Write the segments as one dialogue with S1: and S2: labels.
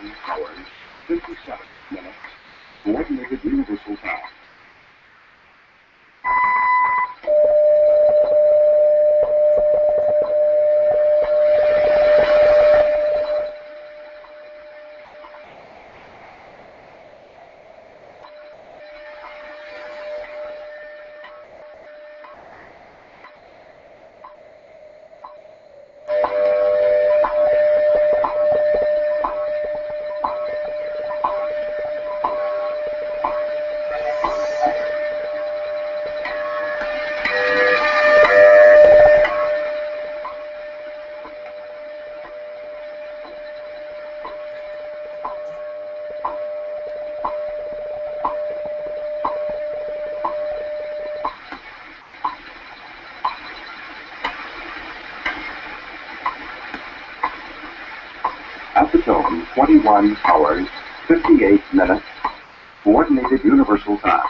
S1: 21 hours, 57 minutes, Coordinated Universal Time. At the tone, 21 hours, 58 minutes, Coordinated Universal Time.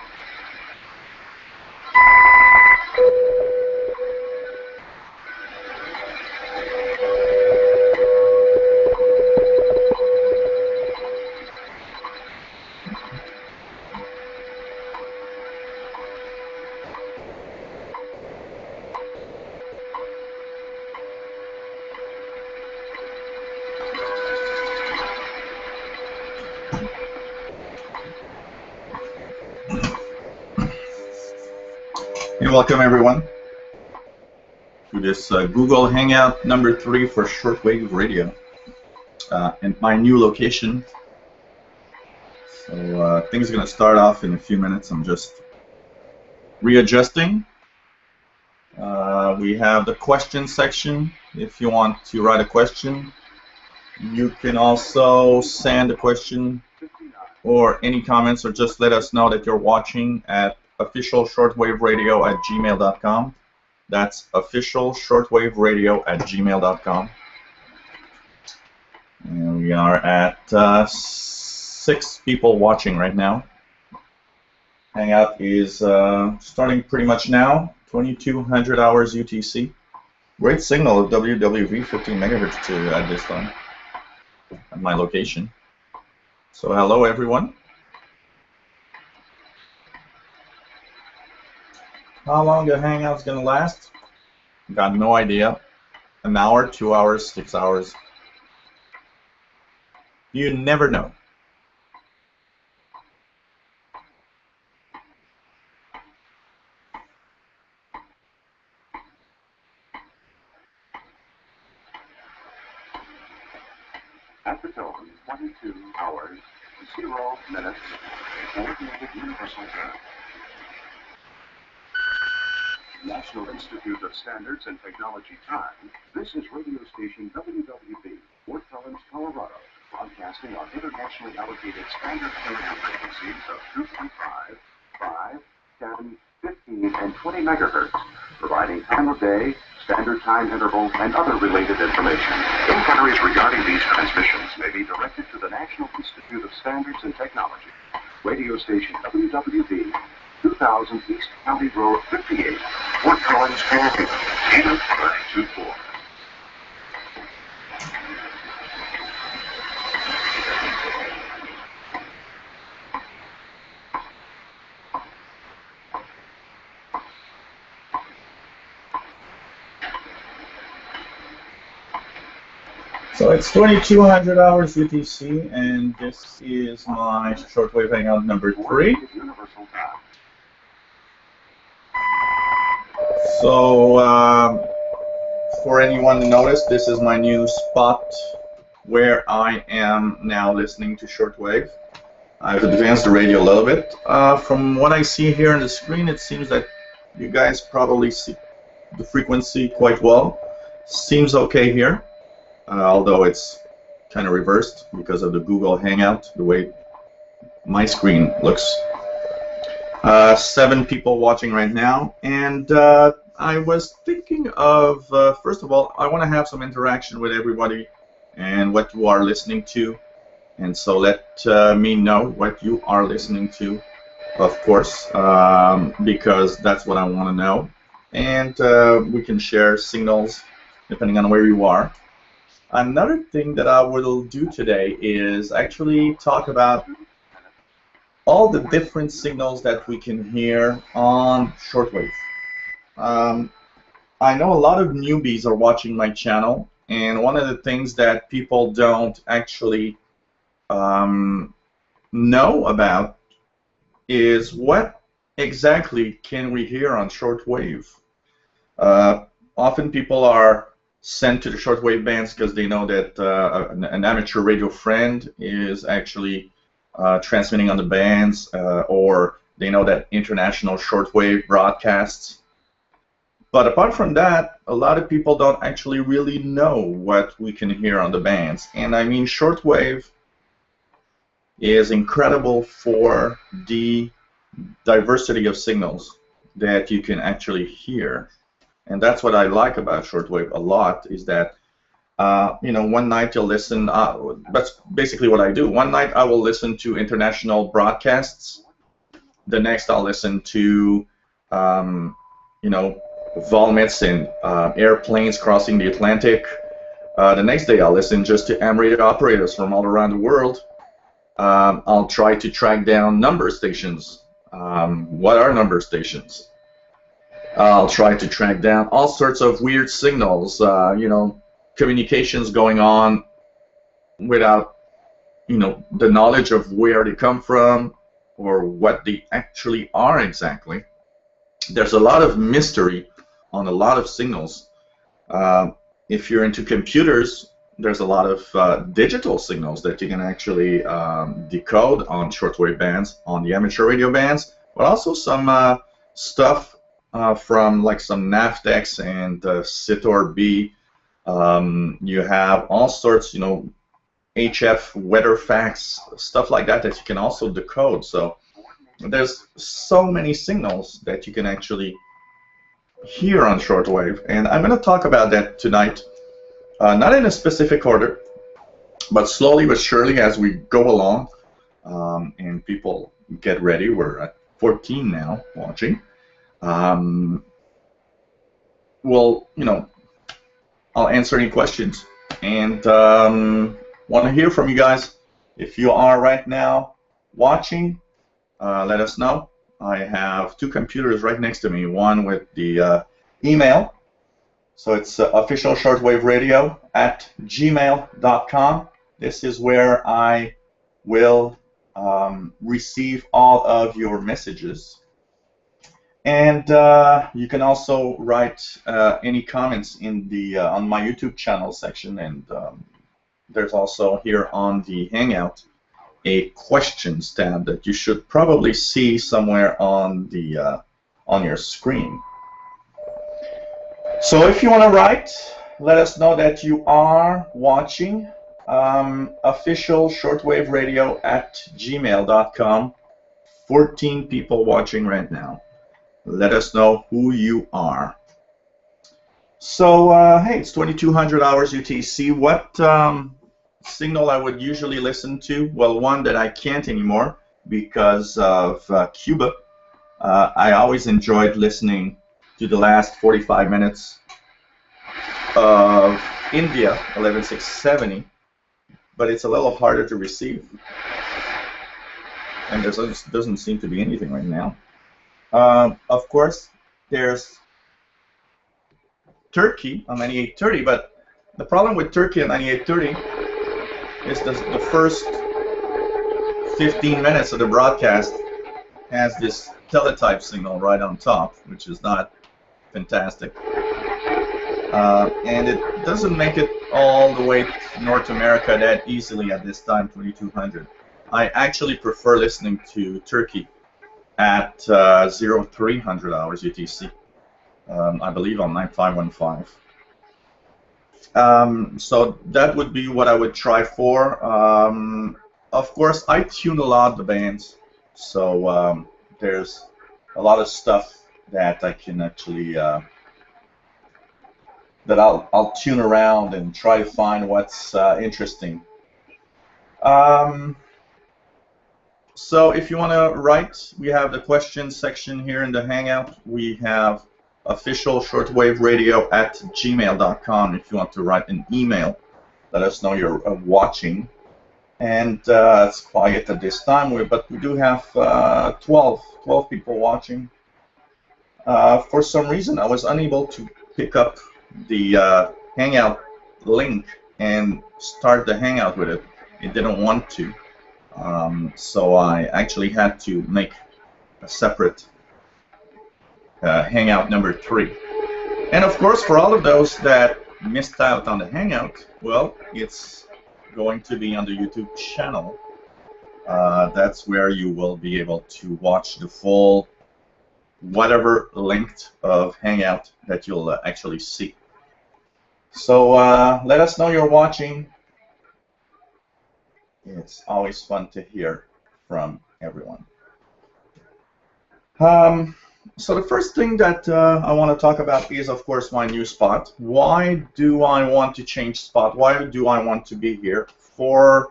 S2: Hey, welcome everyone to this Google Hangout number 3 for Shortwave Radio in my new location. So things are going to start off in a few minutes. I'm just readjusting. We have the question section. If you want to write a question, you can also send a question or any comments, or just let us know that you're watching at officialshortwaveradio@gmail.com. That's officialshortwaveradio@gmail.com. And we are at 6 people watching right now. Hangout is starting pretty much now, 2200 hours UTC. Great signal of WWV 15 megahertz at this time at my location. So hello everyone. How long the Hangout's gonna last? Got no idea. An hour, 2 hours, 6 hours. You never know.
S1: At the tone, 22 hours, 0 minutes, Coordinated Universal Time. National Institute of Standards and Technology Time. This is radio station WWB, Fort Collins, Colorado, broadcasting on internationally allocated standard time frequencies of 2.5, 5, 10, 15, and 20 megahertz, providing time of day, standard time interval, and other related information. Inquiries regarding these transmissions may be directed to the National Institute of Standards and Technology. Radio station WWB, 2000 East County Road 58, Fort Collins, Colorado, 80524.
S2: So it's 2200 hours UTC, and this is my Shortwave Hangout number 3. So for anyone to notice, this is my new spot where I am now listening to Shortwave. I've advanced the radio a little bit. From what I see here on the screen, it seems that you guys probably see the frequency quite well. Seems okay here. Although it's kind of reversed because of the Google Hangout, the way my screen looks. 7 people watching right now, and I was thinking of, first of all, I want to have some interaction with everybody and what you are listening to, and so let me know what you are listening to, of course, because that's what I want to know, and we can share signals depending on where you are. Another thing that I will do today is actually talk about all the different signals that we can hear on shortwave. I know a lot of newbies are watching my channel, and one of the things that people don't actually know about is what exactly can we hear on shortwave. Often people are sent to the shortwave bands because they know that an amateur radio friend is actually transmitting on the bands, or they know that international shortwave broadcasts. But apart from that, a lot of people don't actually really know what we can hear on the bands. And I mean, shortwave is incredible for the diversity of signals that you can actually hear. And that's what I like about shortwave a lot, is that you know, one night you'll listen, that's basically what I do. One night I will listen to international broadcasts. The next I'll listen to, you know, vomits and airplanes crossing the Atlantic. The next day I'll listen just to AM radio operators from all around the world. I'll try to track down number stations. What are number stations? I'll try to track down all sorts of weird signals, you know, communications going on without, you know, the knowledge of where they come from or what they actually are exactly. There's a lot of mystery on a lot of signals. If you're into computers, there's a lot of digital signals that you can actually decode on shortwave bands, on the amateur radio bands, but also some stuff from like some NAVTEX and SITOR-B. You have all sorts, you know, HF weather facts, stuff like that that you can also decode. So there's so many signals that you can actually hear on shortwave, and I'm going to talk about that tonight, not in a specific order, but slowly but surely as we go along, and people get ready. We're at 14 now watching. Well, you know, I'll answer any questions, and want to hear from you guys. If you are right now watching, let us know. I have two computers right next to me, one with the email, so it's officialshortwaveradio@gmail.com. This is where I will receive all of your messages. And you can also write any comments in the on my YouTube channel section, and there's also here on the Hangout a questions tab that you should probably see somewhere on the on your screen. So if you want to write, let us know that you are watching. Officialshortwaveradio@gmail.com. 14 people watching right now. Let us know who you are. So, hey, it's 2200 hours UTC. What signal I would usually listen to? Well, one that I can't anymore because of Cuba. I always enjoyed listening to the last 45 minutes of India, 11670, but it's a little harder to receive. And there doesn't seem to be anything right now. Of course, there's Turkey on 9830, but the problem with Turkey on 9830 is the first 15 minutes of the broadcast has this teletype signal right on top, which is not fantastic. And it doesn't make it all the way to North America that easily at this time, 2200. I actually prefer listening to Turkey at 0300 hours UTC, I believe on 9515. So that would be what I would try for. Of course, I tune a lot of the bands, so there's a lot of stuff that I can actually that I'll tune around and try to find what's interesting. So if you want to write, we have the questions section here in the Hangout. We have officialshortwaveradio@gmail.com if you want to write an email. let us know you're watching. And it's quiet at this time, but we do have 12 people watching. For some reason, I was unable to pick up the Hangout link and start the Hangout with it. It didn't want to. So I actually had to make a separate Hangout number 3. And of course, for all of those that missed out on the Hangout, well, it's going to be on the YouTube channel. That's where you will be able to watch the full whatever length of Hangout that you'll actually see. So let us know you're watching. It's always fun to hear from everyone. So the first thing that I want to talk about is, of course, my new spot. Why do I want to change spot? Why do I want to be here? For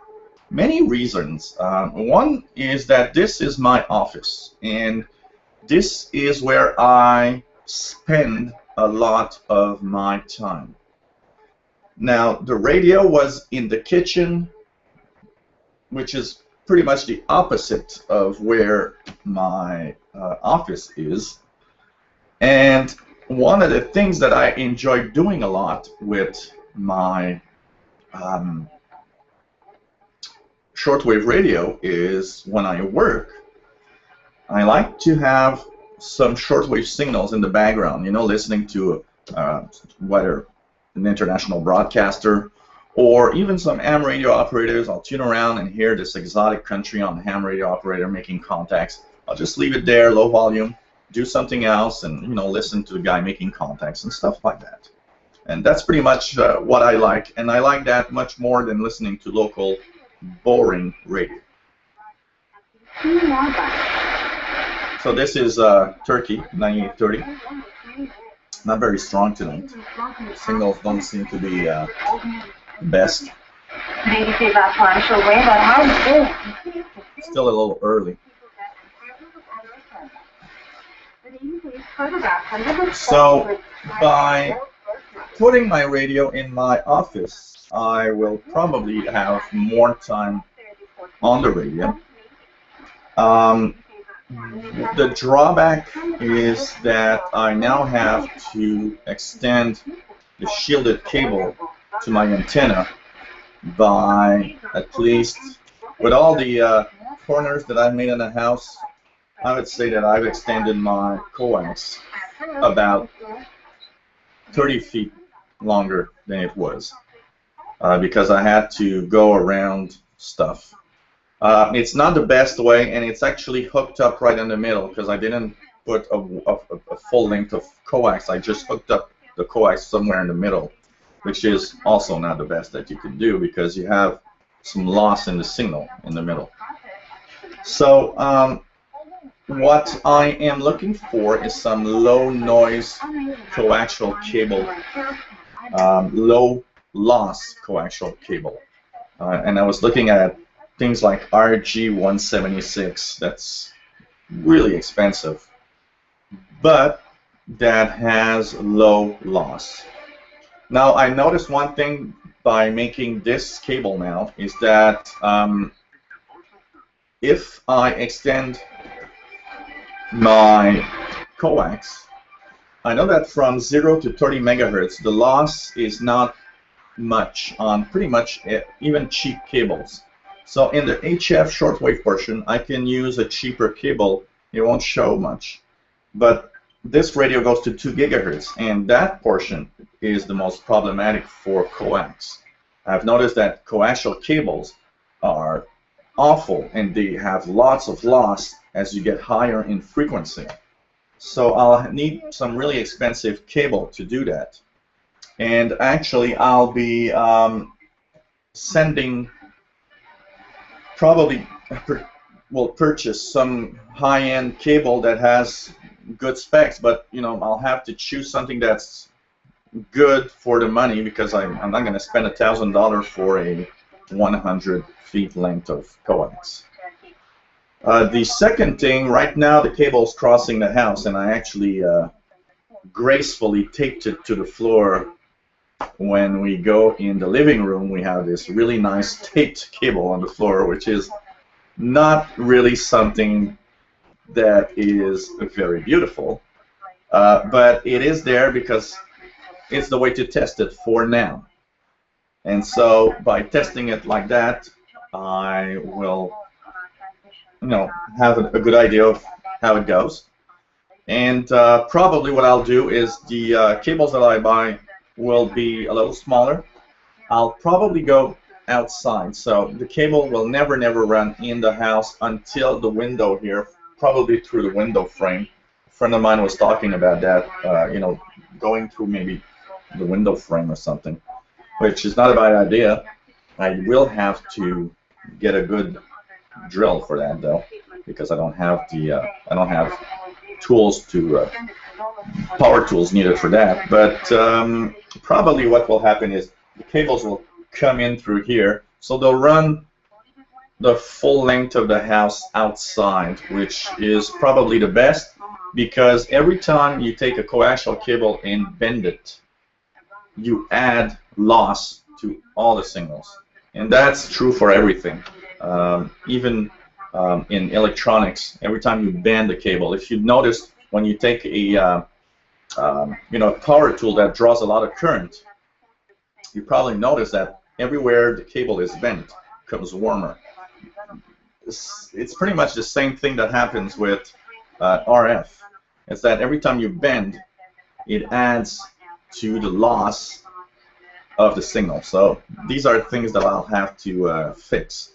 S2: many reasons. One is that this is my office, and this is where I spend a lot of my time. Now, the radio was in the kitchen, which is pretty much the opposite of where my office is. And one of the things that I enjoy doing a lot with my shortwave radio is when I work, I like to have some shortwave signals in the background, you know, listening to whether an international broadcaster or even some ham radio operators. I'll tune around and hear this exotic country on the ham radio operator making contacts. I'll just leave it there, low volume, do something else, and, you know, listen to the guy making contacts and stuff like that. And that's pretty much what I like, and I like that much more than listening to local boring radio. So this is Turkey, 9830. Not very strong tonight. Signals don't seem to be best. Still a little early. So by putting my radio in my office, I will probably have more time on the radio. The drawback is that I now have to extend the shielded cable to my antenna by at least, with all the corners that I've made in the house, I would say that I've extended my coax about 30 feet longer than it was because I had to go around stuff. It's not the best way, and it's actually hooked up right in the middle because I didn't put a full length of coax. I just hooked up the coax somewhere in the middle, which is also not the best that you can do because you have some loss in the signal in the middle. So what I am looking for is some low noise coaxial cable, low loss coaxial cable. And I was looking at things like RG176. That's really expensive, but that has low loss. Now I noticed one thing by making this cable now is that if I extend my coax, I know that from 0 to 30 megahertz the loss is not much on pretty much even cheap cables. So in the HF shortwave portion I can use a cheaper cable. It won't show much, but this radio goes to 2 gigahertz, and that portion is the most problematic for coax. I've noticed that coaxial cables are awful and they have lots of loss as you get higher in frequency. So I'll need some really expensive cable to do that. And actually I'll be will purchase some high-end cable that has good specs, but you know, I'll have to choose something that's good for the money because I'm not going to spend $1,000 for a 100 feet length of coax. The second thing, right now the cable is crossing the house, and I actually gracefully taped it to the floor when we go in the living room, we have this really nice taped cable on the floor, which is not really something that is very beautiful, but it is there because it's the way to test it for now. And so by testing it like that, I will, have a good idea of how it goes. And probably what I'll do is the cables that I buy will be a little smaller. I'll probably go outside, so the cable will never run in the house until the window here, probably through the window frame. A friend of mine was talking about that, going through maybe the window frame or something, which is not a bad idea. I will have to get a good drill for that though, because I don't have tools to power tools needed for that. But probably what will happen is the cables will come in through here, so they'll run the full length of the house outside, which is probably the best, because every time you take a coaxial cable and bend it, you add loss to all the signals. And that's true for everything. Even in electronics, every time you bend the cable, if you notice when you take a power tool that draws a lot of current, you probably notice that everywhere the cable is bent, it becomes warmer. It's pretty much the same thing that happens with RF. It's that every time you bend, it adds to the loss of the signal. So these are things that I'll have to fix.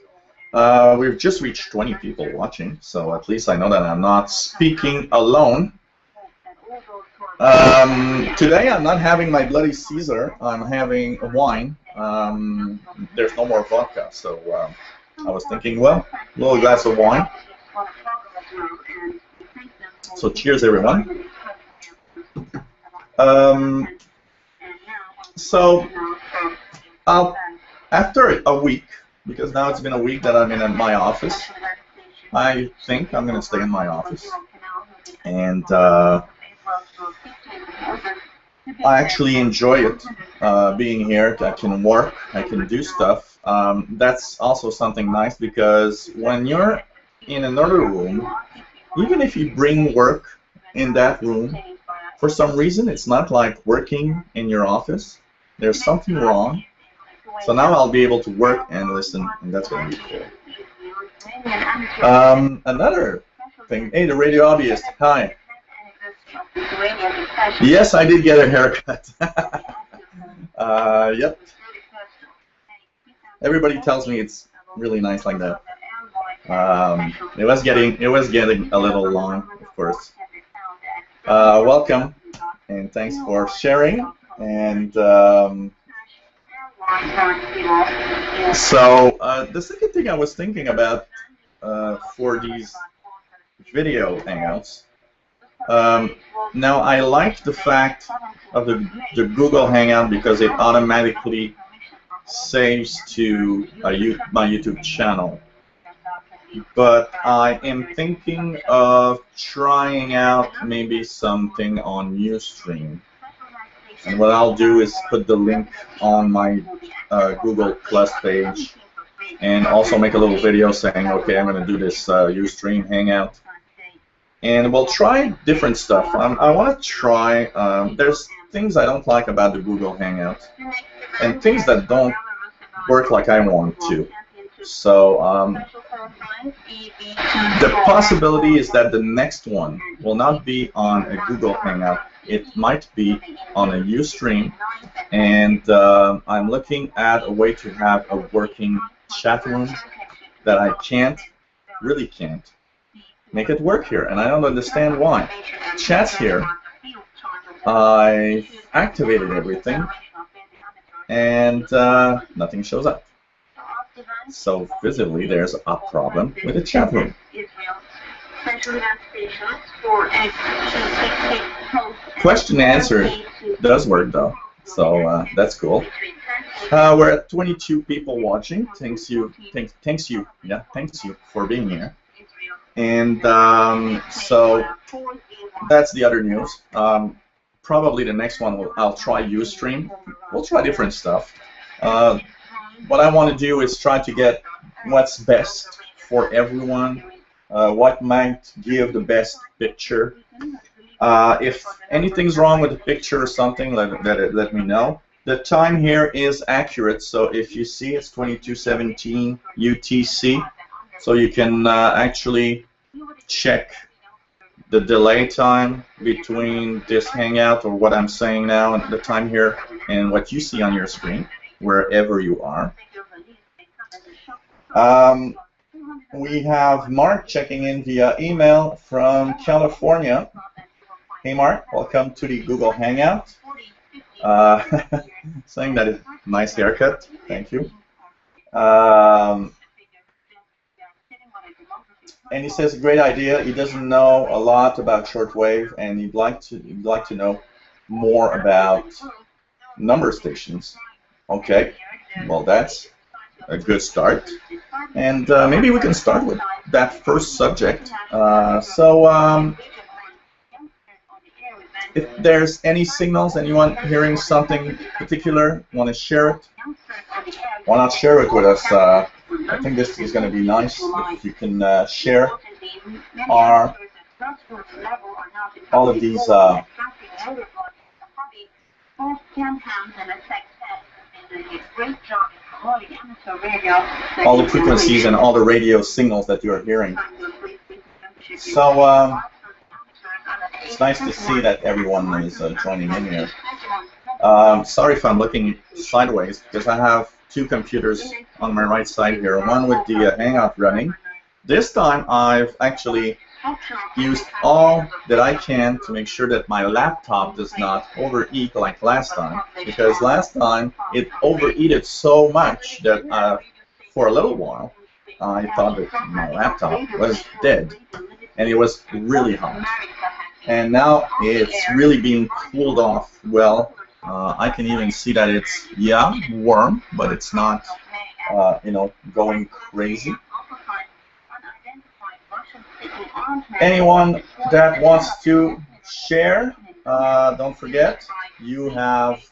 S2: We've just reached 20 people watching, so at least I know that I'm not speaking alone. Today I'm not having my Bloody Caesar, I'm having wine. There's no more vodka, so I was thinking, well, a little glass of wine. So cheers, everyone. So after a week, because now it's been a week that I'm in my office, I think I'm going to stay in my office. And I actually enjoy it, being here. I can work, I can do stuff. That's also something nice, because when you're in another room, even if you bring work in that room, for some reason it's not like working in your office. There's something wrong. So now I'll be able to work and listen, and that's going to be cool. Another thing, hey, the radio hobbyist, hi. Yes, I did get a haircut. Yep. Everybody tells me it's really nice like that. It was getting a little long, of course. Welcome, and thanks for sharing. And so the second thing I was thinking about for these video hangouts. Now I like the fact of the Google Hangout because it automatically saves to my YouTube channel. But I am thinking of trying out maybe something on Ustream. And what I'll do is put the link on my Google Plus page, and also make a little video saying, okay, I'm going to do this Ustream Hangout. And we'll try different stuff. I want to try, there's things I don't like about the Google Hangout, and things that don't work like I want to. So the possibility is that the next one will not be on a Google Hangout. It might be on a Ustream, and I'm looking at a way to have a working chat room that I really can't make it work here, and I don't understand why. Chat's here, I've activated everything, and nothing shows up. So visibly there's a problem with the chat room. Question and answer does work though, so that's cool. We're at 22 people watching. Thanks you for being here. And so that's the other news. probably the next one I'll try Ustream. We'll try different stuff. What I want to do is try to get what's best for everyone, what might give the best picture. If anything's wrong with the picture or something, let me know. The time here is accurate, so if you see it's 22:17 UTC, so you can actually check the delay time between this Hangout or what I'm saying now and the time here and what you see on your screen, wherever you are. We have Mark checking in via email from California. Hey Mark, welcome to the Google Hangout. Saying that it's nice haircut, thank you. And he says, great idea. He doesn't know a lot about shortwave, and he'd like to know more about number stations. Okay, well that's a good start, and maybe we can start with that first subject. If there's any signals, anyone hearing something particular, want to share it? Why not share it with us? I think this is going to be nice if you can share all of these all the frequencies and all the radio signals that you're hearing. So it's nice to see that everyone is joining in here. Sorry if I'm looking sideways, because I have two computers on my right side here, one with the Hangout running. This time I've actually used all that I can to make sure that my laptop does not overheat like last time, because last time it overheated so much that for a little while I thought that my laptop was dead, and it was really hot. And now it's really being cooled off well. I can even see that it's, yeah, warm, but it's not, you know, going crazy. Anyone that wants to share, don't forget, you have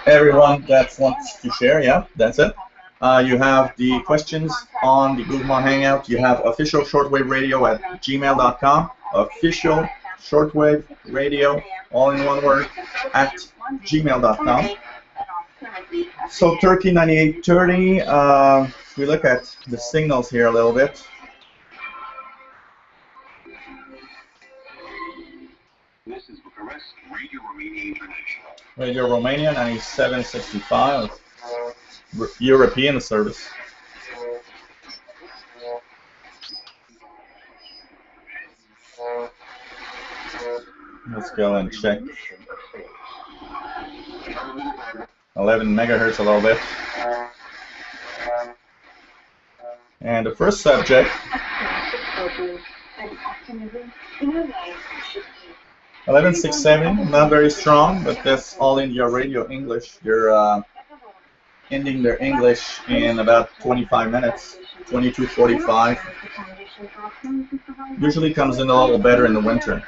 S2: everyone that wants to share, yeah, that's it. You have the questions on the Google Hangout. You have official shortwave radio at gmail.com, official shortwave radio, all in one word, at gmail.com. So Turkey 9830, if we look at the signals here a little bit.
S1: This is Bucharest, Radio Romania International.
S2: Radio Romania 9765, European service. Let's go and check. 11 megahertz a little bit. And the first subject, 11670, not very strong, but that's all India Radio English. They're ending their English in about 25 minutes, 22:45. Usually comes in a little better in the winter.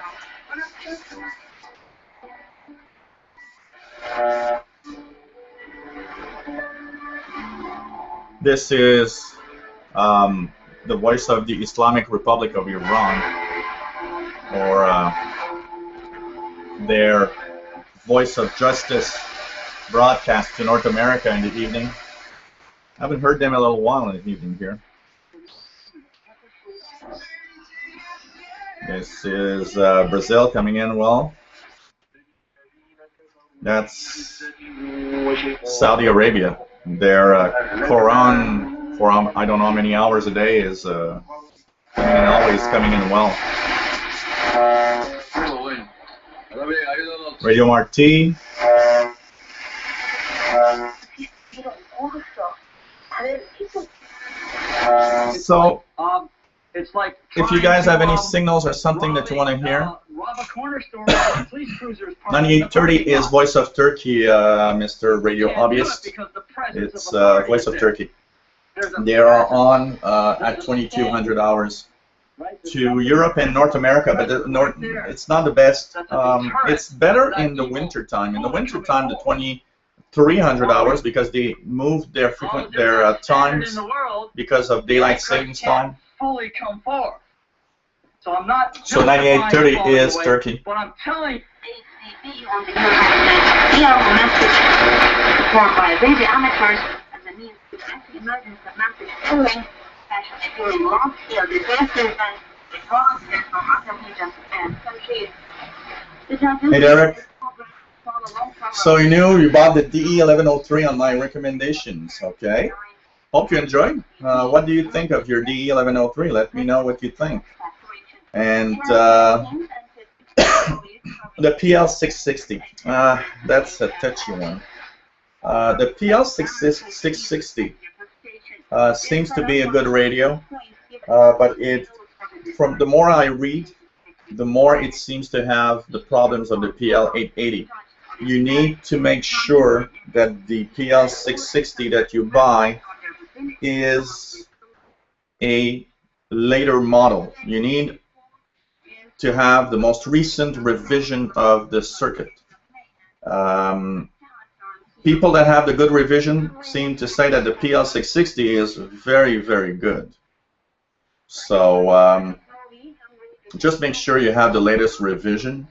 S2: This is the voice of the Islamic Republic of Iran, or their voice of justice broadcast to North America in the evening. I haven't heard them in a little while in the evening here. This is Brazil coming in well. That's Saudi Arabia. Their Quran for I don't know how many hours a day is always coming in well. Radio Marti. So, if you guys have any signals or something that you want to hear, 9830 is Voice of Turkey, Mr. Radio Hobbyist. It's Voice of Turkey. They are on at 2200 hours to Europe and North America, but it's not the best. It's better in the winter time. In the winter time, the 2300 hours, because they moved their times because of daylight savings time. So 9830 is Turkey.
S3: But I'm telling on the message formed by radio amateurs as a means to the emergence of massive filming, especially during long-scale disasters and disaster from other regions and countries.
S2: Hey Derek. So you bought the DE1103 on my recommendations, okay? Hope you enjoyed. What do you think of your DE1103? Let me know what you think. And the PL660, that's a touchy one. The PL660 seems to be a good radio, but from the more I read, the more it seems to have the problems of the PL880. You need to make sure that the PL660 that you buy is a later model. You need to have the most recent revision of the circuit. People that have the good revision seem to say that the PL660 is very, very good. So just make sure you have the latest revision,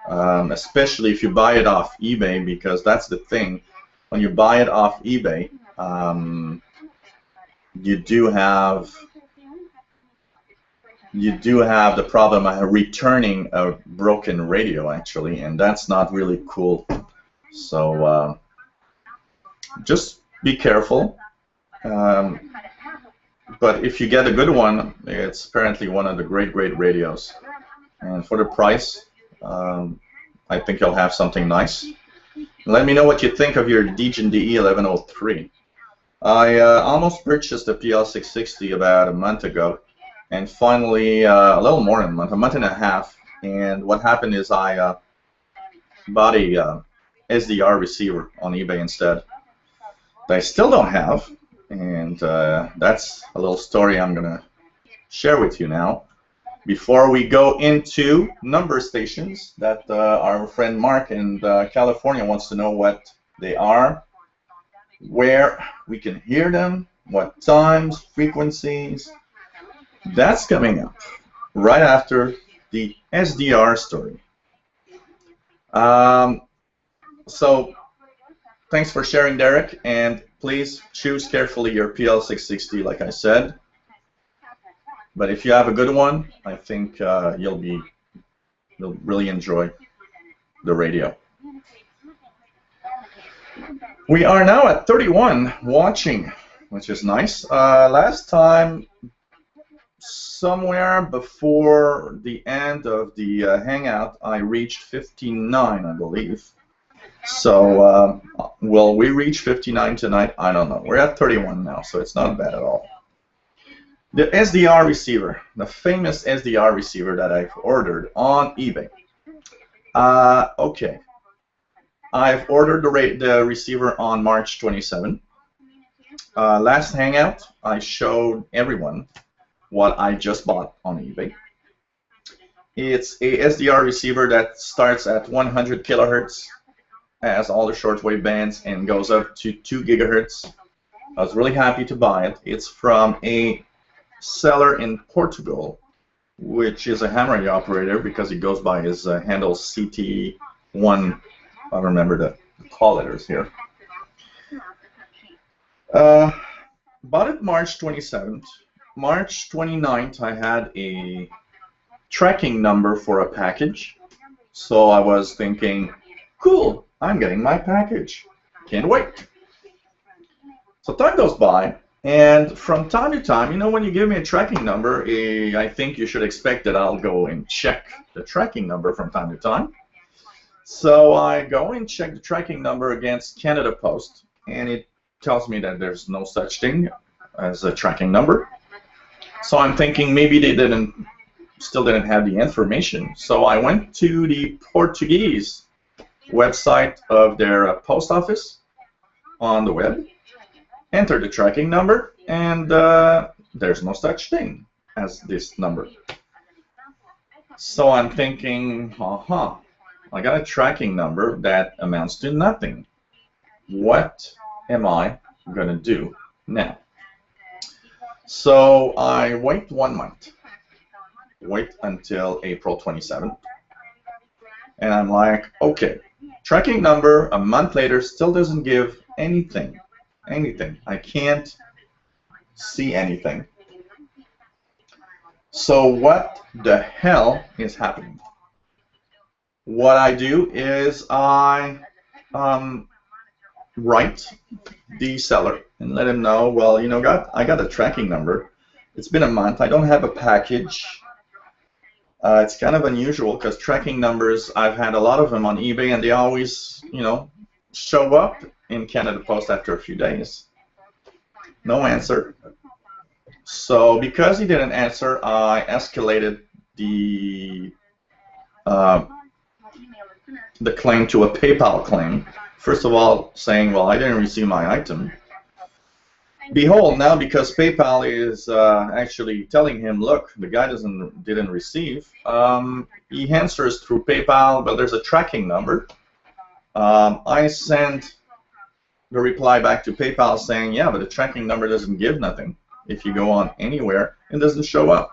S2: especially if you buy it off eBay, because that's the thing. When you buy it off eBay, you do have the problem of returning a broken radio, actually, and that's not really cool. So just be careful. But if you get a good one, it's apparently one of the great radios. And for the price, I think you'll have something nice. Let me know what you think of your Degen DE1103. I almost purchased the PL660 about a month ago. And finally, a little more than a month and a half. And what happened is I bought a SDR receiver on eBay instead that I still don't have. And that's a little story I'm going to share with you now. Before we go into number stations that our friend Mark in California wants to know what they are, where we can hear them, what times, frequencies. That's coming up right after the SDR story. So thanks for sharing, Derek, and please choose carefully your PL660, like I said. But if you have a good one, I think you'll really enjoy the radio. We are now at 31 watching, which is nice. Last time, somewhere before the end of the Hangout, I reached 59, I believe. So, will we reach 59 tonight? I don't know. We're at 31 now, so it's not bad at all. The SDR receiver, the famous SDR receiver that I've ordered on eBay. Okay. I've ordered the receiver on March 27. Last Hangout, I showed everyone what I just bought on eBay. It's a SDR receiver that starts at 100 kilohertz, has all the shortwave bands, and goes up to 2 gigahertz. I was really happy to buy it. It's from a seller in Portugal, which is a ham radio operator because he goes by his handle CT1. I don't remember the call letters here. Bought it March 27th. March 29th, I had a tracking number for a package. So I was thinking, cool, I'm getting my package. Can't wait. So time goes by, and from time to time, you know, when you give me a tracking number, I think you should expect that I'll go and check the tracking number from time to time. So I go and check the tracking number against Canada Post, and it tells me that there's no such thing as a tracking number. So I'm thinking maybe they still didn't have the information. So I went to the Portuguese website of their post office, on the web, enter the tracking number, and there's no such thing as this number. So I'm thinking, I got a tracking number that amounts to nothing. What am I going to do now? So I wait 1 month. Wait until April 27th. And I'm like, okay, tracking number a month later still doesn't give anything. I can't see anything. So what the hell is happening? What I do is I write the seller and let him know, well, you know, I got a tracking number. It's been a month. I don't have a package. It's kind of unusual because tracking numbers, I've had a lot of them on eBay, and they always, you know, show up in Canada Post after a few days. No answer. So because he didn't answer, I escalated the claim to a PayPal claim. First of all, saying, well, I didn't receive my item. Behold, now because PayPal is actually telling him, look, the guy didn't receive, he answers through PayPal, but there's a tracking number. I sent the reply back to PayPal saying, yeah, but the tracking number doesn't give nothing. If you go on anywhere, it doesn't show up.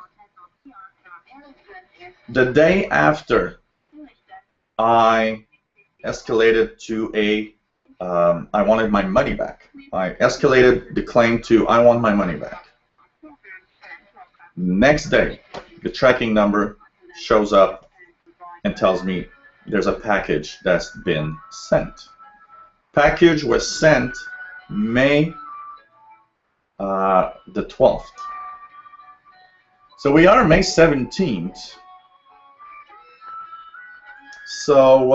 S2: The day after, I escalated to I wanted my money back. I escalated the claim to I want my money back. Next day, the tracking number shows up and tells me there's a package that's been sent. Package was sent May the 12th. So we are May 17th. So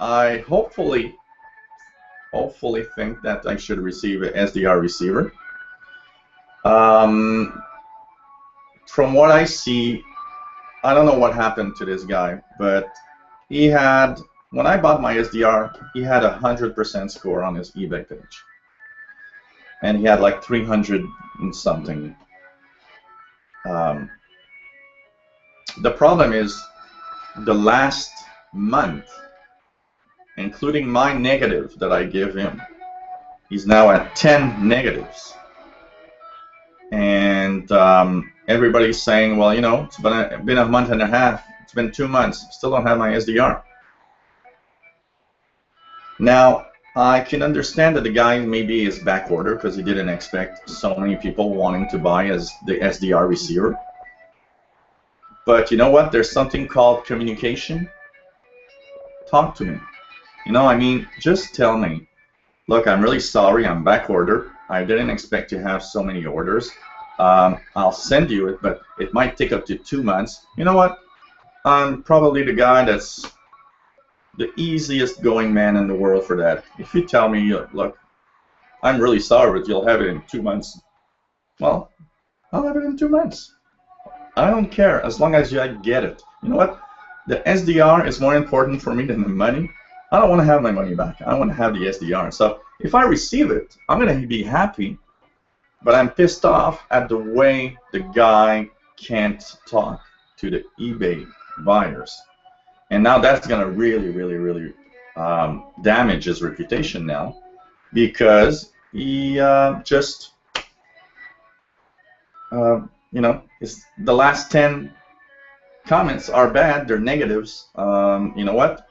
S2: I hopefully think that I should receive an SDR receiver. From what I see, I don't know what happened to this guy, but he had, when I bought my SDR, he had 100% score on his eBay page. And he had like 300 and something. The problem is the last month, including my negative that I give him, he's now at 10 negatives. And everybody's saying, well, you know, it's been a month and a half, it's been 2 months, still don't have my SDR. Now, I can understand that the guy maybe is back order because he didn't expect so many people wanting to buy as the SDR receiver. But you know what? There's something called communication. Talk to me. You know, I mean, just tell me, look, I'm really sorry, I'm back order. I didn't expect to have so many orders. I'll send you it, but it might take up to 2 months. You know what? I'm probably the guy that's the easiest going man in the world for that. If you tell me, look, I'm really sorry, but you'll have it in 2 months. Well, I'll have it in 2 months. I don't care as long as I get it. You know what? The SDR is more important for me than the money. I don't want to have my money back. I want to have the SDR. So if I receive it, I'm going to be happy, but I'm pissed off at the way the guy can't talk to the eBay buyers. And now that's going to really damage his reputation now, because he just, you know, the last 10 comments are bad, they're negatives. You know what?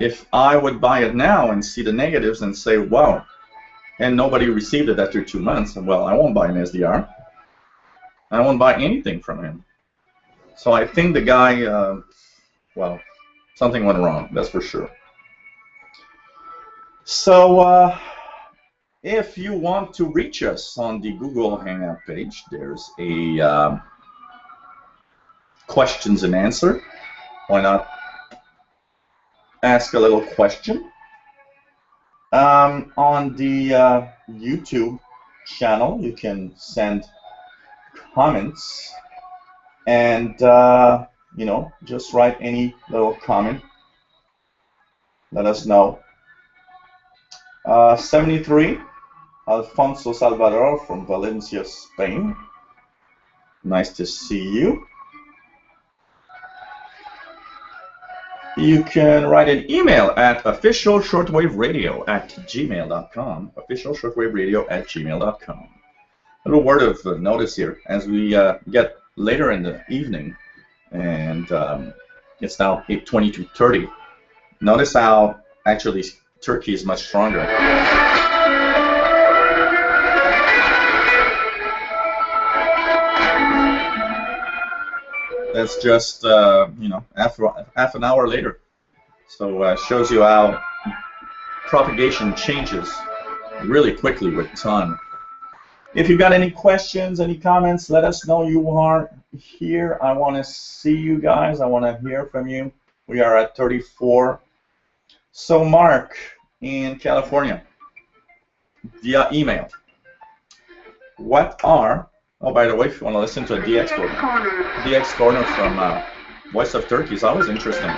S2: If I would buy it now and see the negatives and say, wow, and nobody received it after 2 months, well, I won't buy an SDR. I won't buy anything from him. So I think the guy, well, something went wrong, that's for sure. So if you want to reach us on the Google Hangout page, there's a questions and answer. Why not ask a little question? On the YouTube channel, you can send comments and you know, just write any little comment. Let us know. 73, Alfonso Salvador from Valencia, Spain. Nice to see you. You can write an email at officialshortwaveradio@gmail.com. Officialshortwaveradio@gmail.com. A little word of notice here as we get later in the evening, and it's now 8:22:30. Notice how actually Turkey is much stronger. That's just half an hour later. So shows you how propagation changes really quickly with time. If you got any questions, any comments, let us know you are here. I want to see you guys. I want to hear from you. We are at 34. So Mark in California, via email. What are, oh, by the way, if you want to listen to a DX Corner from Voice of Turkey is always interesting.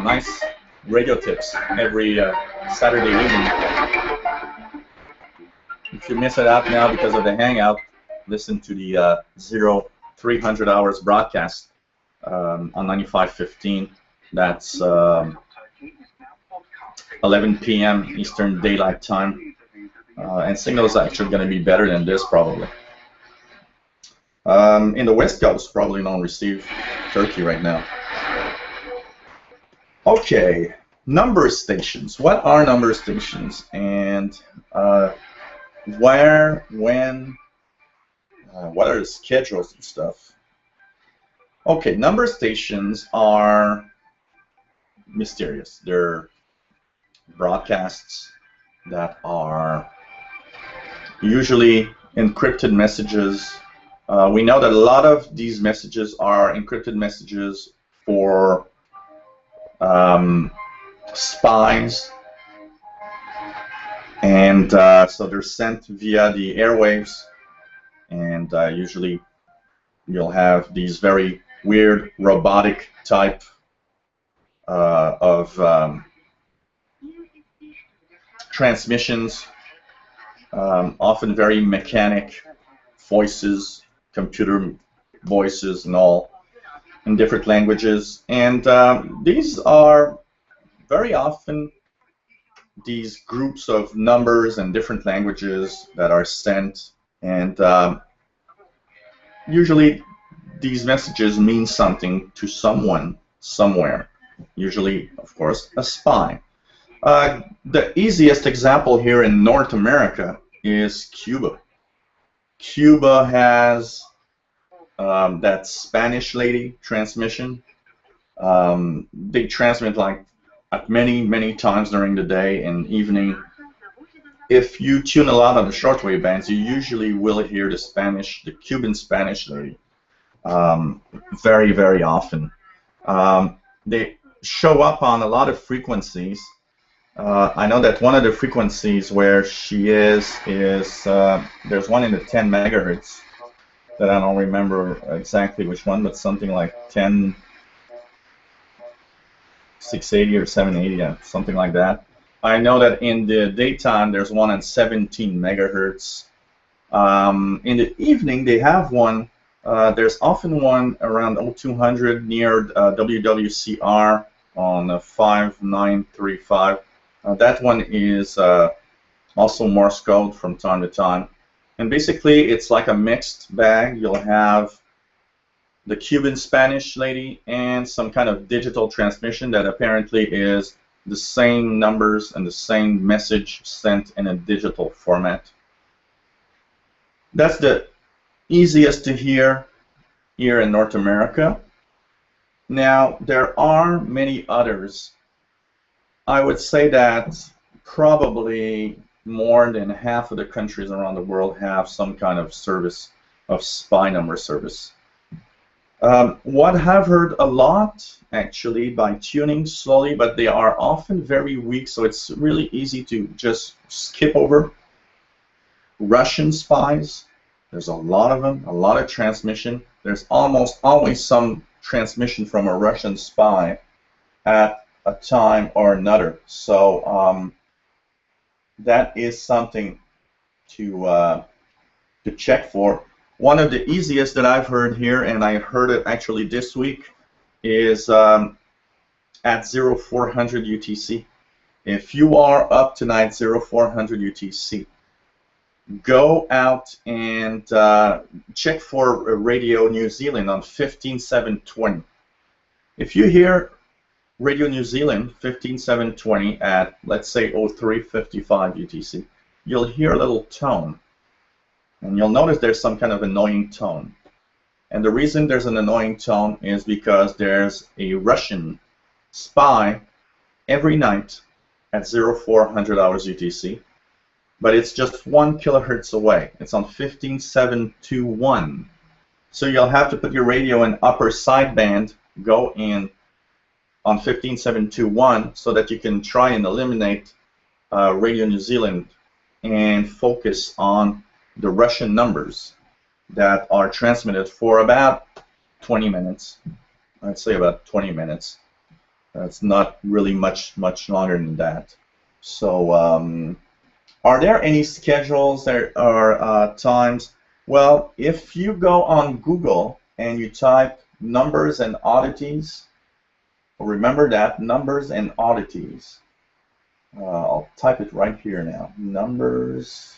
S2: Nice radio tips every Saturday evening. If you miss it out now because of the Hangout, listen to the 0300 hours broadcast on 95.15. That's 11 p.m. Eastern Daylight Time. And signal's actually going to be better than this probably. In the West Coast, probably don't receive Turkey right now. Okay, number stations. What are number stations? And where, when, what are the schedules and stuff? Okay, number stations are mysterious. They're broadcasts that are usually encrypted messages. We know that a lot of these messages are encrypted messages for spies, and so they're sent via the airwaves, and usually you'll have these very weird robotic type of transmissions, often very mechanic voices, computer voices and all, in different languages. And these are very often these groups of numbers and different languages that are sent, and usually these messages mean something to someone somewhere, usually, of course, a spy. The easiest example here in North America is Cuba. Cuba has that Spanish lady transmission. They transmit like at many times during the day and evening. If you tune a lot on the shortwave bands, you usually will hear the Cuban Spanish lady very often. They show up on a lot of frequencies. I know that one of the frequencies where she is there's one in the 10 megahertz that I don't remember exactly which one, but something like 10,680 or 780, something like that. I know that in the daytime there's one at 17 megahertz. In the evening they have one. There's often one around 0200 near WWCR on 5935. That one is also Morse code from time to time. And basically, it's like a mixed bag. You'll have the Cuban Spanish lady and some kind of digital transmission that apparently is the same numbers and the same message sent in a digital format. That's the easiest to hear here in North America. Now, there are many others. I would say that probably more than half of the countries around the world have some kind of service of spy number service. What I've heard a lot, actually, by tuning slowly, but they are often very weak, so it's really easy to just skip over. Russian spies, there's a lot of them, a lot of transmission. There's almost always some transmission from a Russian spy at a time or another. So that is something to check for. One of the easiest that I've heard here, and I heard it actually this week, is at 0400 UTC. If you are up tonight 0400 UTC, go out and check for Radio New Zealand on 15720. If you hear Radio New Zealand 15720 at, let's say, 0355 UTC, you'll hear a little tone. And you'll notice there's some kind of annoying tone. And the reason there's an annoying tone is because there's a Russian spy every night at 0400 hours UTC, but it's just 1 kilohertz away. It's on 15721. So you'll have to put your radio in upper sideband, go in on 15721, so that you can try and eliminate Radio New Zealand and focus on the Russian numbers that are transmitted for about 20 minutes. I'd say about 20 minutes. That's not really much longer than that. So are there any schedules or times? Well, if you go on Google and you type numbers and oddities, remember that, numbers and oddities. I'll type it right here now. Numbers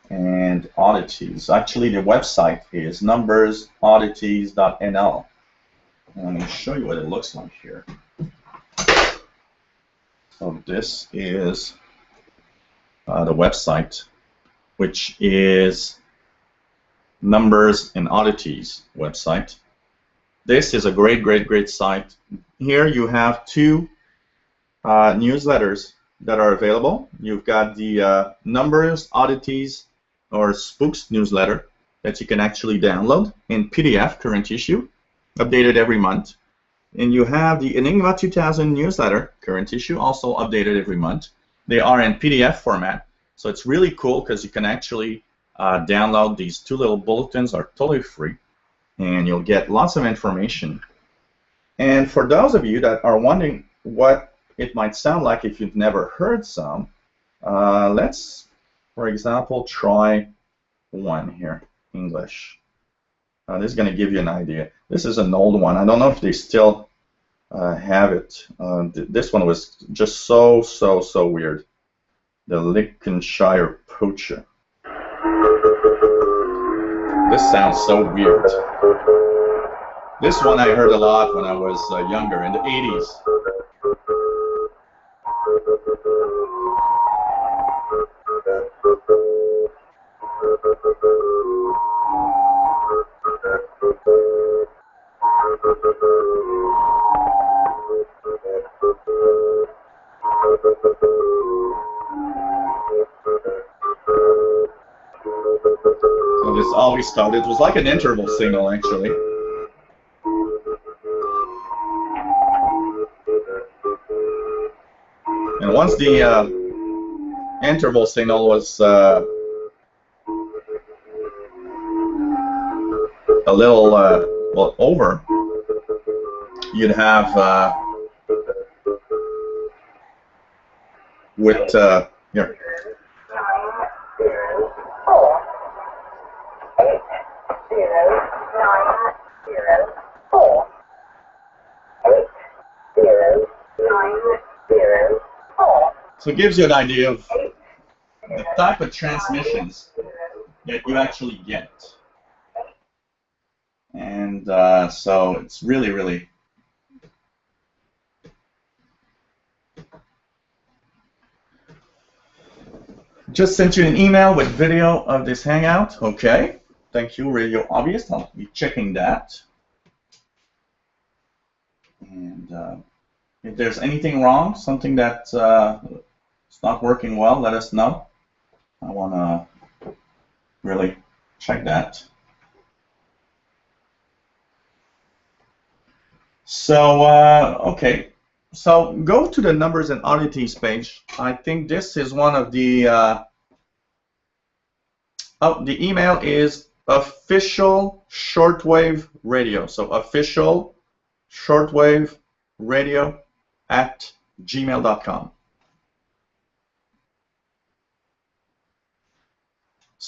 S2: and oddities. Actually, the website is numbersoddities.nl. Let me show you what it looks like here. So this is the website, which is Numbers and Oddities website. This is a great site. Here you have 2 newsletters that are available. You've got the Numbers, Oddities, or Spooks newsletter that you can actually download in PDF, current issue, updated every month. And you have the Enigma 2000 newsletter, current issue, also updated every month. They are in PDF format, so it's really cool because you can actually download these 2 little bulletins, are totally free, and you'll get lots of information. And for those of you that are wondering what it might sound like if you've never heard some, let's, for example, try one here, English. This is going to give you an idea. This is an old one. I don't know if they still have it. This one was just so weird. The Lincolnshire Poacher. This sounds so weird. This one I heard a lot when I was younger, in the 80s. So this always started. It was like an interval signal, actually. And once the interval signal was a little well over, you'd have with here. So it gives you an idea of the type of transmissions that you actually get. And so it's really just sent you an email with video of this hangout. Okay, thank you, Radio Obvious. I'll be checking that. And if there's anything wrong, something that it's not working well, let us know. I want to really check that. So, okay. So go to the Numbers and Oddities page. I think this is one of the, the email is official shortwave radio. So official shortwave radio @gmail.com.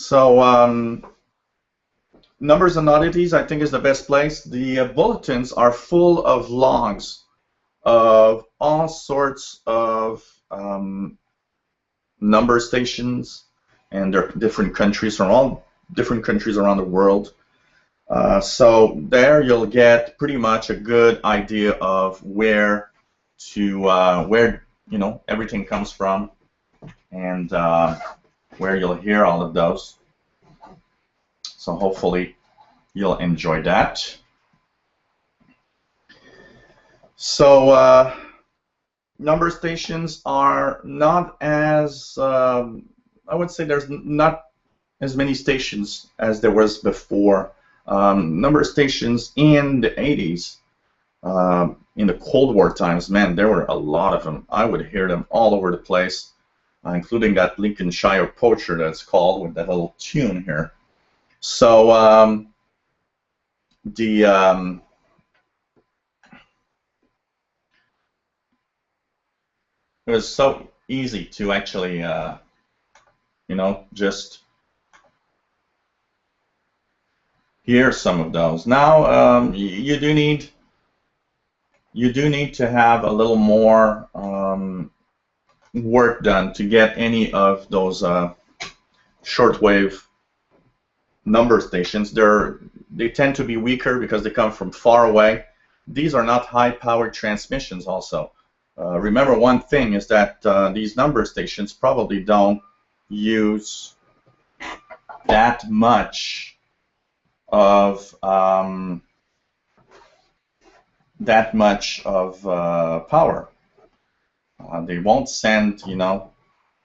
S2: So Numbers and Oddities, I think, is the best place. The bulletins are full of logs of all sorts of number stations, and they're different countries from all different countries around the world. So there you'll get pretty much a good idea of where everything comes from, and where you'll hear all of those. So hopefully you'll enjoy that. So number stations are not as, I would say there's not as many stations as there was before. Number stations in the 80s, in the Cold War times, man, there were a lot of them. I would hear them all over the place, including that Lincolnshire Poacher that's called, with that little tune here. So it was so easy to actually, just hear some of those. Now you do need to have a little more work done to get any of those shortwave number stations. They tend to be weaker because they come from far away. These are not high-powered transmissions also. Remember one thing is that these number stations probably don't use that much of power. They won't send,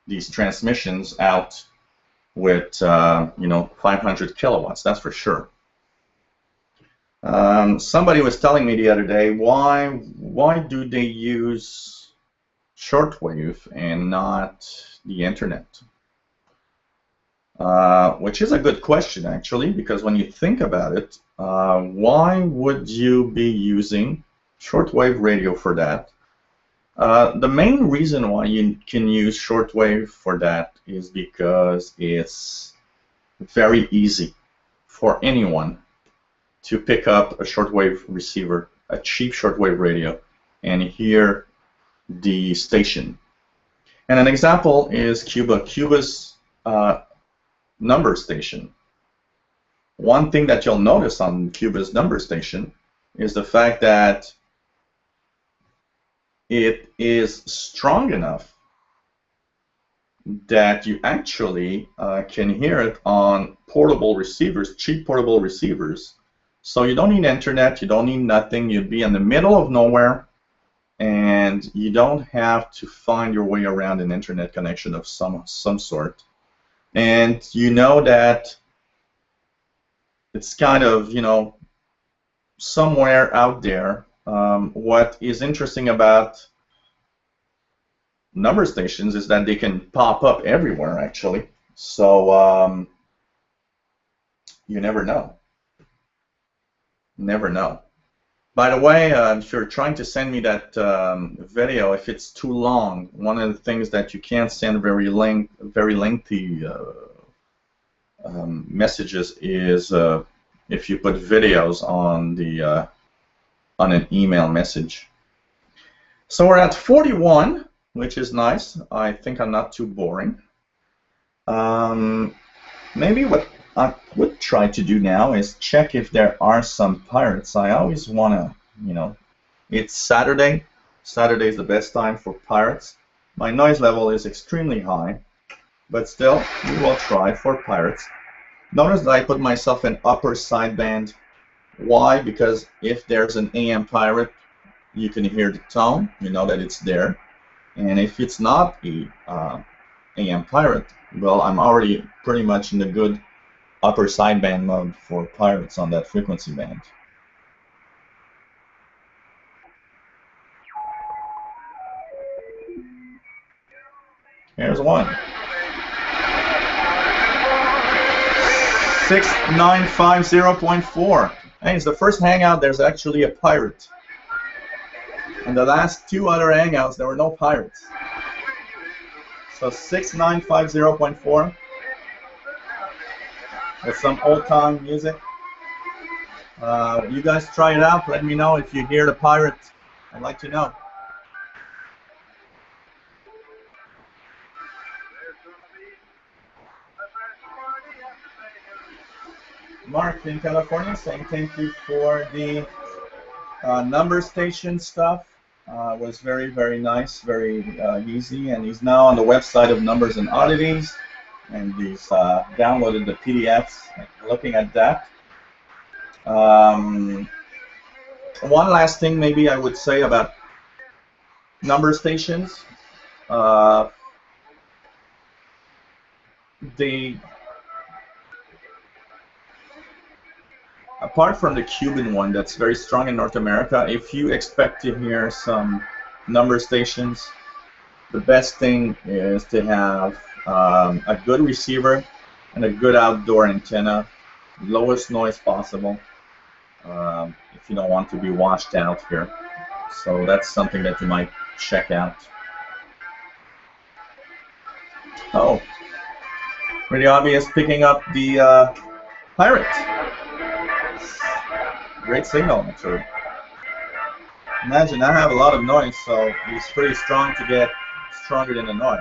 S2: these transmissions out with 500 kilowatts. That's for sure. Somebody was telling me the other day, why do they use shortwave and not the internet? Which is a good question, actually, because when you think about it, why would you be using shortwave radio for that? The main reason why you can use shortwave for that is because it's very easy for anyone to pick up a shortwave receiver, a cheap shortwave radio, and hear the station. And an example is Cuba. Cuba's number station. One thing that you'll notice on Cuba's number station is the fact that it is strong enough that you actually can hear it on portable receivers, cheap portable receivers. So you don't need internet, you don't need nothing. You'd be in the middle of nowhere, and you don't have to find your way around an internet connection of some sort. And you know that it's kind of, somewhere out there. What is interesting about number stations is that they can pop up everywhere, actually. So you never know. Never know. By the way, if you're trying to send me that video, if it's too long, one of the things that you can't send very lengthy messages is if you put videos on the on an email message. So we're at 41, which is nice. I think I'm not too boring. Maybe what I would try to do now is check if there are some pirates. I always want to, it's Saturday. Saturday is the best time for pirates. My noise level is extremely high, but still, we will try for pirates. Notice that I put myself in upper sideband. Why? Because if there's an AM pirate, you can hear the tone. You know that it's there. And if it's not a AM pirate, well, I'm already pretty much in the good upper sideband mode for pirates on that frequency band. Here's one. 6950.4. Hey, it's the first hangout there's actually a pirate. In the last two other hangouts, there were no pirates. So 6950.4. with some old-time music. You guys try it out. Let me know if you hear the pirate. I'd like to know. Mark in California saying thank you for the number station stuff. Was very, very nice, very easy, and he's now on the website of Numbers and Oddities, and he's downloaded the PDFs, looking at that. One last thing maybe I would say about number stations. Apart from the Cuban one that's very strong in North America, if you expect to hear some number stations, the best thing is to have a good receiver and a good outdoor antenna, lowest noise possible, if you don't want to be washed out here. So that's something that you might check out. Oh, pretty obvious picking up the pirate. Great signal, actually. Imagine, I have a lot of noise, so he's pretty strong to get stronger than the noise.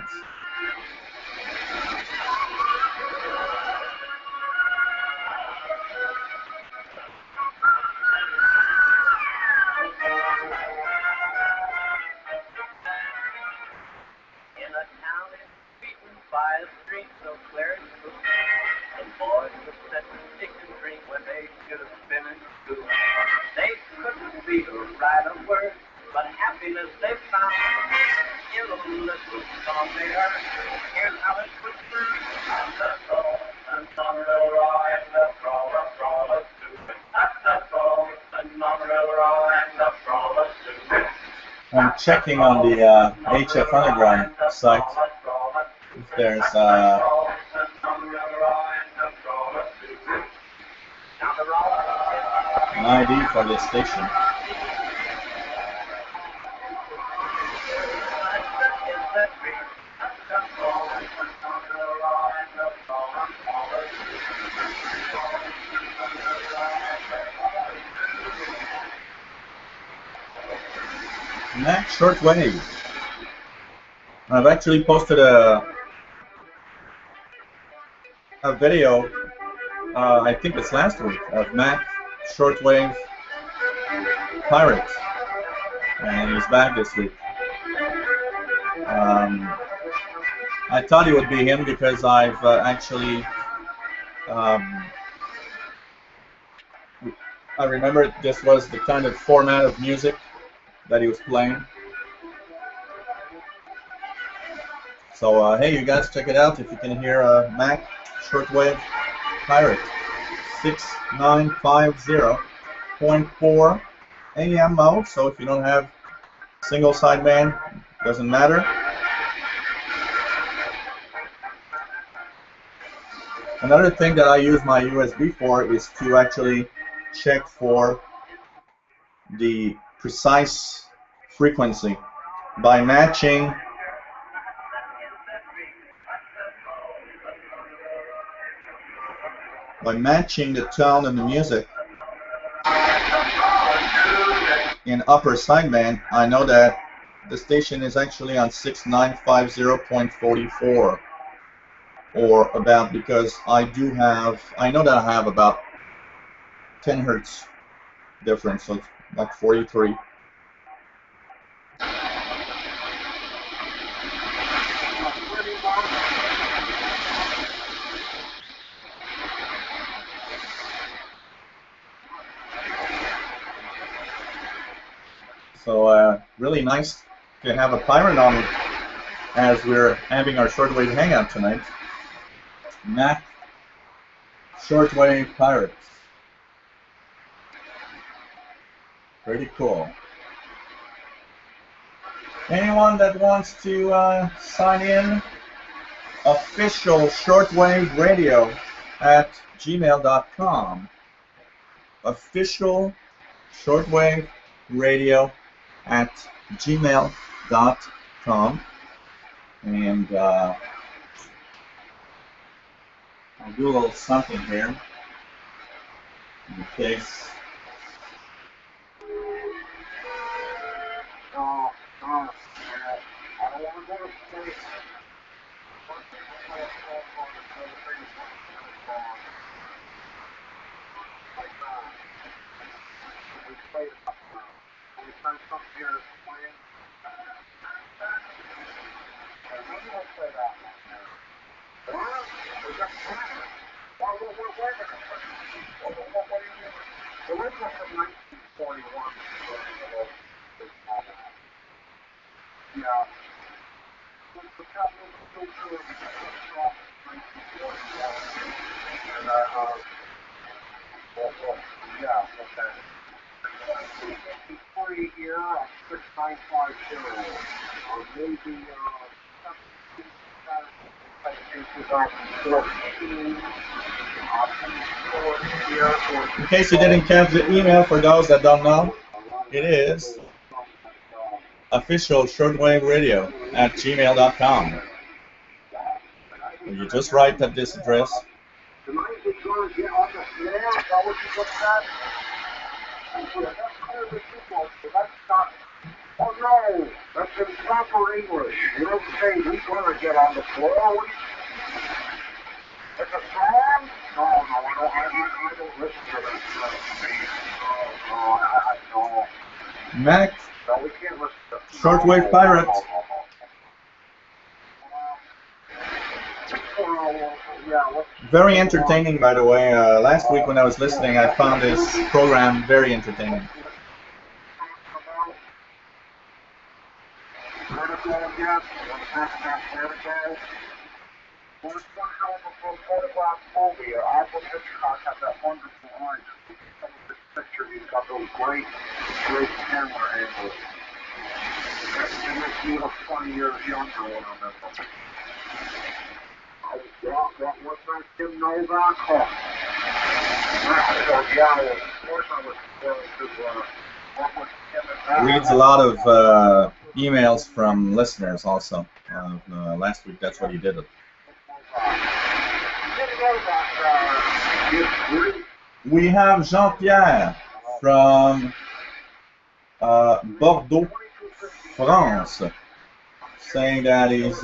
S4: In a town beaten by a stream so clear and blue, the boys would set the stick and drink when they should have been in school. They couldn't read or write a word, but happiness they found in a little song they heard. Here's how it was through. That's all, and Roy, and the frolic too. That's all, and Roy, and the frolic too.
S2: I'm checking on the HF Underground site if there's an ID for this station. Next, Shortwave. I've actually posted a video, I think it's last week, of Mac Shortwave Pirate, and he's back this week. I thought it would be him because I've actually I remember this was the kind of format of music that he was playing. So hey, you guys, check it out if you can hear Mac Shortwave Pirate 6950.4 AM mode. So if you don't have single sideband, doesn't matter. Another thing that I use my USB for is to actually check for the precise frequency by matching the tone of the music in upper sideband. I know that the station is actually on 6950.44 or about, because I know that I have about 10 hertz difference, so it's like 43. So really nice to have a pirate on as we're having our Shortwave Hangout tonight. Mac Shortwave Pirates. Pretty cool. Anyone that wants to sign in, official Shortwave Radio at gmail.com. Official Shortwave Radio at gmail.com. And I'll do a little something here in case. In case you didn't catch the email, for those that don't know, it is official shortwave radio at gmail.com. You just write at this address.
S1: Oh no, that's improper English. You don't say we're going to get on the floor. It's a song? No, I don't listen to that. No.
S2: Mac,
S1: No, we can't listen to
S2: Shortwave Pirate. Very entertaining, by the way. Last week when I was listening, I found this program very entertaining.
S1: He's got those great camera angles. It makes me look 20 years younger when I'm in them. What's that Tim Novak? Of course I was going to work with him and
S2: Reads a lot of emails from listeners also. Last week, that's what he did. We have Jean-Pierre from Bordeaux, France, saying that he's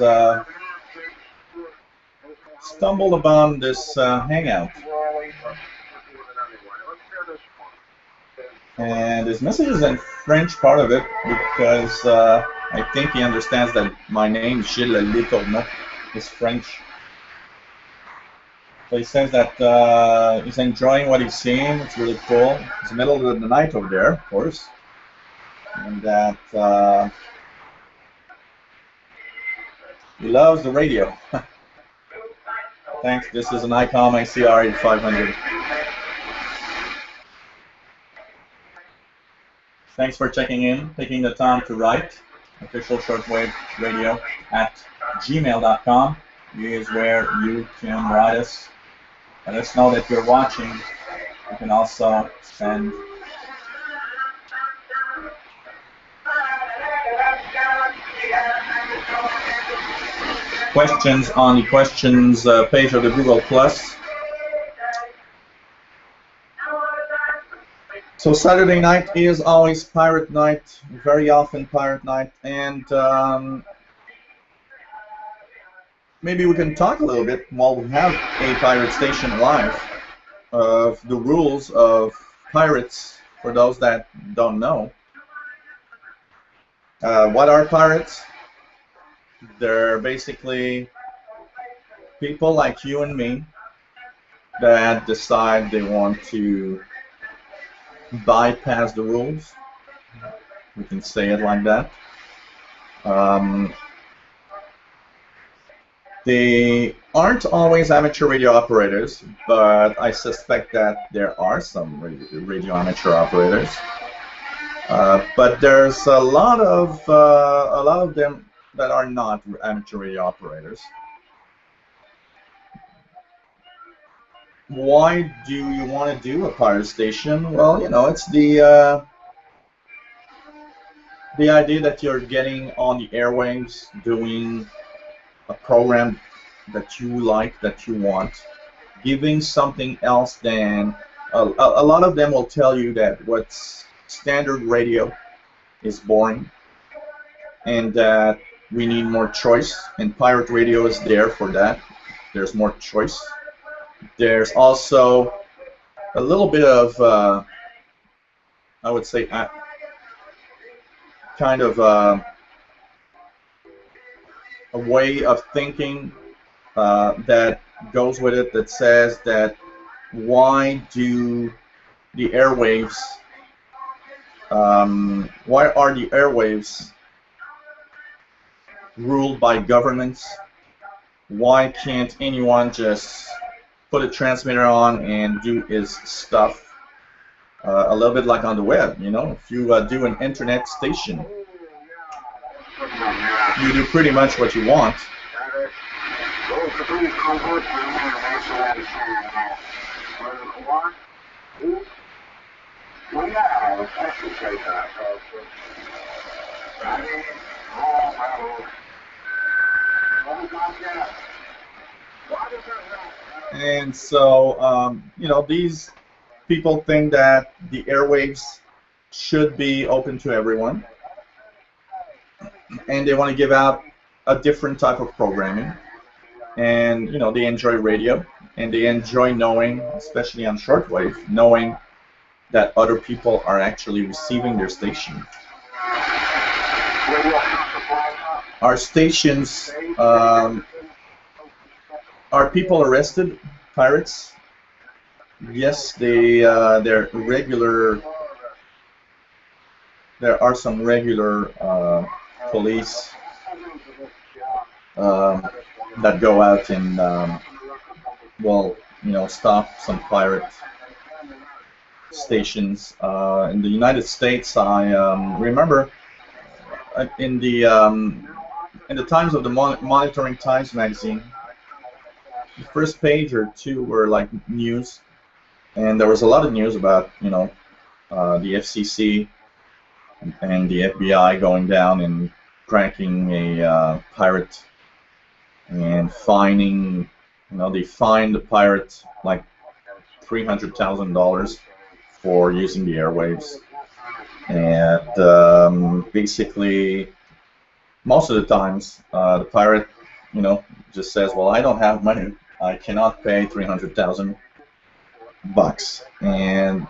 S2: stumbled upon this hangout. And his message is in French, part of it, because I think he understands that my name, Gilles Letourneau, is French. So he says that he's enjoying what he's seeing. It's really cool. It's the middle of the night over there, of course. And that he loves the radio. Thanks. This is an ICOM ICR 8500. Thanks for checking in, taking the time to write. Official shortwave radio at gmail.com is where you can write us. Let us know that you're watching. You can also send questions on the questions page of the Google Plus. So Saturday night is always pirate night, very often pirate night, and maybe we can talk a little bit while we have a pirate station live of the rules of pirates for those that don't know. What are pirates? They're basically people like you and me that decide they want to bypass the rules. We can say it like that. They aren't always amateur radio operators, but I suspect that there are some radio amateur operators. But there's a lot of them that are not amateur radio operators. Why do you want to do a pirate station? Well, you know, it's the idea that you're getting on the airwaves, doing a program that you like, that you want, giving something else than a lot of them will tell you that what's standard radio is boring and that we need more choice, and pirate radio is there for that. There's more choice. There's also a little bit of I would say kind of a way of thinking that goes with it, that says that why do the airwaves why are the airwaves ruled by governments? Why can't anyone just put a transmitter on and do his stuff a little bit like on the web? You know, if you do an internet station, you do pretty much what you want. And so, you know, these people think that the airwaves should be open to everyone, and they want to give out a different type of programming. And, you know, they enjoy radio, and they enjoy knowing, especially on shortwave, knowing that other people are actually receiving their station. Our stations, are people arrested? Pirates? Yes, they're regular. There are some regular police that go out and well, you know, stop some pirate stations. In the United States, I remember in the Times of the Monitoring Times magazine, the first page or two were like news, and there was a lot of news about, you know, the FCC and the FBI going down and cracking a pirate and fining, you know, they fined the pirate like $300,000 for using the airwaves. And basically, most of the times, the pirate, you know, just says, well, I don't have money. I cannot pay $300,000. And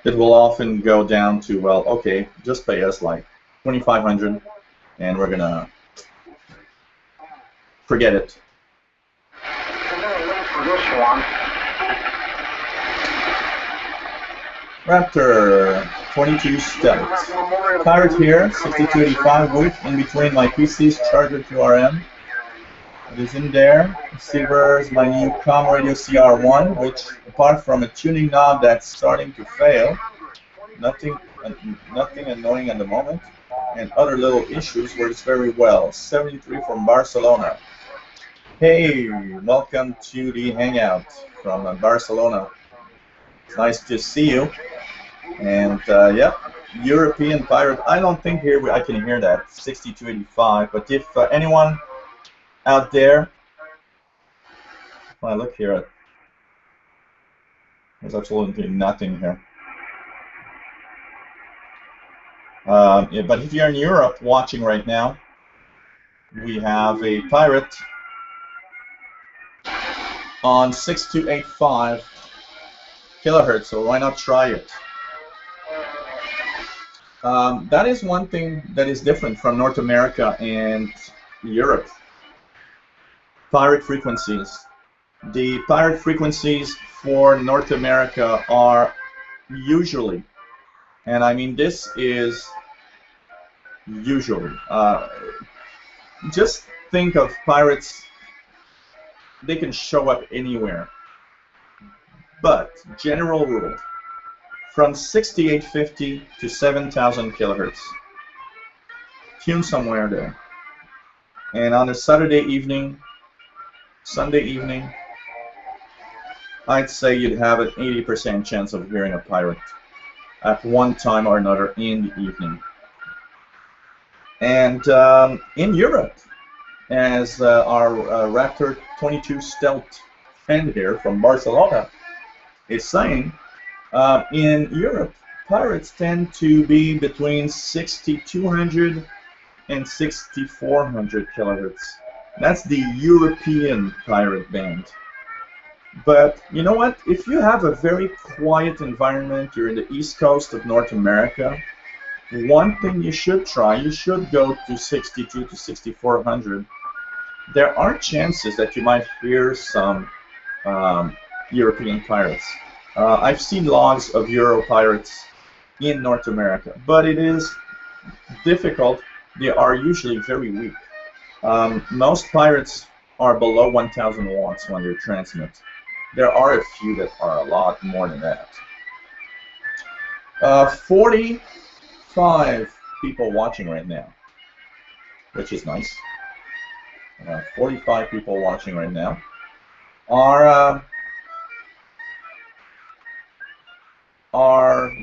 S2: it will often go down to, well, okay, just pay us like $2,500 and we're going to forget it. Raptor 22 Stealth. Pirate here, 6285 width in between my PC's charger 2RM. It is in there. Silver's my new COM Radio CR1, which apart from a tuning knob that's starting to fail, nothing annoying at the moment, and other little issues, works very well. 73 from Barcelona. Hey, welcome to the Hangout from Barcelona. It's nice to see you. And yeah, European Pirate. I don't think here I can hear that 6285. But if anyone out there, when I look here, there's absolutely nothing here. Yeah, but if you're in Europe watching right now, we have a Pirate on 6285 kilohertz. So why not try it? That is one thing that is different from North America and Europe. Pirate frequencies. The pirate frequencies for North America are usually, and I mean this is usually, just think of pirates, they can show up anywhere, but general rule, from 6850 to 7000 kilohertz. Tune somewhere there. And on a Saturday evening, Sunday evening, I'd say you'd have an 80% chance of hearing a pirate at one time or another in the evening. And in Europe, as our Raptor 22 Stealth friend here from Barcelona is saying in Europe, pirates tend to be between 6,200 and 6,400 kilohertz. That's the European pirate band. But you know what? If you have a very quiet environment, you're in the east coast of North America, one thing you should try, you should go to 62 to 6,400. There are chances that you might hear some European pirates. I've seen logs of Euro pirates in North America, but it is difficult. They are usually very weak. Most pirates are below 1,000 watts when they transmit. There are a few that are a lot more than that. 45 people watching right now, which is nice. 45 people watching right now. Our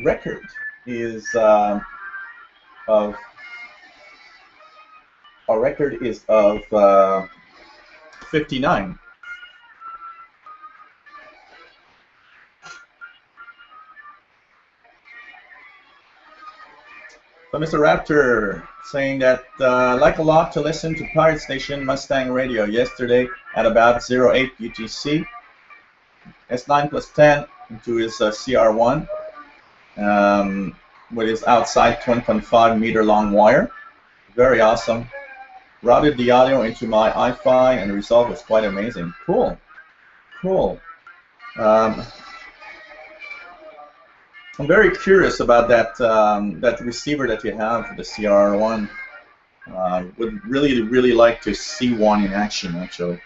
S2: record is of 59. So Mr. Raptor saying that like a lot to listen to Pirate Station Mustang Radio yesterday at about 08 UTC. S9 plus 10 into his CR1 with his outside 1.5 meter long wire. Very awesome. Routed the audio into my Wi-Fi and the result was quite amazing. Cool. Cool. I'm very curious about that that receiver that you have, the CR1. Would really like to see one in action, actually.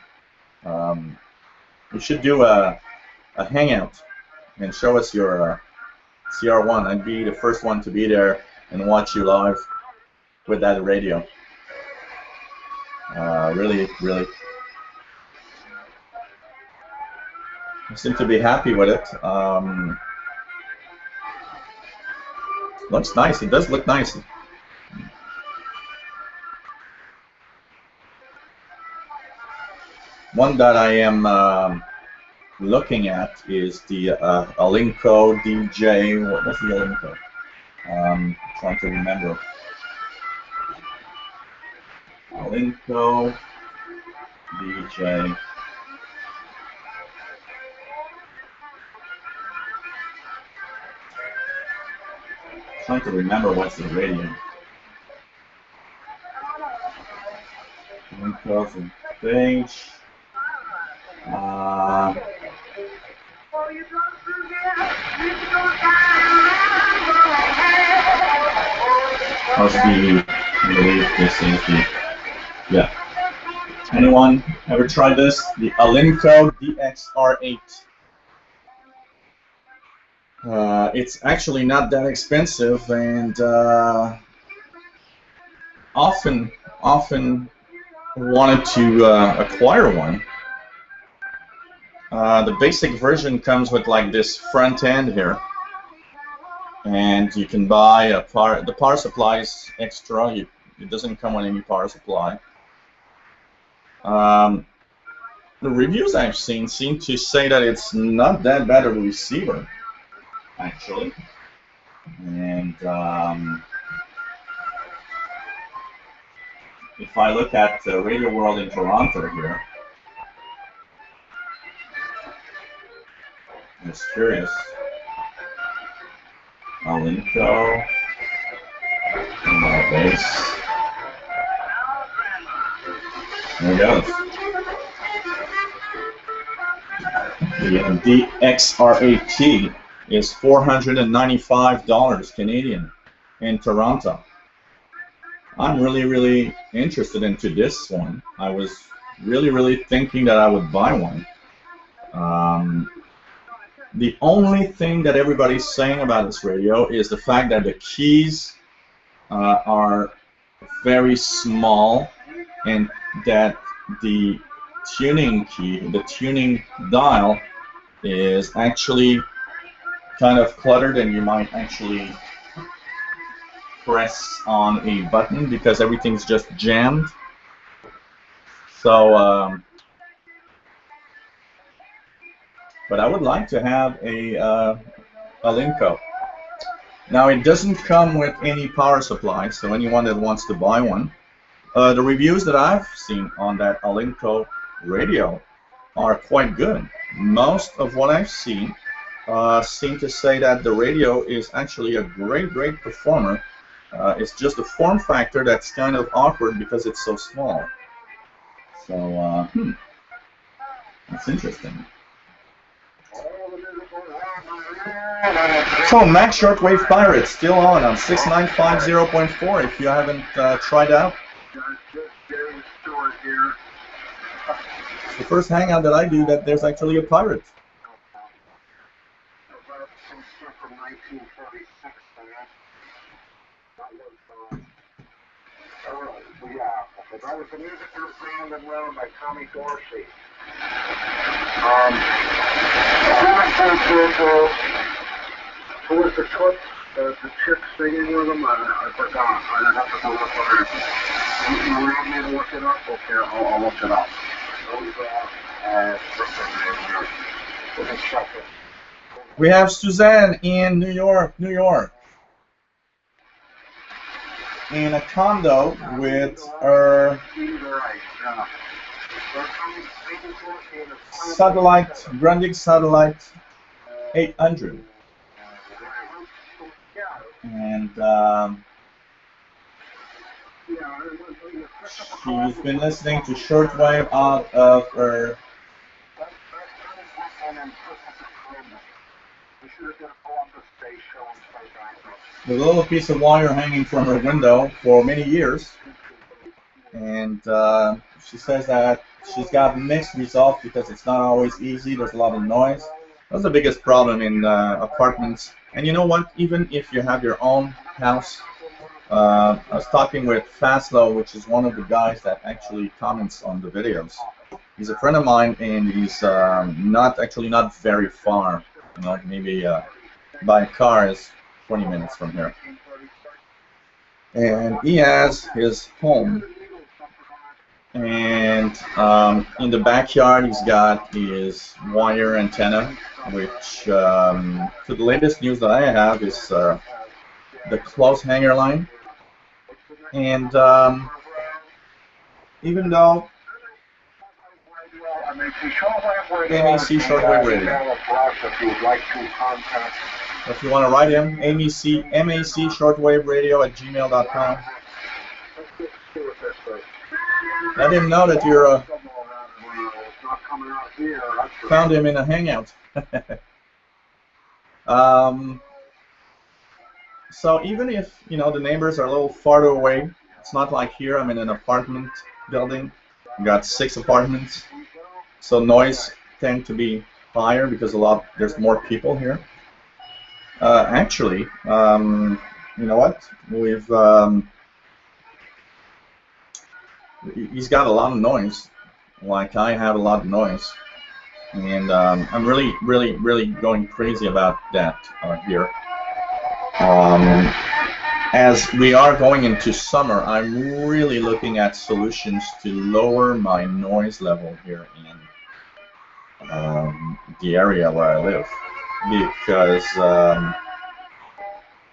S2: We should do a hangout and show us your CR1. I'd be the first one to be there and watch you live with that radio. Really. I seem to be happy with it. Looks nice. It does look nice. One that I am looking at is the Alinco DJ. What's the Alinco? Trying to remember. Alinco DJ. Trying to remember what's the radio. Alinco's and page. How's the, I believe this is the, yeah. Anyone ever tried this? The Alinco DXR8. It's actually not that expensive and often wanted to acquire one. The basic version comes with like this front end here, and you can buy the power supply is extra. It doesn't come with any power supply. The reviews I've seen seem to say that it's not that bad of a receiver, actually. And if I look at Radio World in Toronto here, I'm just curious. Alinco, base. There it goes. The DXR8T is $495 Canadian in Toronto. I'm really interested into this one. I was really thinking that I would buy one. The only thing that everybody's saying about this radio is the fact that the keys are very small and that the tuning key, the tuning dial, is actually kind of cluttered and you might actually press on a button because everything's just jammed. So but I would like to have a Linko. Now it doesn't come with any power supply, so anyone that wants to buy one, the reviews that I've seen on that Alinco radio are quite good. Most of what I've seen seem to say that the radio is actually a great performer. It's just a form factor that's kind of awkward because it's so small. So, that's interesting. So, Max Shortwave Pirate still on 6950.4 if you haven't tried out. It's the first hangout that I do that there's actually a pirate.
S1: That was the music group found and run by Tommy Dorsey. Who was the cook? The chick singing with them? I forgot. I'd have to go look for her. You want me to look it up? Okay, I'll look it up.
S2: We have Suzanne in New York, in a condo with her satellite, Grundig Satellite 800. And she's been listening to shortwave out of her with a little piece of wire hanging from her window for many years. And she says that she's got mixed results because it's not always easy, there's a lot of noise. That's the biggest problem in apartments. And you know what, even if you have your own house, I was talking with Faslow, which is one of the guys that actually comments on the videos. He's a friend of mine, and he's not very far, you know, maybe by car is 20 minutes from here. And he has his home, and in the backyard he's got his wire antenna, which to the latest news that I have is the close hanger line. And even though MEC Shortwave Radio, if you want to write him, MAC Shortwave Radio at gmail.com. Let him know that you're found him in a hangout. So even if, you know, the neighbors are a little farther away, it's not like here. I'm in an apartment building. We got 6 apartments, so noise tend to be higher because there's more people here. Actually, you know what? He's got a lot of noise, like I have a lot of noise, and I'm really going crazy about that here. As we are going into summer, I'm really looking at solutions to lower my noise level here in the area where I live, because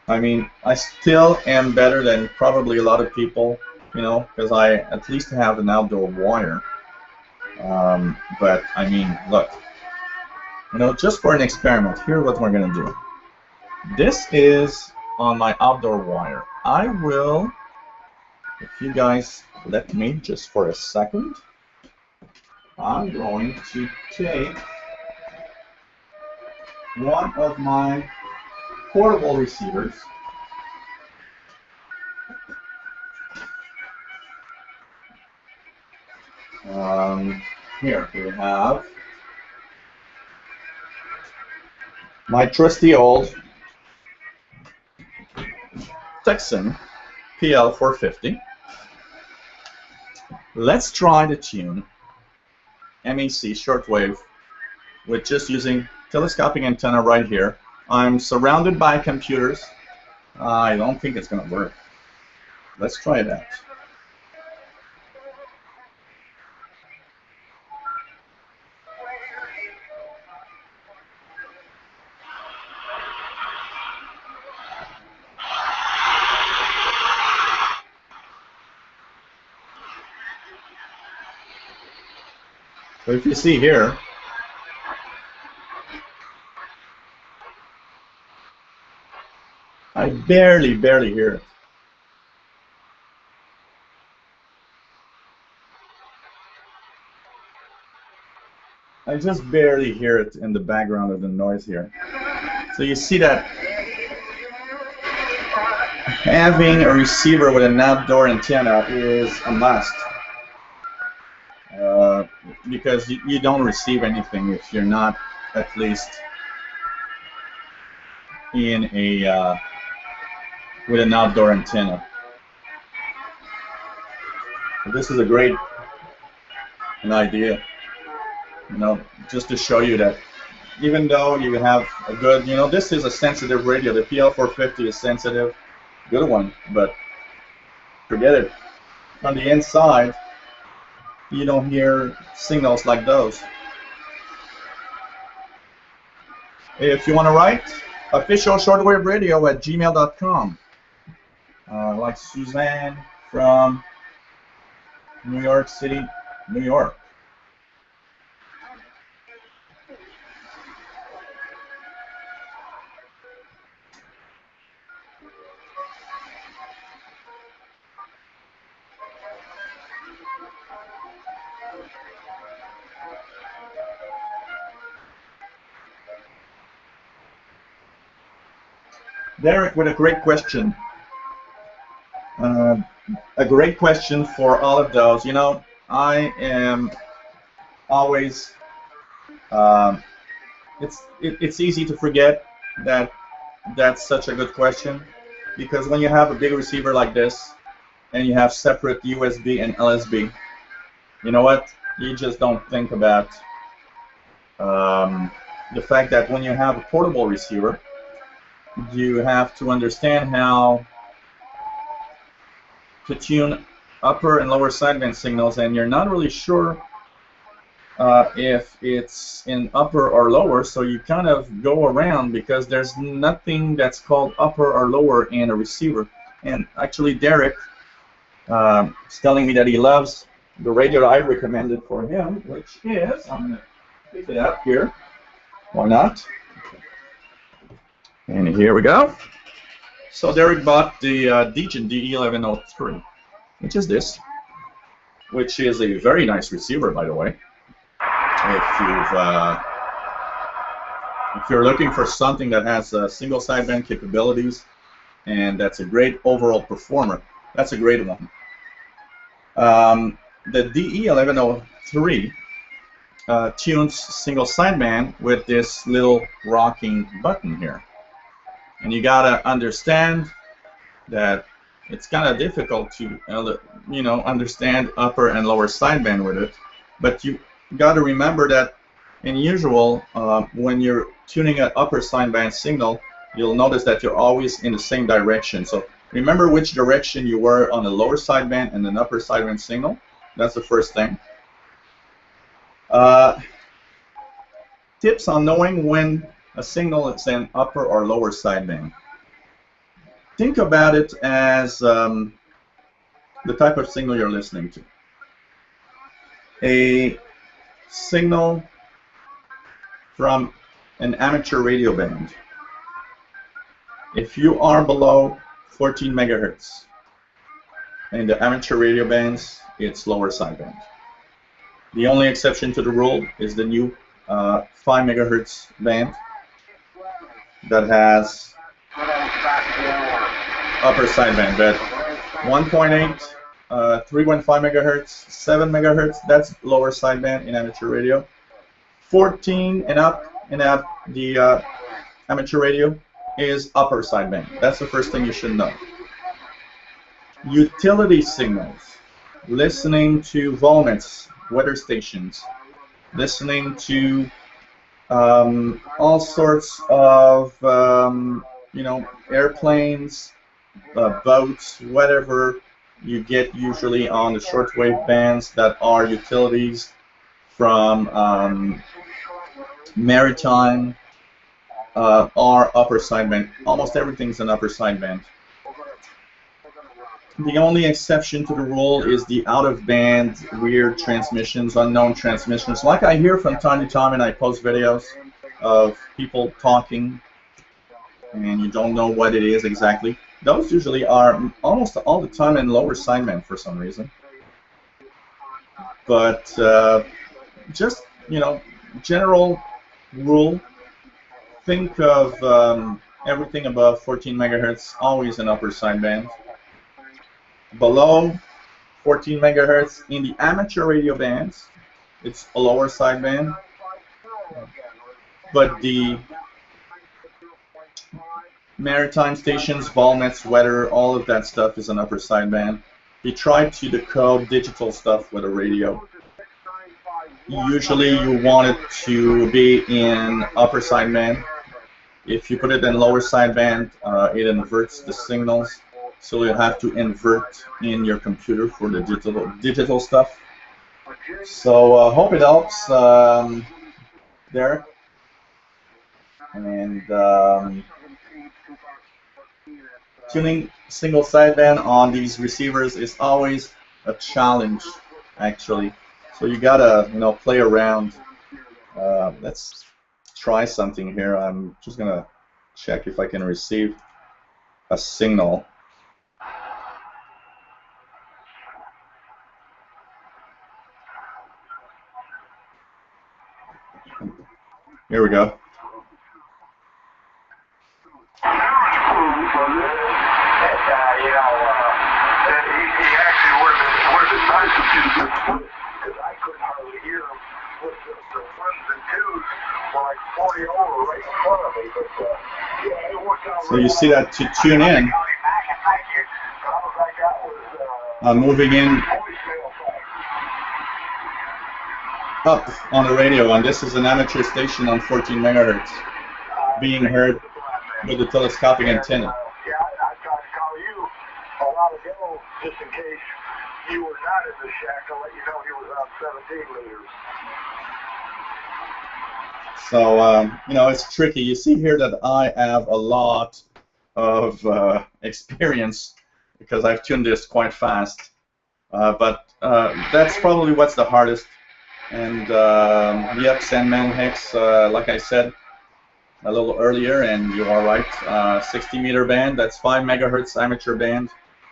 S2: I mean, I still am better than probably a lot of people, you know, because I at least have an outdoor wire. But I mean, look, you know, just for an experiment, here's what we're gonna do. This is on my outdoor wire. I will, if you guys let me just for a second, I'm going to take one of my portable receivers. Here we have my trusty old Texan PL450. Let's try to tune MEC shortwave with just using telescopic antenna right here. I'm surrounded by computers. I don't think it's going to work. Let's try it out. So if you see here, I barely hear it. I just barely hear it in the background of the noise here. So you see that having a receiver with an outdoor antenna is a must. Because you don't receive anything if you're not at least in a with an outdoor antenna. So this is a great idea, you know, just to show you that even though you have a good, you know, this is a sensitive radio. The PL450 is sensitive, good one, but forget it. On the inside, you don't hear signals like those. If you want to write, officialshortwaveradio@gmail.com. Like Suzanne from New York City, New York. Derek with a great question. A great question for all of those. You know, I am always, it's easy to forget that that's such a good question, because when you have a big receiver like this and you have separate USB and LSB, you know what? You just don't think about the fact that when you have a portable receiver, you have to understand how to tune upper and lower sideband signals, and you're not really sure if it's in upper or lower, so you kind of go around because there's nothing that's called upper or lower in a receiver. And actually Derek is telling me that he loves the radio I recommended for him, which is, I'm going to pick it up here, why not? And here we go. So Derek bought the Degen DE1103, which is this, which is a very nice receiver, by the way. If you're looking for something that has single sideband capabilities and that's a great overall performer, that's a great one. The DE1103 tunes single sideband with this little rocking button here. And you gotta understand that it's kind of difficult to, you know, understand upper and lower sideband with it. But you gotta remember that, in usual, when you're tuning an upper sideband signal, you'll notice that you're always in the same direction. So remember which direction you were on the lower sideband and an upper sideband signal. That's the first thing. Tips on knowing when a signal is in upper or lower sideband. Think about it as the type of signal you're listening to. A signal from an amateur radio band. If you are below 14 megahertz, in the amateur radio bands, it's lower sideband. The only exception to the rule is the new 5 megahertz band that has upper sideband, but 1.8, 3.5 megahertz, 7 megahertz, that's lower sideband in amateur radio. 14 and up in the amateur radio is upper sideband. That's the first thing you should know. Utility signals, listening to volnets, weather stations, listening to all sorts of you know, airplanes, boats, whatever you get usually on the shortwave bands that are utilities from maritime are upper sideband. Almost everything's an upper sideband. the only exception to the rule is the out-of-band weird transmissions, unknown transmissions, like I hear from time to time, and I post videos of people talking and you don't know what it is exactly. Those usually are almost all the time in lower sideband for some reason. But just, you know, general rule, think of everything above 14 megahertz always in upper sideband. Below 14 megahertz in the amateur radio bands, it's a lower sideband. But the maritime stations, volnets, weather, all of that stuff is an upper sideband. You try to decode digital stuff with a radio. Usually you want it to be in upper sideband. If you put it in lower sideband, it inverts the signals. So you have to invert in your computer for the digital stuff. So hope it helps, Derek. And tuning single sideband on these receivers is always a challenge, actually. So you gotta, you know, play around. Let's try something here. I'm just gonna check if I can receive a signal. Here we go. So you see that to tune in, I'm moving in up on the radio, and this is an amateur station on 14 megahertz being heard with the telescopic antenna.
S5: Yeah, I tried to call you a while ago just in case you were not in the shack to let you know he was on 17 liters.
S2: So, you know, it's tricky. You see here that I have a lot of experience because I've tuned this quite fast. But that's probably what's the hardest. And yep, Sandman Hex, like I said a little earlier, and you are right, 60 meter band, that's 5 megahertz amateur band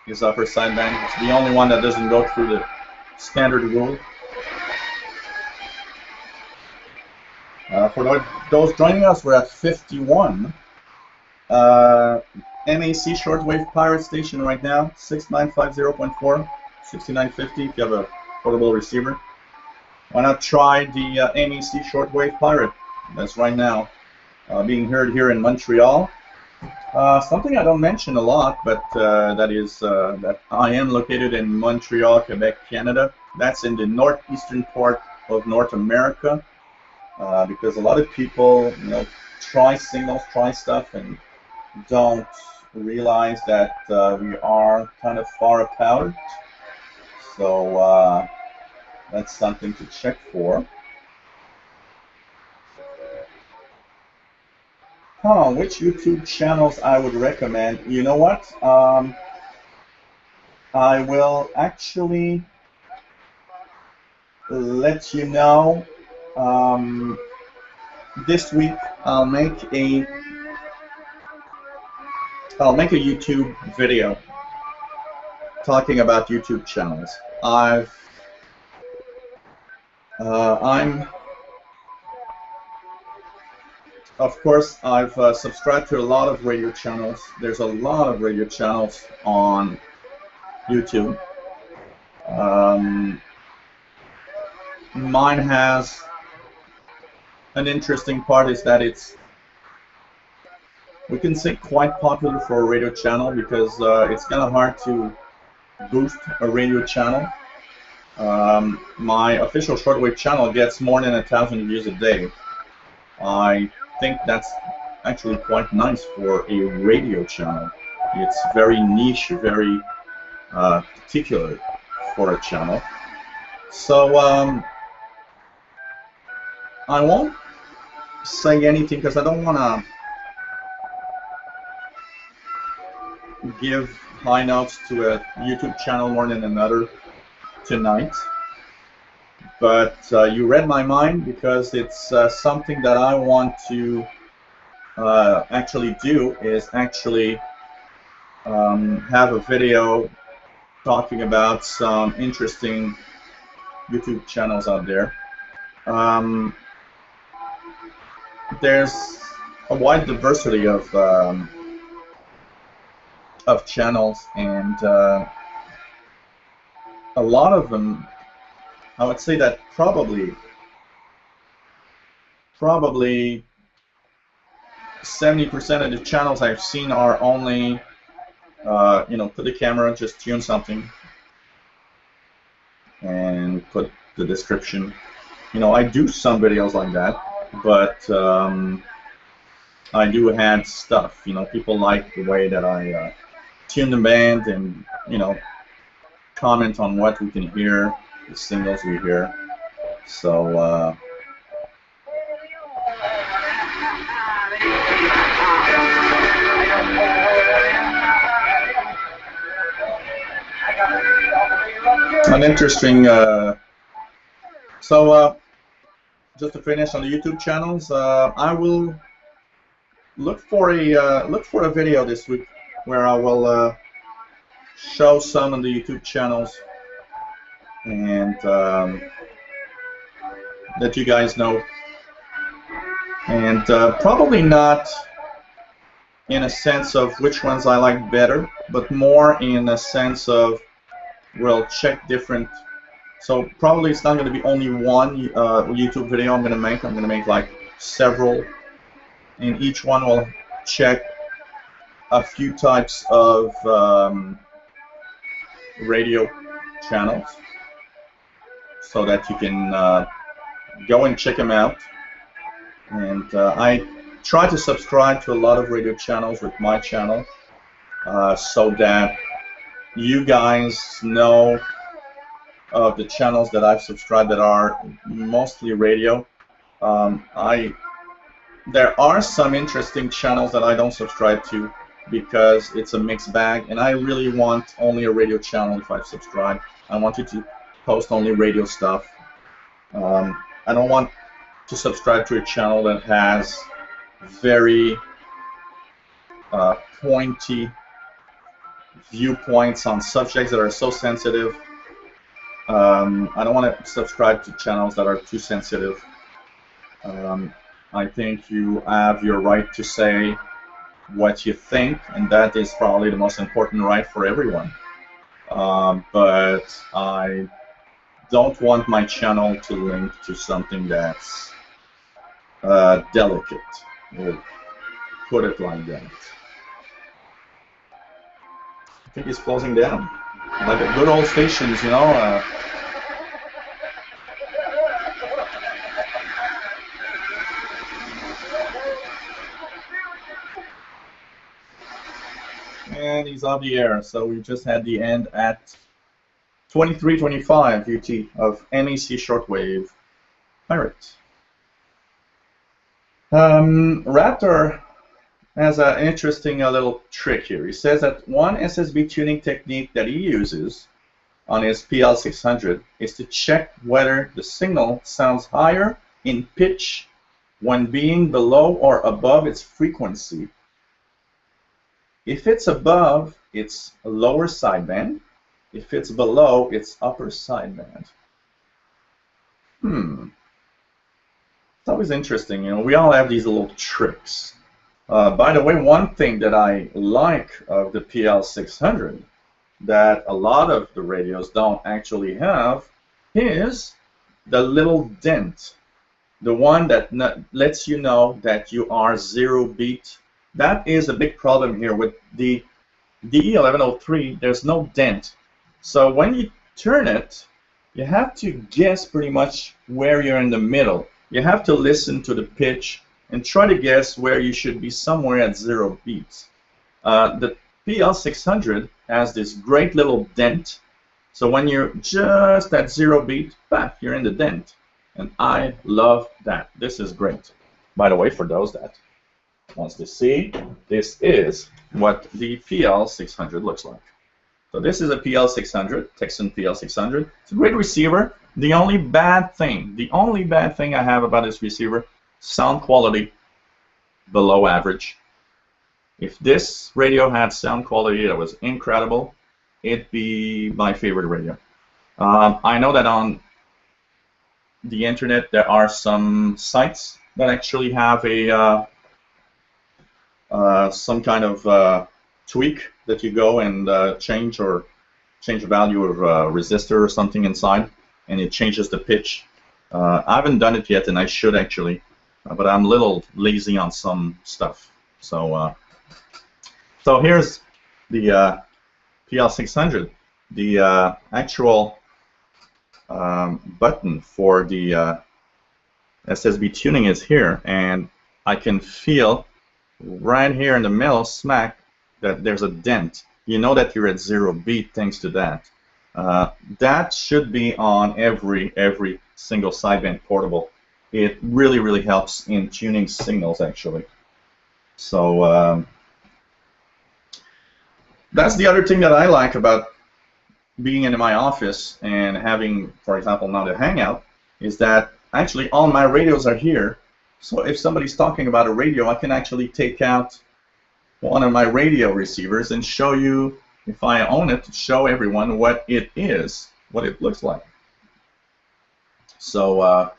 S2: is upper sideband. It's the only one that doesn't go through the standard rule. For those joining us, we're at 51. MAC shortwave pirate station right now, 6950.4, 6950 if you have a portable receiver. Why not try the MAC shortwave pirate? That's right now being heard here in Montreal. Something I don't mention a lot, but that is that I am located in Montreal, Quebec, Canada. That's in the northeastern part of North America. Because a lot of people, you know, try signals, try stuff, and don't realize that we are kind of far apart. So that's something to check for. Which YouTube channels I would recommend? You know what? I will actually let you know. This week I'll make a YouTube video talking about YouTube channels. Of course, I've subscribed to a lot of radio channels. There's a lot of radio channels on YouTube. Mine has an interesting part is that it's, we can say, quite popular for a radio channel because it's kind of hard to boost a radio channel. My official shortwave channel gets more than 1,000 views a day. I think that's actually quite nice for a radio channel. It's very niche, very particular for a channel. So I won't say anything because I don't want to give high notes to a YouTube channel more than another tonight. But you read my mind, because it's something that I want to actually do, is actually have a video talking about some interesting YouTube channels out there. There's a wide diversity of channels, and a lot of them, I would say that probably 70% of the channels I've seen are only put the camera, just tune something, and put the description. I do some videos like that, but I do add stuff. People like the way that I tune the band, and comment on what we can hear, the singles we hear. So an interesting. Just to finish on the YouTube channels, I will look for a video this week where I will show some of the YouTube channels, and let you guys know. And probably not in a sense of which ones I like better, but more in a sense of we'll check different. So probably it's not going to be only one YouTube video I'm going to make. I'm going to make like several, and each one will check a few types of radio channels, so that you can go and check them out. And I try to subscribe to a lot of radio channels with my channel, so that you guys know of the channels that I've subscribed that are mostly radio. There are some interesting channels that I don't subscribe to, because it's a mixed bag, and I really want only a radio channel if I subscribe. I want you to post only radio stuff. I don't want to subscribe to a channel that has very pointy viewpoints on subjects that are so sensitive. I don't want to subscribe to channels that are too sensitive. I think you have your right to say what you think, and that is probably the most important right for everyone. But I don't want my channel to link to something that's delicate. We'll put it like that. I think it's closing down. Like the good old stations, And he's on the air, so we just had the end at 23:25 UT of MEC Shortwave Pirate. Raptor has an interesting little trick here. He says that one SSB tuning technique that he uses on his PL600 is to check whether the signal sounds higher in pitch when being below or above its frequency. If it's above, it's a lower sideband. If it's below, it's upper sideband. It's always interesting, we all have these little tricks. By the way, one thing that I like of the PL600 that a lot of the radios don't actually have is the little dent. The one that lets you know that you are 0 beat. That is a big problem here with the DE1103. There's no dent. So when you turn it, you have to guess pretty much where you're in the middle. You have to listen to the pitch and try to guess where you should be, somewhere at 0 beats. The PL600 has this great little dent. So when you're just at 0 beat, back, you're in the dent. And I love that. This is great. By the way, for those that wants to see, this is what the PL600 looks like. So this is a PL600, Texan PL600. It's a great receiver. The only bad thing I have about this receiver, sound quality below average. If this radio had sound quality that was incredible, it'd be my favorite radio. I know that on the internet there are some sites that actually have a some kind of tweak that you go and change the value of a resistor or something inside, and it changes the pitch. I haven't done it yet, and I should actually, but I'm a little lazy on some stuff. So so here's the PL600. The actual button for the SSB tuning is here, and I can feel right here in the middle smack that there's a dent. You know that you're at 0 beat thanks to that. That should be on every single sideband portable. It really helps in tuning signals actually. So that's the other thing that I like about being in my office and having, for example, now the Hangout, is that actually all my radios are here. So if somebody's talking about a radio, I can actually take out one of my radio receivers and show you, if I own it, to show everyone what it is, what it looks like. So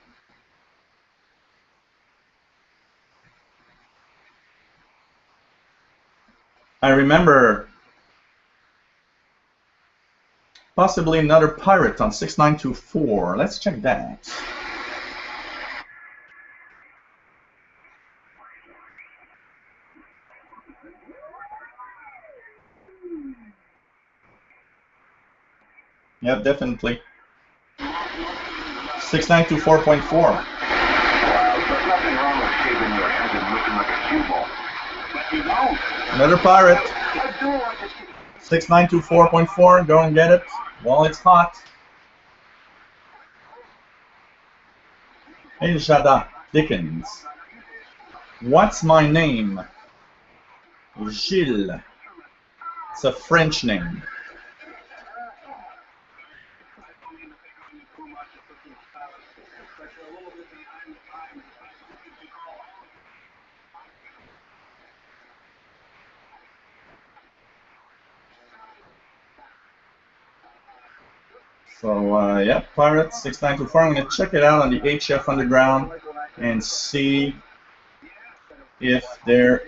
S2: I remember possibly another pirate on 6924. Let's check that. Yeah, definitely. 6924.4.
S1: There's nothing wrong with shaving your head and looking like a cue ball. But you don't.
S2: Another pirate.
S1: I do like it.
S2: 6924.4. Go and get it while it's hot. Hey, Jada Dickens. What's my name? Gilles. It's a French name. So yeah, Pirate 6924. I'm going to check it out on the HF Underground and see if there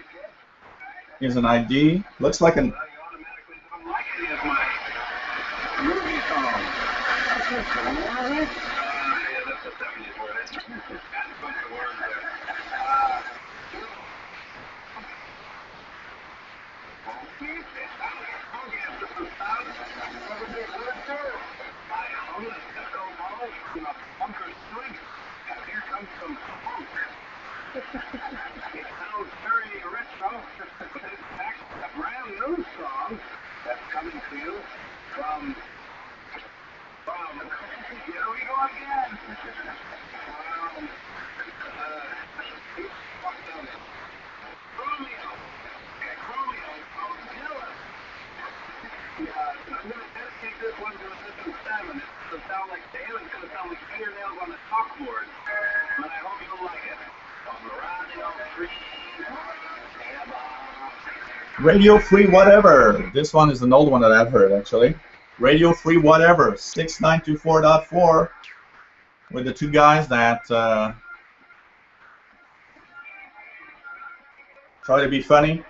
S2: is an ID. Looks like an.
S1: It sounds very retro. It's actually a brand new song that's coming to you from here we go again. Chromeo from Gillis. I'm going to dedicate this one to Assistant Salmon. It's going to sound like Dale. It's going to sound like fingernails on the chalkboard. But I hope you'll like it.
S2: Radio Free Whatever. This one is an old one that I've heard actually. Radio Free Whatever 6924.4 with the two guys that try to be funny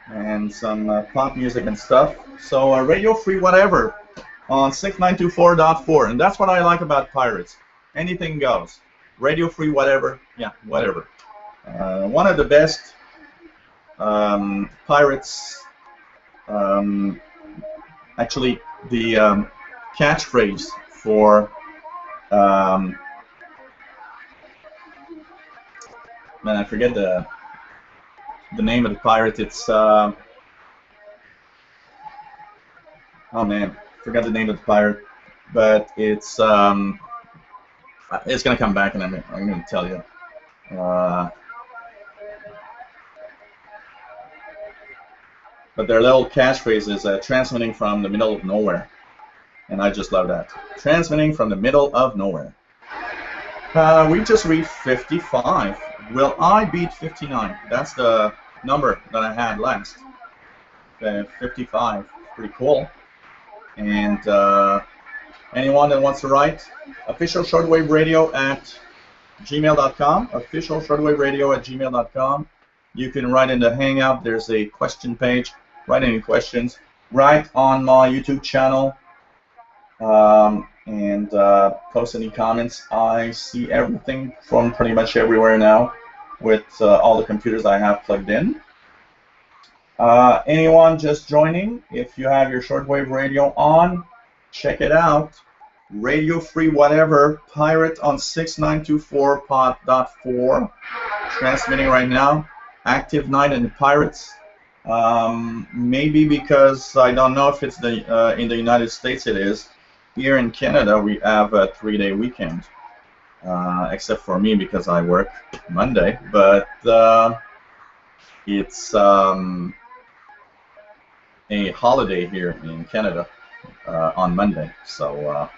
S2: and some pop music and stuff. So Radio Free Whatever on 6924.4, and that's what I like about Pirates. Anything goes. Radio Free Whatever, yeah, whatever. One of the best Pirates, actually the catchphrase for man, I forget the name of the pirate. It's oh man, forgot the name of the pirate, but it's gonna come back, and I'm gonna tell you. but their little catchphrase is transmitting from the middle of nowhere. And I just love that. Transmitting from the middle of nowhere. We just reached 55. Will I beat 59? That's the number that I had last. 55. Pretty cool. And anyone that wants to write, official shortwave radio at gmail.com. Official shortwave radio at gmail.com. You can write in the Hangout. There's a question page. Write any questions. Write on my YouTube channel. And post any comments. I see everything from pretty much everywhere now with all the computers I have plugged in. Anyone just joining, if you have your shortwave radio on, check it out. Radio free whatever, pirate on 6924.4, transmitting right now. Active night in the pirates. Maybe because I don't know if it's in the United States it is. Here in Canada, we have a 3-day weekend, except for me because I work Monday. But it's a holiday here in Canada on Monday. So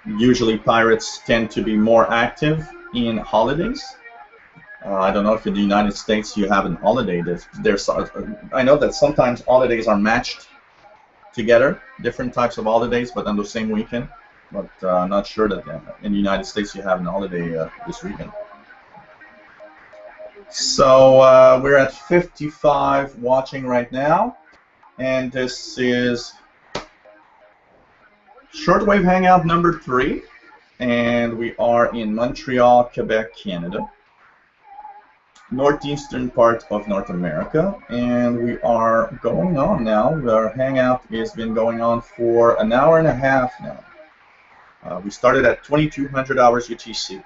S2: usually pirates tend to be more active in holidays. I don't know if in the United States you have an holiday. I know that sometimes holidays are matched together, different types of holidays, but on the same weekend. But I'm not sure that in the United States you have an holiday this weekend. So we're at 55 watching right now, and this is Shortwave Hangout number 3, and we are in Montreal, Quebec, Canada. Northeastern part of North America, and we are going on now. Our hangout has been going on for an hour and a half now. We started at 2200 hours UTC.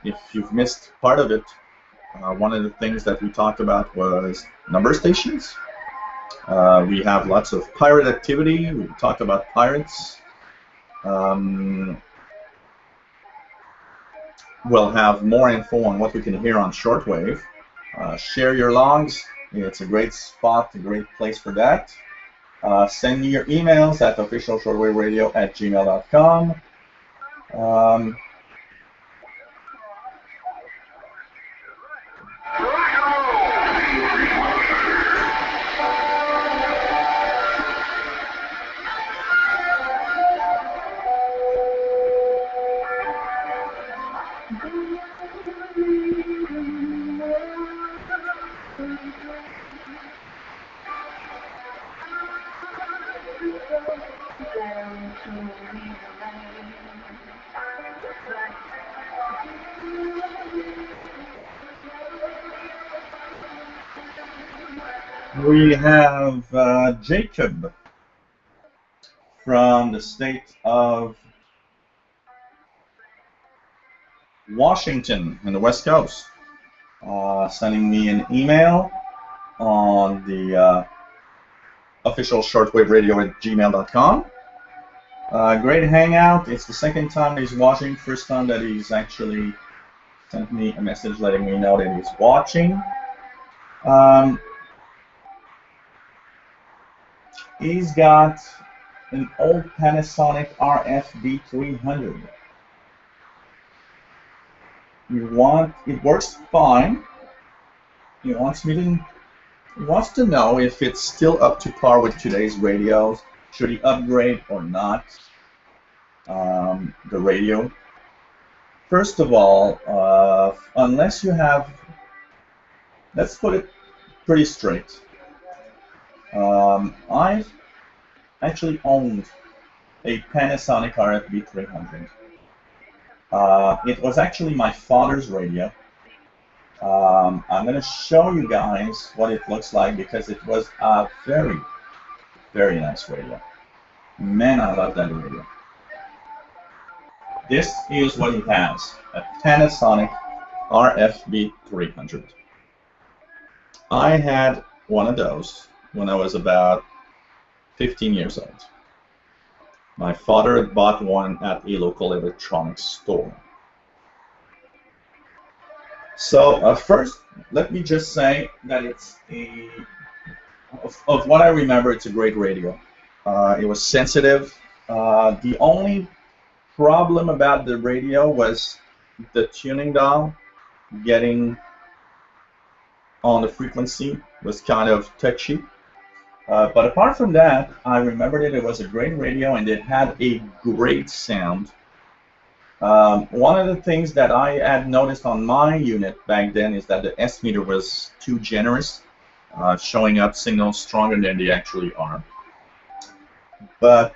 S2: If you've missed part of it, one of the things that we talked about was number stations. We have lots of pirate activity. We talked about pirates. We'll have more info on what we can hear on shortwave. Share your logs. It's a great spot, a great place for that. Send me your emails at officialshortwaveradio@gmail.com. We have Jacob from the state of Washington in the West Coast, sending me an email on the official shortwave radio at gmail.com. Great hangout. It's the second time he's watching. First time that he's actually sent me a message letting me know that he's watching. He's got an old Panasonic RFB300. It works fine. He wants to know if it's still up to par with today's radios. Should he upgrade or not the radio? First of all, unless you have, let's put it pretty straight. I actually owned a Panasonic RFB300. It was actually my father's radio. I'm going to show you guys what it looks like because it was a very, very nice radio. Man, I love that radio. This is what he has, a Panasonic RFB300. I had one of those when I was about 15 years old. My father had bought one at a local electronics store. So first, let me just say that it's of what I remember, it's a great radio. It was sensitive. The only problem about the radio was the tuning dial getting on the frequency was kind of touchy. But apart from that, I remember that it was a great radio and it had a great sound. One of the things that I had noticed on my unit back then is that the S meter was too generous, showing up signals stronger than they actually are. But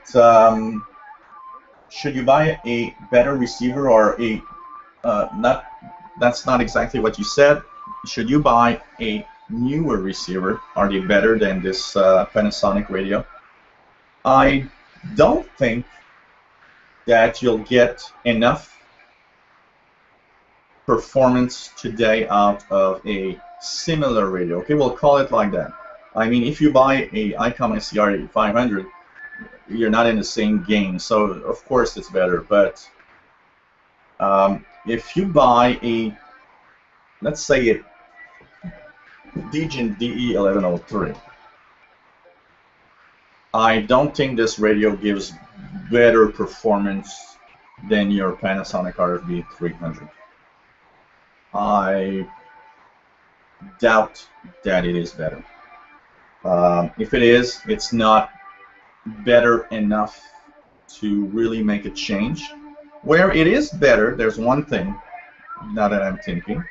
S2: should you buy a better receiver or a that's not exactly what you said. Should you buy a newer receiver? Are they better than this Panasonic radio? I don't think that you'll get enough performance today out of a similar radio. Okay, we'll call it like that. I mean, if you buy a ICOM SCR 500, you're not in the same game, so of course it's better. But if you buy a, let's say a DGen DE1103, I don't think this radio gives better performance than your Panasonic RFB 300. I doubt that it is better. If it is, it's not better enough to really make a change. Where it is better, there's one thing, now that I'm thinking.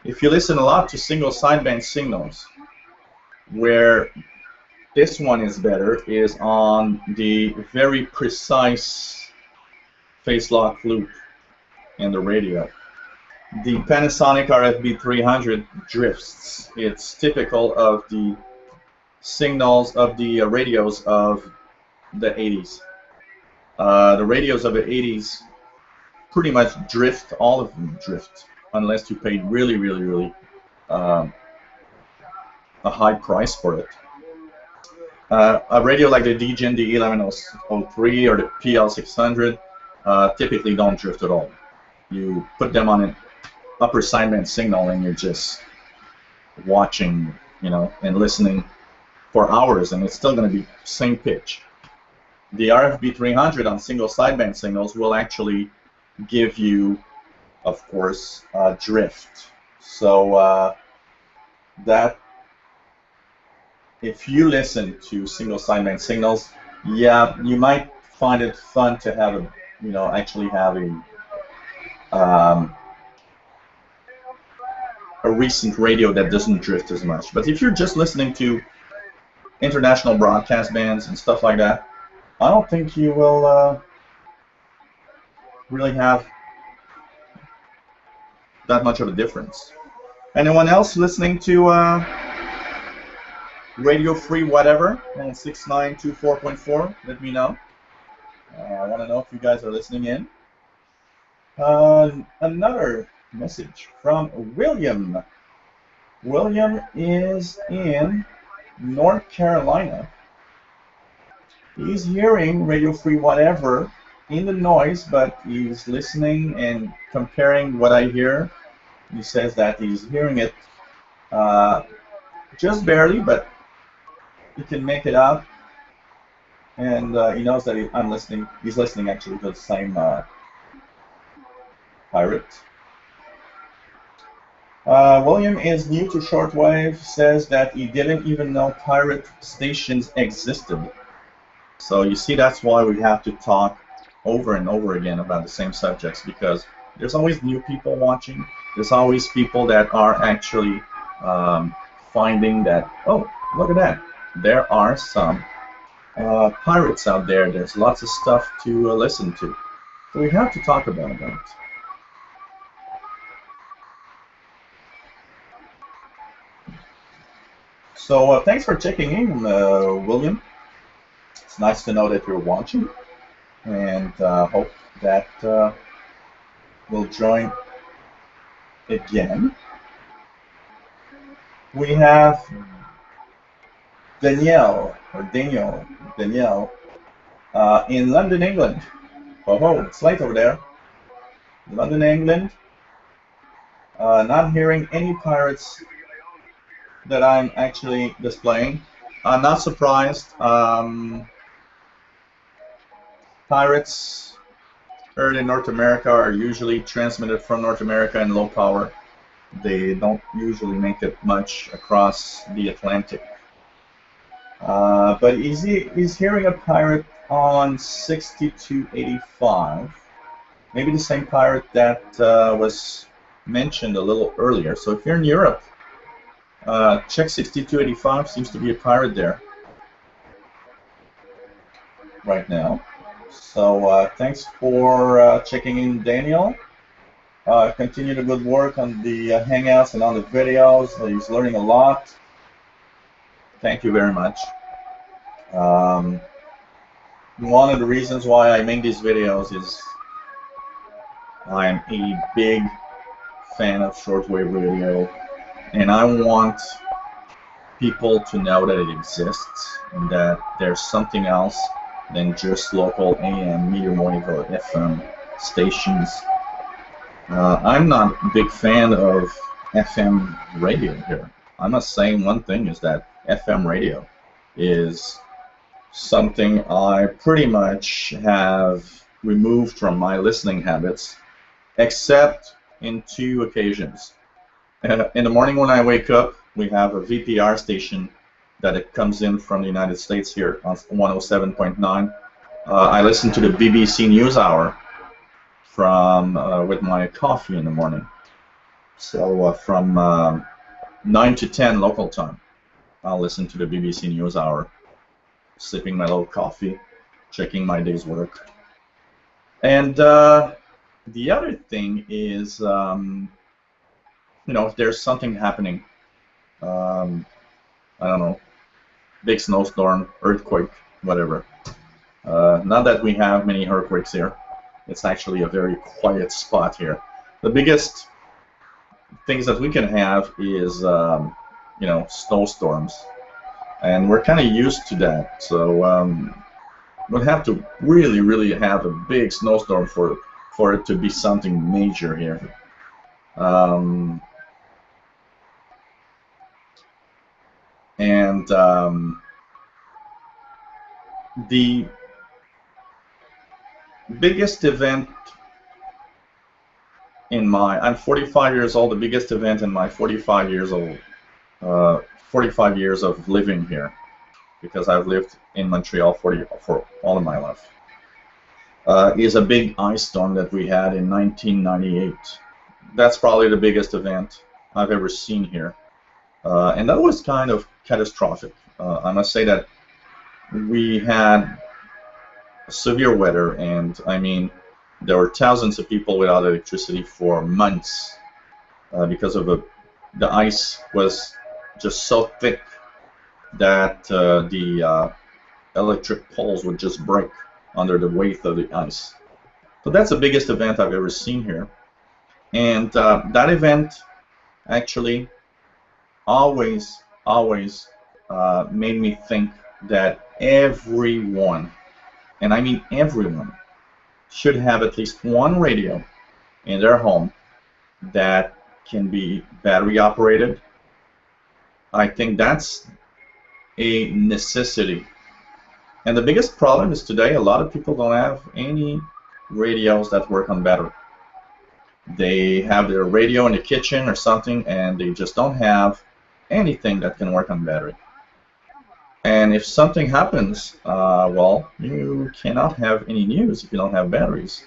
S2: If you listen a lot to single sideband signals, where this one is better is on the very precise phase lock loop in the radio. The Panasonic RFB 300 drifts. It's typical of the signals of the radios of the 80s. The radios of the 80s pretty much drift, all of them drift, unless you paid really, really, really a high price for it. A radio like the DGen DE1103 or the PL600 typically don't drift at all. You put them on an upper sideband signal and you're just watching, you know, and listening for hours, and it's still going to be same pitch. The RFB 300 on single sideband signals will actually give you, of course, drift. So that if you listen to single sideband signals, yeah, you might find it fun to have a, you know, actually have a recent radio that doesn't drift as much. But if you're just listening to international broadcast bands and stuff like that, I don't think you will really have that much of a difference. Anyone else listening to Radio Free whatever on 6924.4? Let me know. I want to know if you guys are listening in. Another message from William. William is in North Carolina. He's hearing Radio Free whatever in the noise, but he's listening and comparing what I hear. He says that he's hearing it just barely, but he can make it out, and he knows that I'm listening. He's listening actually to the same pirate. William is new to shortwave. Says that he didn't even know pirate stations existed. So you see, that's why we have to talk over and over again about the same subjects, because there's always new people watching. There's always people that are actually finding that, oh, look at that. There are some pirates out there. There's lots of stuff to listen to. So we have to talk about that. So thanks for checking in, William. It's nice to know that you're watching, and hope that we'll join again. We have Danielle in London, England. Oh, it's late over there. London, England. Not hearing any pirates that I'm actually displaying. I'm not surprised. Pirates heard in North America are usually transmitted from North America in low power. They don't usually make it much across the Atlantic. But he's hearing a pirate on 6285. Maybe the same pirate that was mentioned a little earlier. So if you're in Europe, check 6285. Seems to be a pirate there right now. So thanks for checking in, Daniel. Continue the good work on the Hangouts and on the videos. He's learning a lot. Thank you very much. One of the reasons why I make these videos is I'm a big fan of shortwave radio, and I want people to know that it exists and that there's something else than just local AM, medium wave, or FM stations. I'm not a big fan of FM radio here. I must say one thing is that FM radio is something I pretty much have removed from my listening habits, except in 2 occasions. In the morning when I wake up, we have a VPR station that it comes in from the United States here on 107.9. I listen to the BBC News Hour from with my coffee in the morning. So from 9 to 10 local time, I'll listen to the BBC News Hour, sipping my little coffee, checking my day's work. And the other thing is, you know, if there's something happening, I don't know, big snowstorm, earthquake, whatever. Not that we have many earthquakes here. It's actually a very quiet spot here. The biggest things that we can have is, you know, snowstorms. And we're kind of used to that. So we'll have to really, really have a big snowstorm for it to be something major here. The biggest event in my, I'm 45 years old, the biggest event in my 45 years old, 45 years of living here, because I've lived in Montreal for all of my life, is a big ice storm that we had in 1998. That's probably the biggest event I've ever seen here. And that was kind of catastrophic. I must say that we had severe weather, and I mean, there were thousands of people without electricity for months because of the ice was just so thick that the electric poles would just break under the weight of the ice. So that's the biggest event I've ever seen here. And that event actually always made me think that everyone, and I mean everyone, should have at least one radio in their home that can be battery operated. I think that's a necessity. And the biggest problem is today a lot of people don't have any radios that work on battery. They have their radio in the kitchen or something, and they just don't have anything that can work on battery. And if something happens, well, you cannot have any news if you don't have batteries.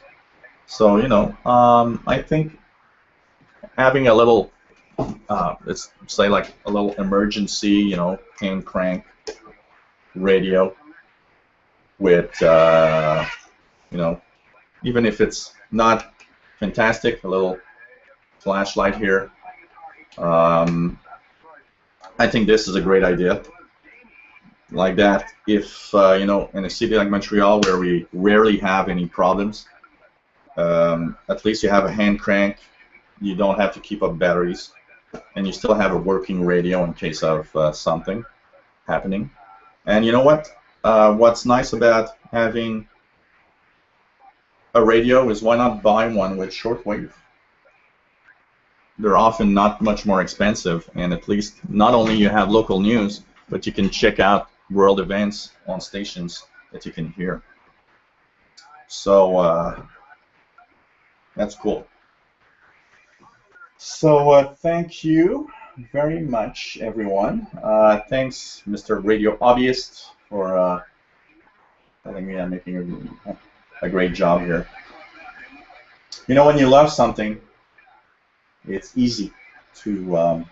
S2: So, you know, I think having a little, let's say like a little emergency, you know, hand crank radio with, you know, even if it's not fantastic, a little flashlight here. I think this is a great idea. Like that, if you know, in a city like Montreal where we rarely have any problems, at least you have a hand crank, you don't have to keep up batteries, and you still have a working radio in case of something happening. And you know what? What's nice about having a radio is why not buy one with shortwave? they're often not much more expensive, and at least not only you have local news, but you can check out world events on stations that you can hear. So that's cool. So thank you very much, everyone. Thanks, Mr. Radio Hobbyist, for telling me I'm making a great job here. You know, when you love something, it's easy to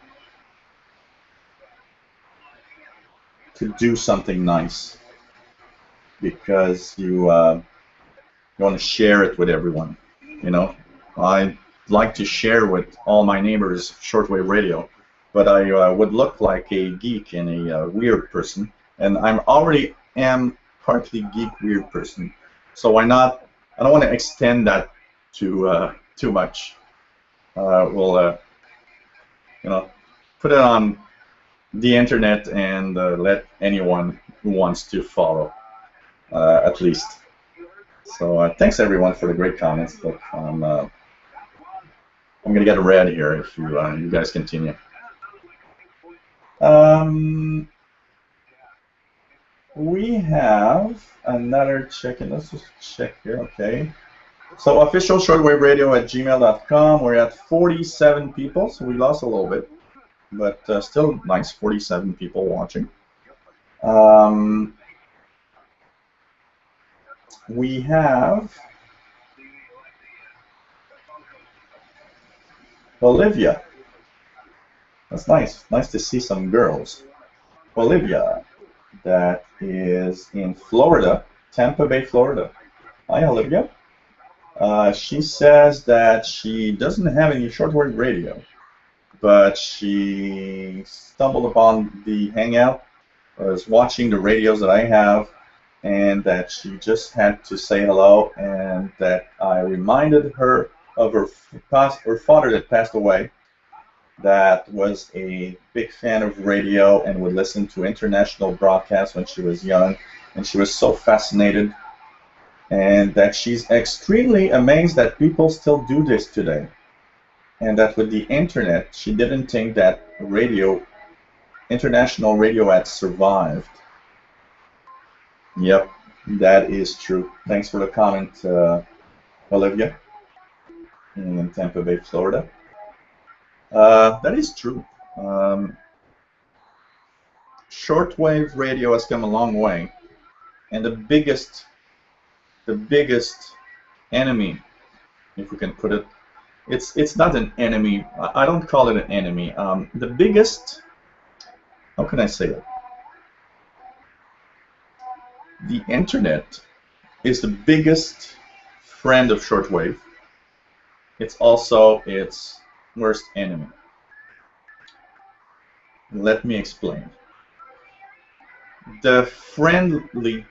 S2: do something nice because you want to share it with everyone. You know, I like to share with all my neighbors shortwave radio, but I would look like a geek and a weird person, and I'm already am partly geek weird person. So why not? I don't want to extend that to too much. We'll you know, put it on the internet and let anyone who wants to follow, at least. So thanks everyone for the great comments. But I'm gonna get red here if you guys continue. We have another check-in. Let's just check here. Okay. So official shortwaveradio@gmail.com. We're at 47 people, so we lost a little bit, but still nice. 47 people watching. We have Olivia. That's nice. Nice to see some girls. Olivia, that is in Florida, Tampa Bay, Florida. Hi, Olivia. She says that she doesn't have any shortwave radio, but she stumbled upon the Hangout, was watching the radios that I have, and that she just had to say hello, and that I reminded her of her father that passed away, that was a big fan of radio and would listen to international broadcasts when she was young, and she was so fascinated, and that she's extremely amazed that people still do this today, and that with the internet, she didn't think that radio, international radio, had survived. Yep, that is true. Thanks for the comment, Olivia, in Tampa Bay, Florida. That is true. Shortwave radio has come a long way, and the biggest enemy, if we can put it, it's not an enemy. I don't call it an enemy. The biggest, how can I say it? The internet is the biggest friend of shortwave. It's also its worst enemy. Let me explain. The friendly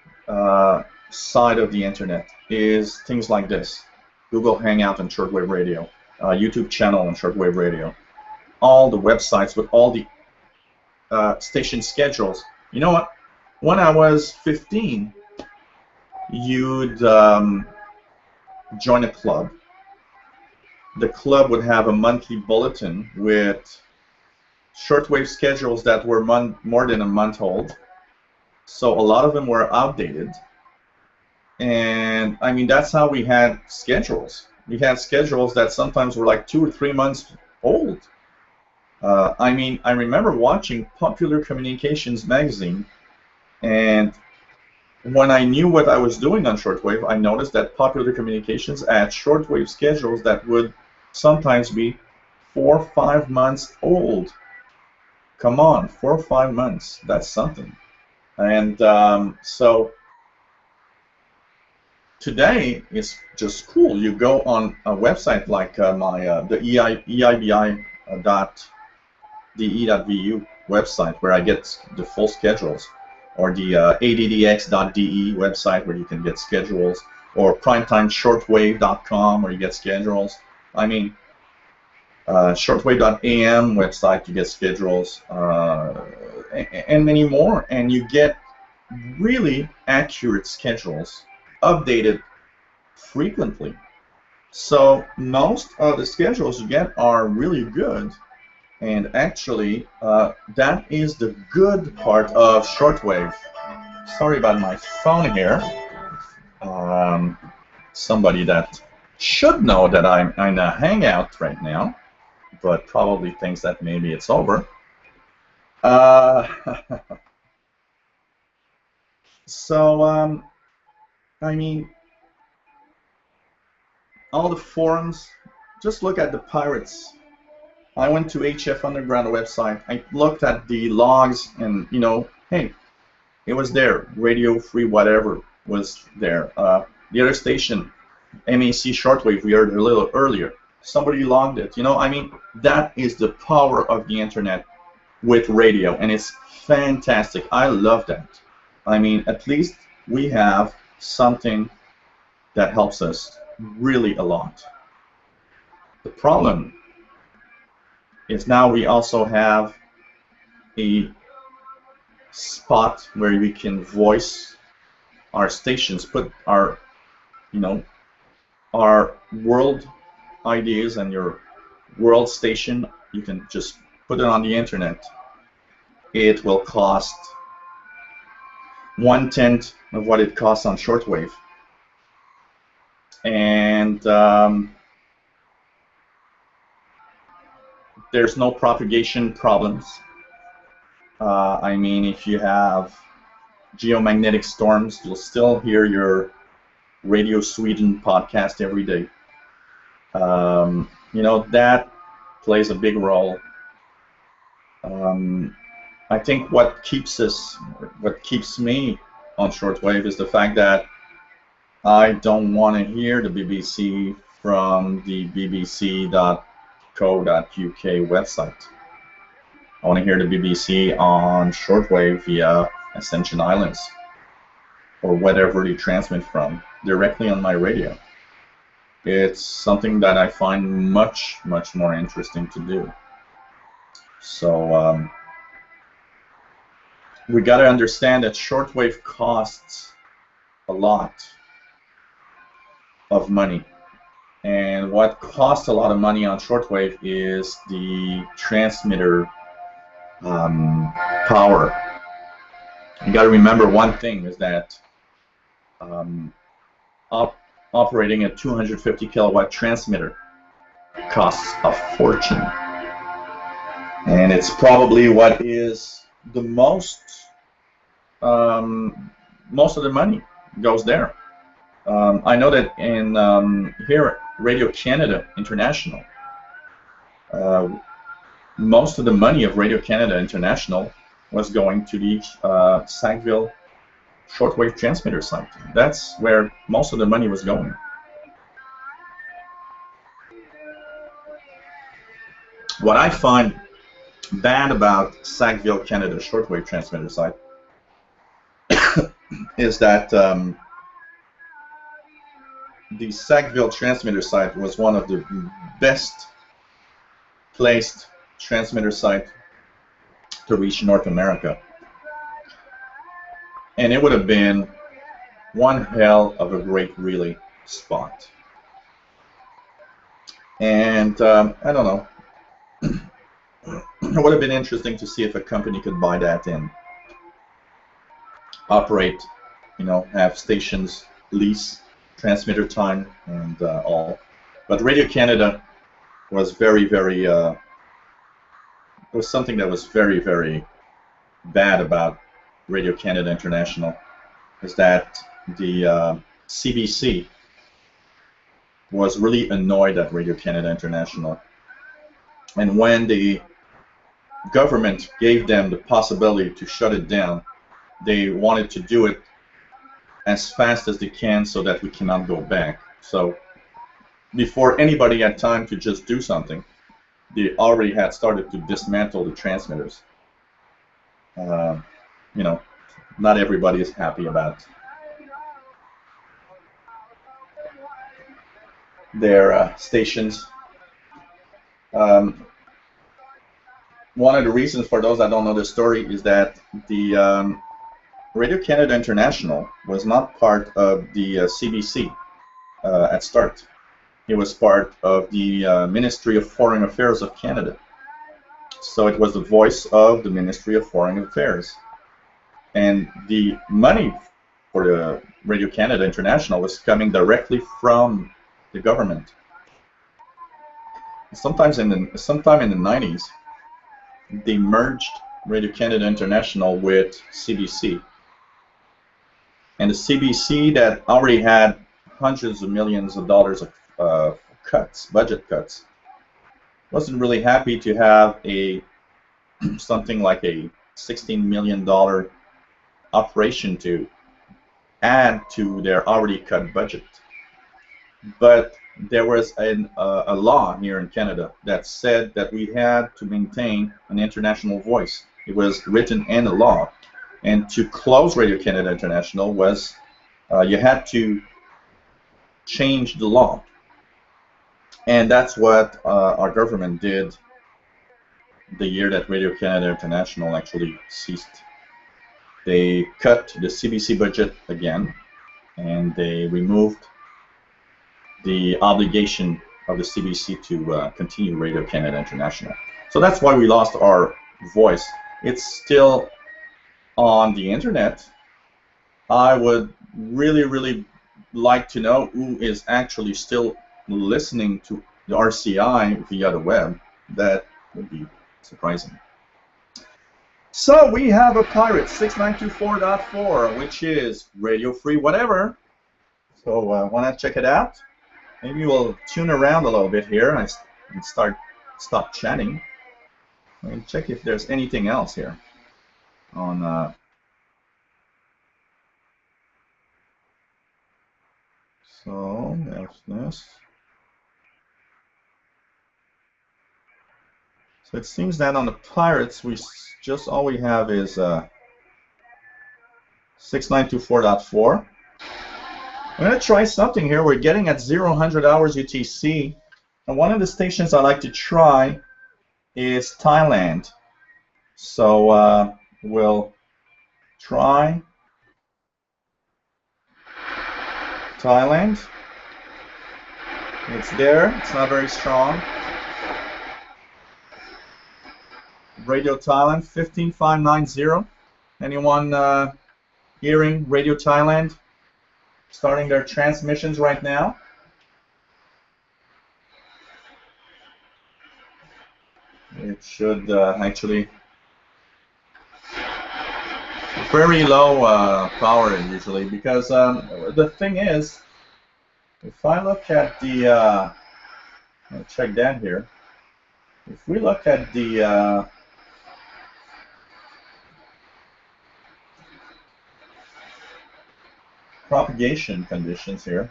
S2: side of the internet is things like this: Google Hangout and shortwave radio, YouTube channel and shortwave radio, all the websites with all the station schedules. You know what? When I was 15, you'd join a club. The club would have a monthly bulletin with shortwave schedules that were more than a month old. So a lot of them were outdated. And I mean, that's how we had schedules. We had schedules that sometimes were like 2 or 3 months old. I mean, I remember watching Popular Communications magazine, and when I knew what I was doing on shortwave, I noticed that Popular Communications had shortwave schedules that would sometimes be 4 or 5 months old. Come on, 4 or 5 months, that's something. And so today it's just cool. You go on a website like the eibi.de.vu website, where I get the full schedules, or the addx.de website where you can get schedules, or primetimeshortwave.com where you get schedules. I mean, shortwave.am website, you get schedules, and many more, and you get really accurate schedules, updated frequently. So most of the schedules you get are really good, and actually that is the good part of shortwave. Sorry about my phone here. Somebody that should know that I'm in a hangout right now, but probably thinks that maybe it's over. So I mean, all the forums, just look at the pirates. I went to HF Underground website. I looked at the logs, and you know, hey, it was there. Radio Free whatever was there. The other station, MAC Shortwave, we heard a little earlier. Somebody logged it. You know, I mean, that is the power of the internet with radio, and it's fantastic. I love that. I mean, at least we have something that helps us really a lot. The problem is now we also have a spot where we can voice our stations, put our, you know, our world ideas and your world station. You can just put it on the internet. It will cost 1/10 of what it costs on shortwave, and there's no propagation problems. I mean, if you have geomagnetic storms, you'll still hear your Radio Sweden podcast every day. You know, that plays a big role. I think what keeps me on shortwave is the fact that I don't want to hear the BBC from the bbc.co.uk website. I want to hear the BBC on shortwave via Ascension Islands or whatever you transmit from, directly on my radio. It's something that I find much, much more interesting to do. So we got to understand that shortwave costs a lot of money. And what costs a lot of money on shortwave is the transmitter power. You got to remember one thing is that operating a 250 kilowatt transmitter costs a fortune, and it's probably what is the most of the money goes there. I know that in here at Radio Canada International, most of the money of Radio Canada International was going to the Sackville shortwave transmitter site. That's where most of the money was going. What I find bad about Sackville Canada shortwave transmitter site is that the Sackville transmitter site was one of the best placed transmitter site to reach North America. And it would have been one hell of a great relay spot. And I don't know. It would have been interesting to see if a company could buy that and operate, you know, have stations, lease, transmitter time, and all. But Radio Canada was very, very, it was something that was very, very bad about Radio Canada International, is that the CBC was really annoyed at Radio Canada International. And when the government gave them the possibility to shut it down, they wanted to do it as fast as they can so that we cannot go back. So before anybody had time to just do something, they already had started to dismantle the transmitters. You know, not everybody is happy about their stations. One of the reasons, for those that don't know the story, is that the Radio Canada International was not part of the CBC at start. he was part of the Ministry of Foreign Affairs of Canada. So it was the voice of the Ministry of Foreign Affairs. And the money for the Radio Canada International was coming directly from the government. Sometime in the 90s, they merged Radio Canada International with CBC. And the CBC that already had hundreds of millions of dollars of budget cuts, wasn't really happy to have something like a $16 million operation to add to their already cut budget. But there was a law here in Canada that said that we had to maintain an international voice. It was written in the law. And to close Radio Canada International was you had to change the law. And that's what our government did the year that Radio Canada International actually ceased. They cut the CBC budget again, and they removed the obligation of the CBC to continue Radio Canada International. So that's why we lost our voice. It's still on the internet. I would really like to know who is actually still listening to the RCI via the web. That would be surprising. So we have a pirate 6924.4, which is radio free whatever. So want to check it out? Maybe we'll tune around a little bit here and stop chatting. And check if there's anything else here on so there's this. So it seems that on the pirates all we have is 6924.4. I'm going to try something here. We're getting at 0100 hours UTC, and one of the stations I like to try is Thailand. So we'll try Thailand. It's there. It's not very strong. Radio Thailand 15590. Anyone hearing Radio Thailand? Starting their transmissions right now. It should actually very low power usually, because the thing is, if I look at the I'll check that here. If we look at the propagation conditions here,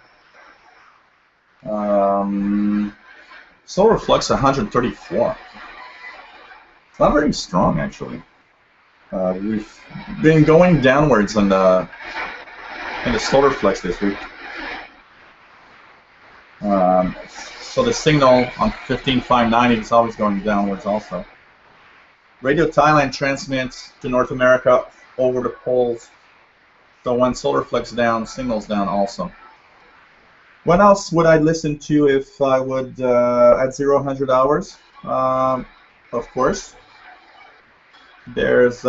S2: solar flux 134. It's not very strong actually. We've been going downwards in the solar flux this week. So the signal on 15590 is always going downwards also. Radio Thailand transmits to North America over the poles. So when solar flux down, signal's down also. What else would I listen to if I would at 0100 hours? Of course, there's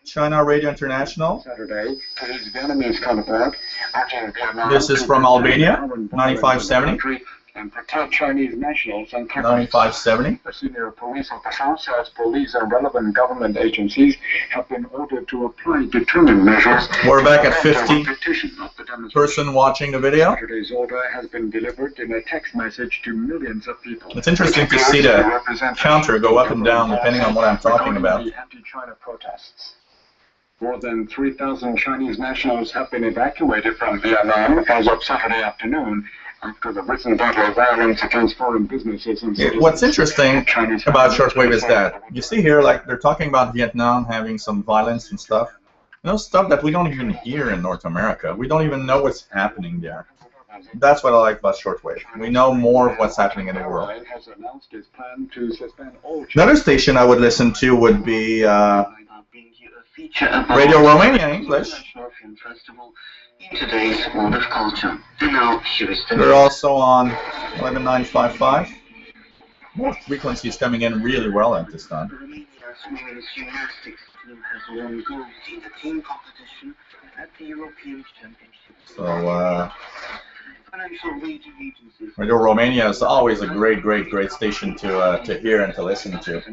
S2: China Radio International.
S1: Saturday to his Vietnamese counterpart, urging Vietnam
S2: This is from Albania, 9570.
S1: and protect Chinese nationals and companies.
S2: 9570.
S1: A senior police official says police and relevant government agencies have been ordered to apply determined measures.
S2: We're back at 50
S1: of the
S2: person watching the video.
S1: Yesterday's order has been delivered in a text message to millions of people.
S2: It's interesting to see the counter go up and down depending on what I'm talking about.
S1: The anti-China protests. More than 3,000 Chinese nationals have been evacuated from Vietnam as of Saturday afternoon after the recent battle of violence against foreign businesses and citizens.
S2: What's interesting about shortwave is that you see here, like they're talking about Vietnam having some violence and stuff. You know, stuff that we don't even hear in North America. We don't even know what's happening there. That's what I like about shortwave. We know more of what's happening in the world. Another station I would listen to would be Radio Romania English.
S3: In today's world of culture. And now here is the
S2: We're also on 11955. More frequencies coming in really well at this time.
S3: Romania's women's gymnastics team has won gold in the team competition at the European Championships.
S2: So,
S3: Financial rating agencies
S2: Radio Romania is always a great station to hear and to listen to.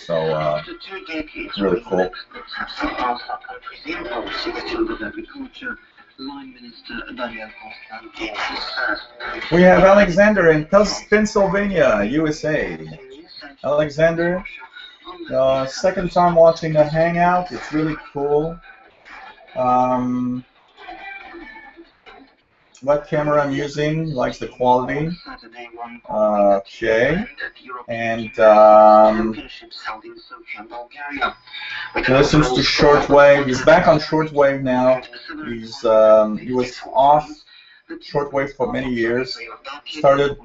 S2: So,
S3: after 2 decades,
S2: really cool.
S3: experts have surpassed our country's impulse field of agriculture. Line Minister Daniel Constantine is first.
S2: We have Alexander in Pennsylvania, USA. Alexander, second time watching the Hangout. It's really cool. What camera I'm using, likes the quality. Okay. And he listens to Shortwave. He's back on Shortwave now. He was off Shortwave for many years. Started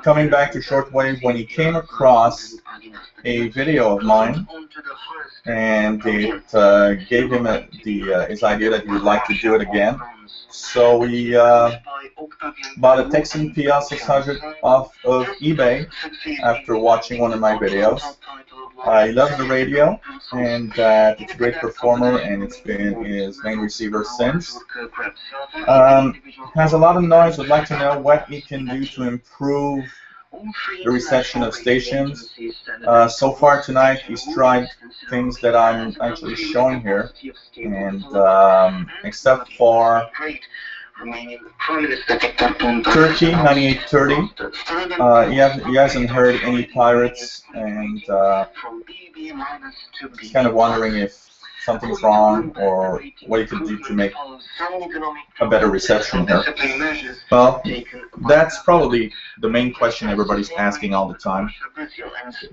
S2: coming back to Shortwave when he came across a video of mine, and it gave him his idea that he would like to do it again. So we bought a Texan PL600 off of eBay after watching one of my videos. I love the radio, and it's a great performer, and it's been his main receiver since. Has a lot of noise. Would like to know what he can do to improve the reception of stations. So far tonight, he's tried things that I'm actually showing here, and except for Turkey 9830, he hasn't heard any pirates, and he's kind of wondering if something's wrong or what he could do to make a better reception here. Well, that's probably the main question everybody's asking all the time.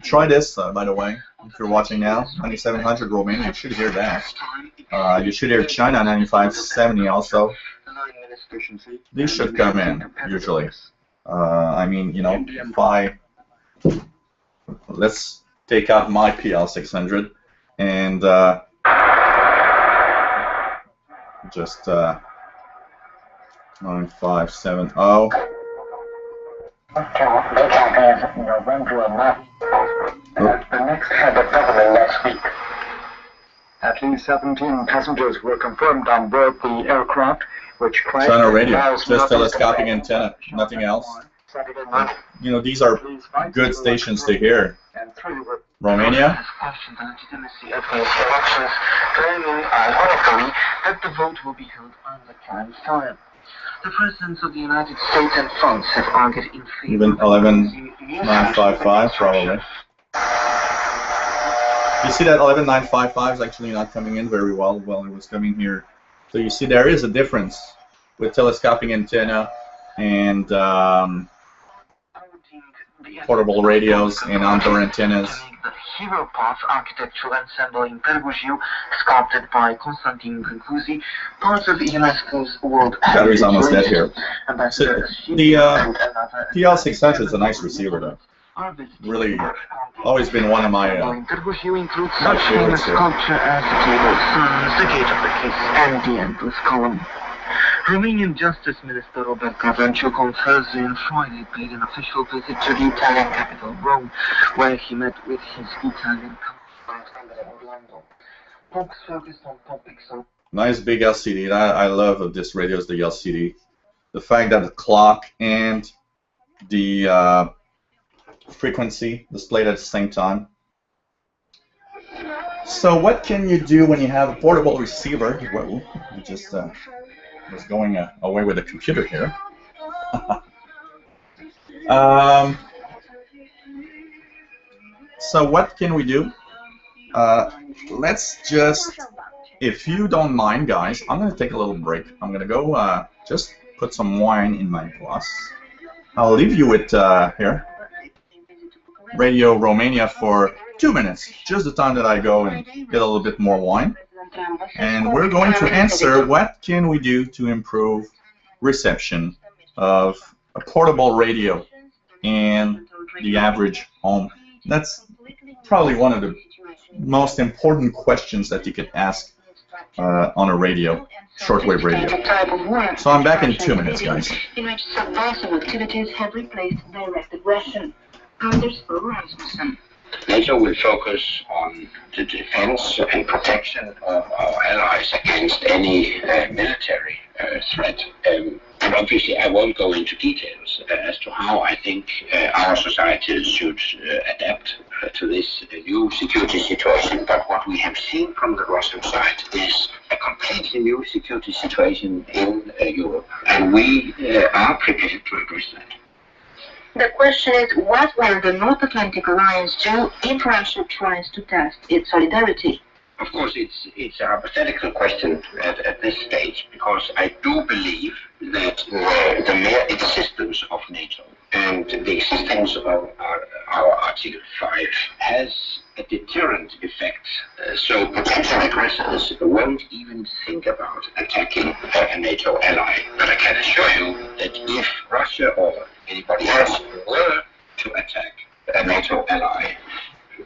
S2: Try this, by the way, if you're watching now, 9700 Romania, you should hear that. You should hear China 9570 also. These should come in, usually. I mean, you know, let's take out my PL600 and just 9570.
S5: The next head of government next week. At least 17 passengers were confirmed on board the aircraft, which crashed.
S2: It's on our radio, just telescopic antenna, nothing else. You know, these are good stations to hear. Romania.
S3: That the vote will be held on the planned time. The presidents of the United States and France have argued in favor.
S2: Even 11955 probably. You see that 11955 is actually not coming in very well while it was coming here. So you see there is a difference with telescopic antenna and portable radios and outdoor antennas.
S3: The Hero Path architectural ensemble in Pergusiu, sculpted by Constantin Brancusi, part of UNESCO's World
S2: Battery's almost dead here. So
S3: Ambassador
S2: the PL600 is a nice receiver though. Really, always been one of my
S3: Pergusiu includes such famous sculpture as the Table of Suns, the Gate of the Kiss, and the Endless Column. Romanian Justice Minister Robert Gavriciuc on Thursday and Friday paid an official visit to the Italian capital, Rome, where he met with his Italian counterpart Orlando. Talks focused on topics on
S2: nice big LCD. I love this radio is the LCD. The fact that the clock and the frequency displayed at the same time. So what can you do when you have a portable receiver? Well, you just was going away with the computer here. So what can we do? Let's just, if you don't mind, guys, I'm going to take a little break. I'm going to go just put some wine in my glass. I'll leave you with here, Radio Romania for 2 minutes, just the time that I go and get a little bit more wine. And we're going to answer what can we do to improve reception of a portable radio in the average home. That's probably one of the most important questions that you could ask on a radio, shortwave radio. So I'm back in 2 minutes, guys.
S3: In which subversive activities have replaced direct aggression. Anders Rasmussen.
S6: NATO will focus on the defense and protection of our allies against any military threat. And obviously, I won't go into details as to how I think our societies should adapt to this new security situation. But what we have seen from the Russian side is a completely new security situation in Europe. And we are prepared to address that.
S3: The question is, what will the North Atlantic Alliance do if Russia tries to test its solidarity?
S6: Of course, it's a hypothetical question at this stage, because I do believe that the mere existence of NATO and the existence of our Article 5 has a deterrent effect. So potential aggressors won't even think about attacking a NATO ally. But I can assure you that if Russia or anybody else were to attack a NATO ally,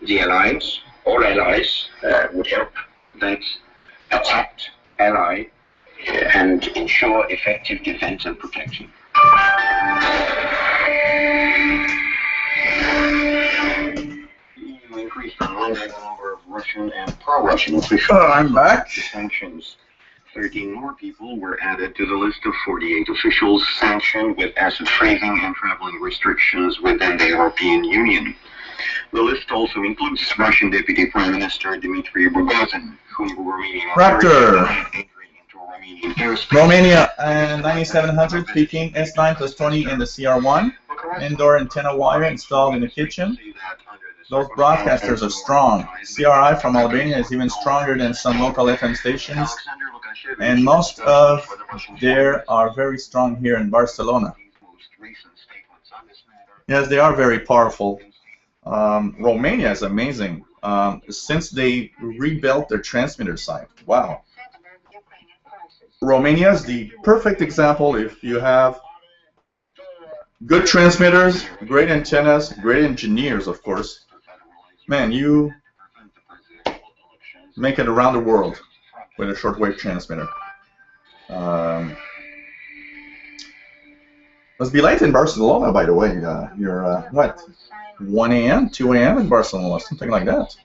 S6: the alliance, all allies, would help that attacked ally and ensure effective defense and protection. EU increased the number of Russian and pro-Russian officials.
S2: I'm back.
S6: Sanctions. 13 more people were added to the list of 48 officials sanctioned with asset freezing and traveling restrictions within the European Union. The list also includes Russian Deputy Prime Minister Dmitry Rogozin, whom Romanian
S2: Raptor.
S6: airspace.
S2: Romania and 9700 Peking S9 plus 20 in the CR1. Indoor antenna wire installed in the kitchen. Those broadcasters are strong. CRI from Albania is even stronger than some local FM stations, and most of there are very strong here in Barcelona. Yes, they are very powerful. Romania is amazing. Since they rebuilt their transmitter site. Wow. Romania is the perfect example if you have good transmitters, great antennas, great engineers, of course. Man, you make it around the world with a shortwave transmitter. Must be late in Barcelona, by the way. You're, what, 1 a.m., 2 a.m. in Barcelona, something like that.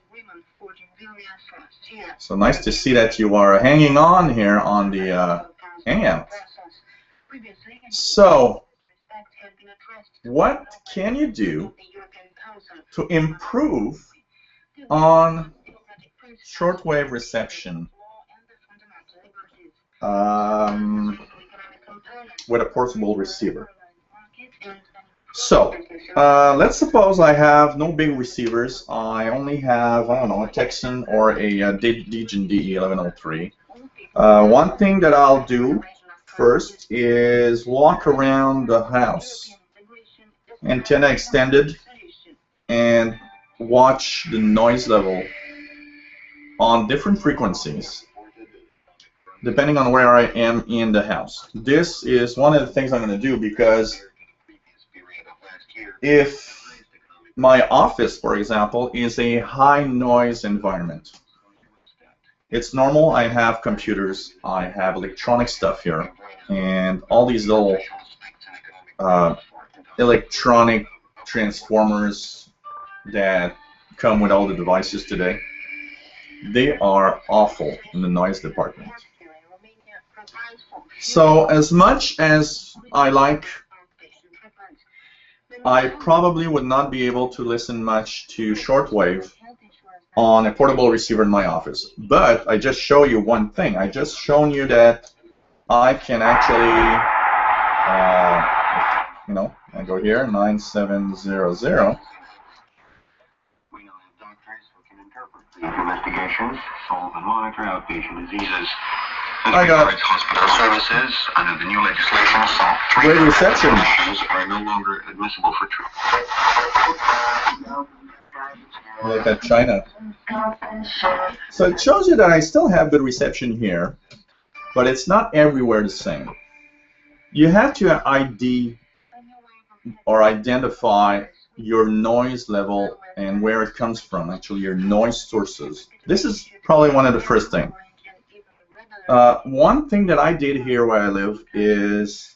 S2: So nice to see that you are hanging on here on the Hangout. So, what can you do to improve on shortwave reception with a portable receiver? So, let's suppose I have no big receivers. I only have, I don't know, a Texan or a Degen DE1103. One thing that I'll do first is walk around the house, antenna extended, and watch the noise level on different frequencies depending on where I am in the house. This is one of the things I'm going to do, because if my office, for example, is a high noise environment, it's normal. I have computers, I have electronic stuff here, and all these little electronic transformers that come with all the devices today. They are awful in the noise department. So as much as I like, I probably would not be able to listen much to shortwave on a portable receiver in my office. But I just show you one thing. I just shown you that I can actually, you know, I go here, 9700.
S6: Investigations, solve and monitor outpatient diseases.
S2: I got
S6: hospital services under the new legislation. Some
S2: great reception.
S6: Are no longer admissible for treatment.
S2: Look at China. So it shows you that I still have good reception here, but it's not everywhere the same. You have to ID or identify your noise level and where it comes from, actually your noise sources. This is probably one of the first things. One thing that I did here where I live is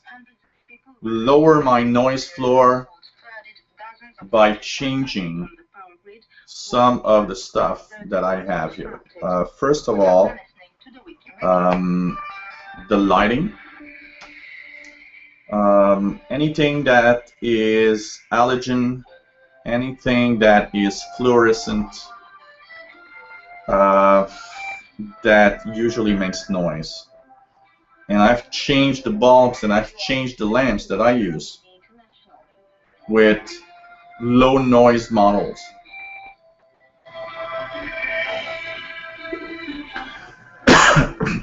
S2: lower my noise floor by changing some of the stuff that I have here. First of all, the lighting. Anything that is halogen, anything that is fluorescent, that usually makes noise. And I've changed the bulbs and I've changed the lamps that I use with low noise models.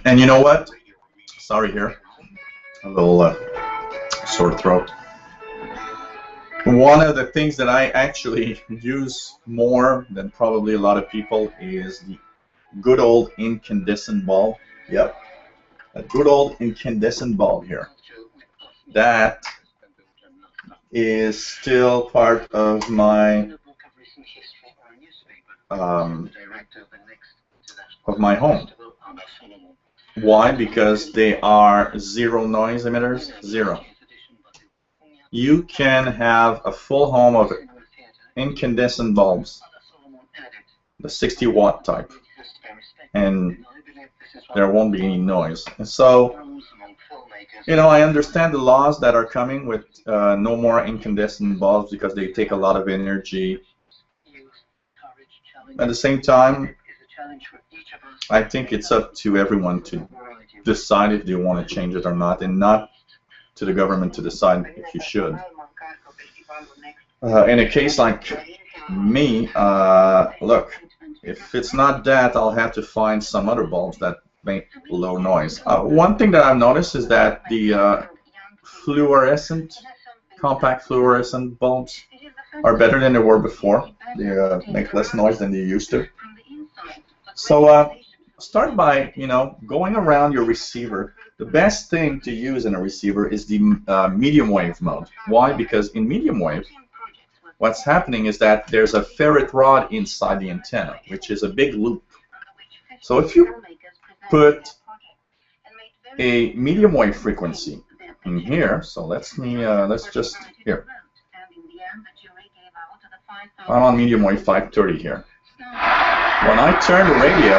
S2: And you know what? Sorry here, a little sore throat. One of the things that I actually use more than probably a lot of people is the good old incandescent bulb. Yep, a good old incandescent bulb here. That is still part of my home. Why? Because they are zero noise emitters, zero. You can have a full home of incandescent bulbs, the 60-watt type, and there won't be any noise. And so, you know, I understand the laws that are coming with no more incandescent bulbs because they take a lot of energy. At the same time, I think it's up to everyone to decide if they want to change it or not, and not to the government to decide if you should. In a case like me, look, if it's not that, I'll have to find some other bulbs that make low noise. One thing that I've noticed is that the compact fluorescent bulbs are better than they were before. They make less noise than they used to. So start by, you know, going around your receiver. The best thing to use in a receiver is the medium wave mode. Why? Because in medium wave, what's happening is that there's a ferrite rod inside the antenna, which is a big loop. So if you put a medium wave frequency in here, so let's just here. I'm on medium wave 530 here. When I turn the radio,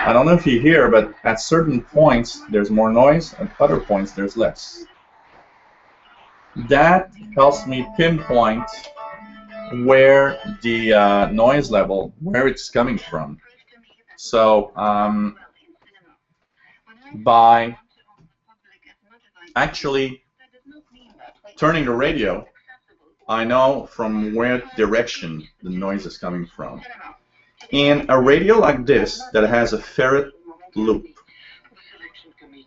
S2: I don't know if you hear, but at certain points there's more noise, at other points there's less. That helps me pinpoint where the noise level, where it's coming from. So by actually turning the radio, I know from where direction the noise is coming from. In a radio like this that has a ferrite loop,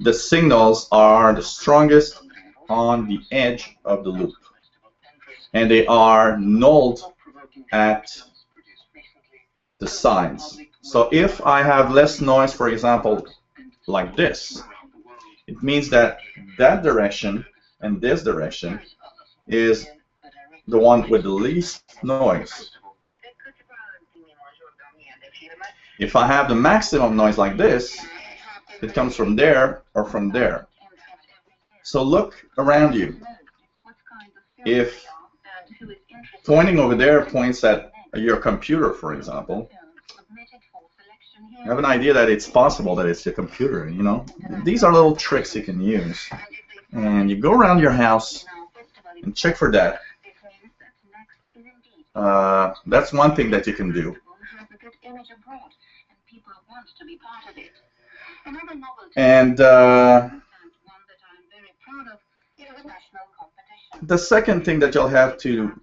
S2: the signals are the strongest on the edge of the loop, and they are nulled at the sides. So if I have less noise, for example, like this, it means that that direction and this direction is the one with the least noise. If I have the maximum noise like this, it comes from there or from there. So look around you. If pointing over there points at your computer, for example, you have an idea that it's possible that it's your computer, you know. These are little tricks you can use. And you go around your house and check for that. That's one thing that you can do. And the second thing that you'll have to,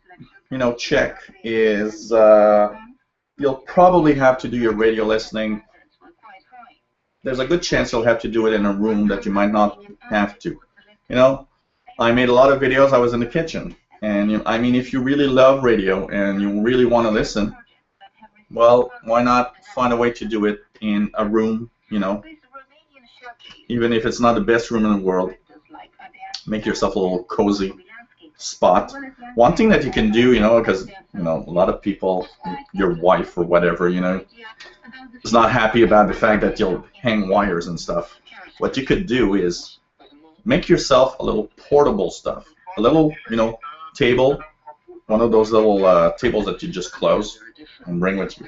S2: you know, check is you'll probably have to do your radio listening. There's a good chance you'll have to do it in a room that you might not have to. You know, I made a lot of videos. I was in the kitchen, and you know, I mean, if you really love radio and you really want to listen, well, why not find a way to do it in a room? You know, even if it's not the best room in the world, make yourself a little cozy spot. One thing that you can do, because a lot of people, your wife or whatever, is not happy about the fact that you'll hang wires and stuff. What you could do is make yourself a little portable stuff, a little, table, one of those little tables that you just close and bring with you.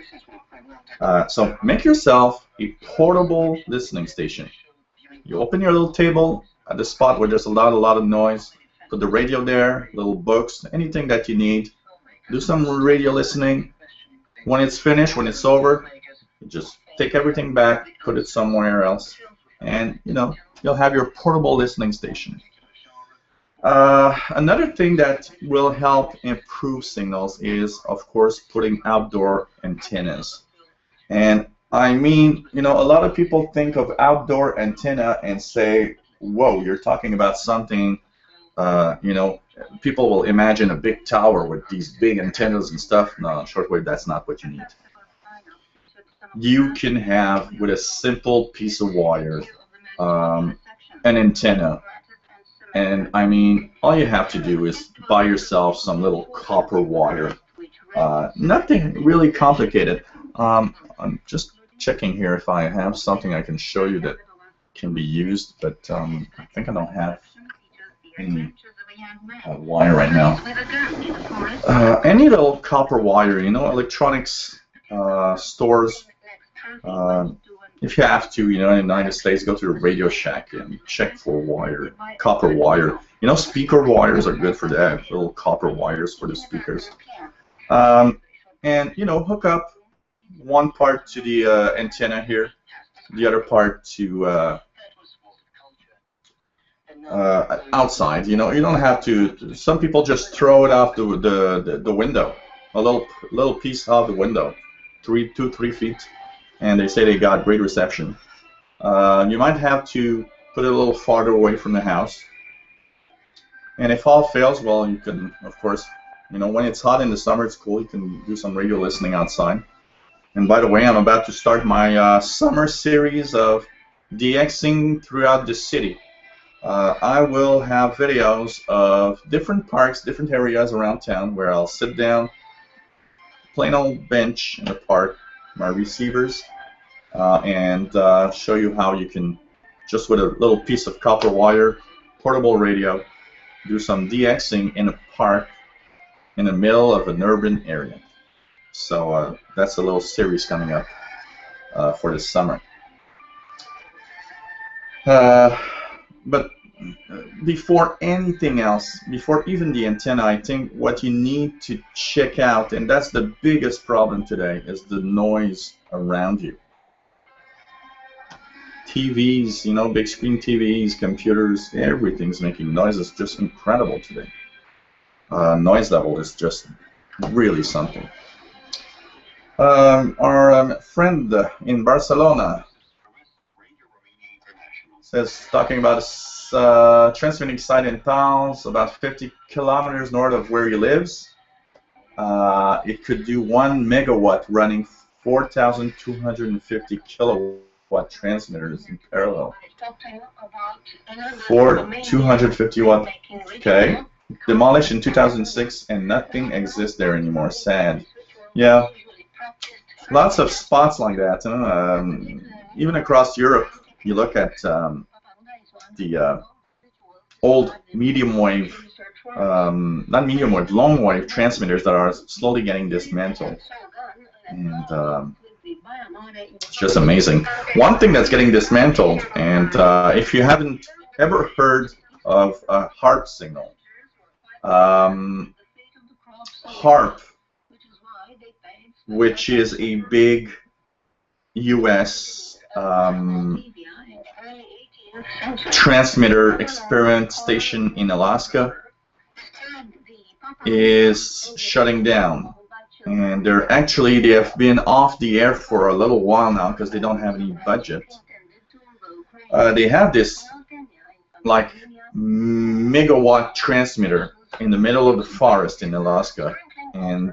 S2: So make yourself a portable listening station. You open your little table at the spot where there's a lot of noise. Put the radio there, little books, anything that you need. Do some radio listening. When it's finished, when it's over, you just take everything back, put it somewhere else, and you'll have your portable listening station. Another thing that will help improve signals is, of course, putting outdoor antennas. And I mean, a lot of people think of outdoor antenna and say, whoa, you're talking about something, people will imagine a big tower with these big antennas and stuff. No, shortwave, that's not what you need. You can have, with a simple piece of wire, an antenna. And I mean, all you have to do is buy yourself some little copper wire. Nothing really complicated. I'm just checking here if I have something I can show you that can be used, but I think I don't have any wire right now. Any little copper wire, electronics stores. If you have to, in the United States, go to the Radio Shack and check for wire, copper wire. Speaker wires are good for that, little copper wires for the speakers. And, hook up one part to the antenna here, the other part to outside. You don't have to. Some people just throw it off the window, a little piece off the window, 3 feet. And they say they got great reception. You might have to put it a little farther away from the house. And if all fails, well, you can, of course, when it's hot in the summer, it's cool. You can do some radio listening outside. And by the way, I'm about to start my summer series of DXing throughout the city. I will have videos of different parks, different areas around town where I'll sit down, plain old bench in the park, my receivers, and show you how you can, just with a little piece of copper wire, portable radio, do some DXing in a park in the middle of an urban area. So that's a little series coming up for this summer. But before anything else, before even the antenna, I think what you need to check out, and that's the biggest problem today, is the noise around you. TVs, big screen TVs, computers, everything's making noise. It's just incredible today. Noise level is just really something. Our friend in Barcelona says, talking about a transmitting site in towns about 50 kilometers north of where he lives. It could do 1 megawatt running 4,250 kilowatt transmitters in parallel. For 250 watt. Okay. Demolished in 2006 and nothing exists there anymore. Sad. Yeah. Lots of spots like that. Even across Europe, you look at the old medium wave, not medium wave, long wave transmitters that are slowly getting dismantled. And it's just amazing. One thing that's getting dismantled, and if you haven't ever heard of a HARP signal, HARP, which is a big US transmitter experiment station in Alaska, is shutting down. And they have been off the air for a little while now because they don't have any budget. They have this like megawatt transmitter in the middle of the forest in Alaska, and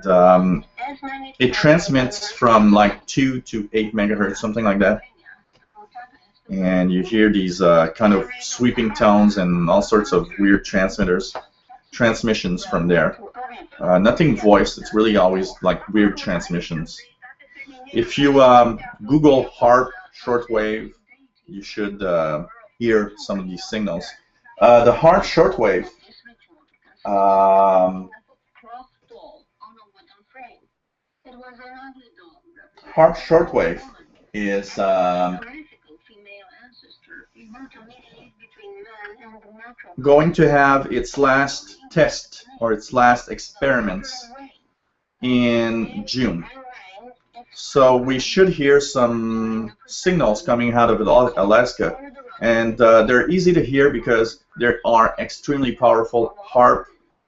S2: it transmits from like 2 to 8 megahertz, something like that. And you hear these kind of sweeping tones and all sorts of weird transmitters transmissions from there. Nothing voiced. It's really always like weird transmissions. If you Google HARP shortwave, you should hear some of these signals. The HARP shortwave is going to have its last test or its last experiments in June. So we should hear some signals coming out of Alaska, and they're easy to hear because they are extremely powerful. HARP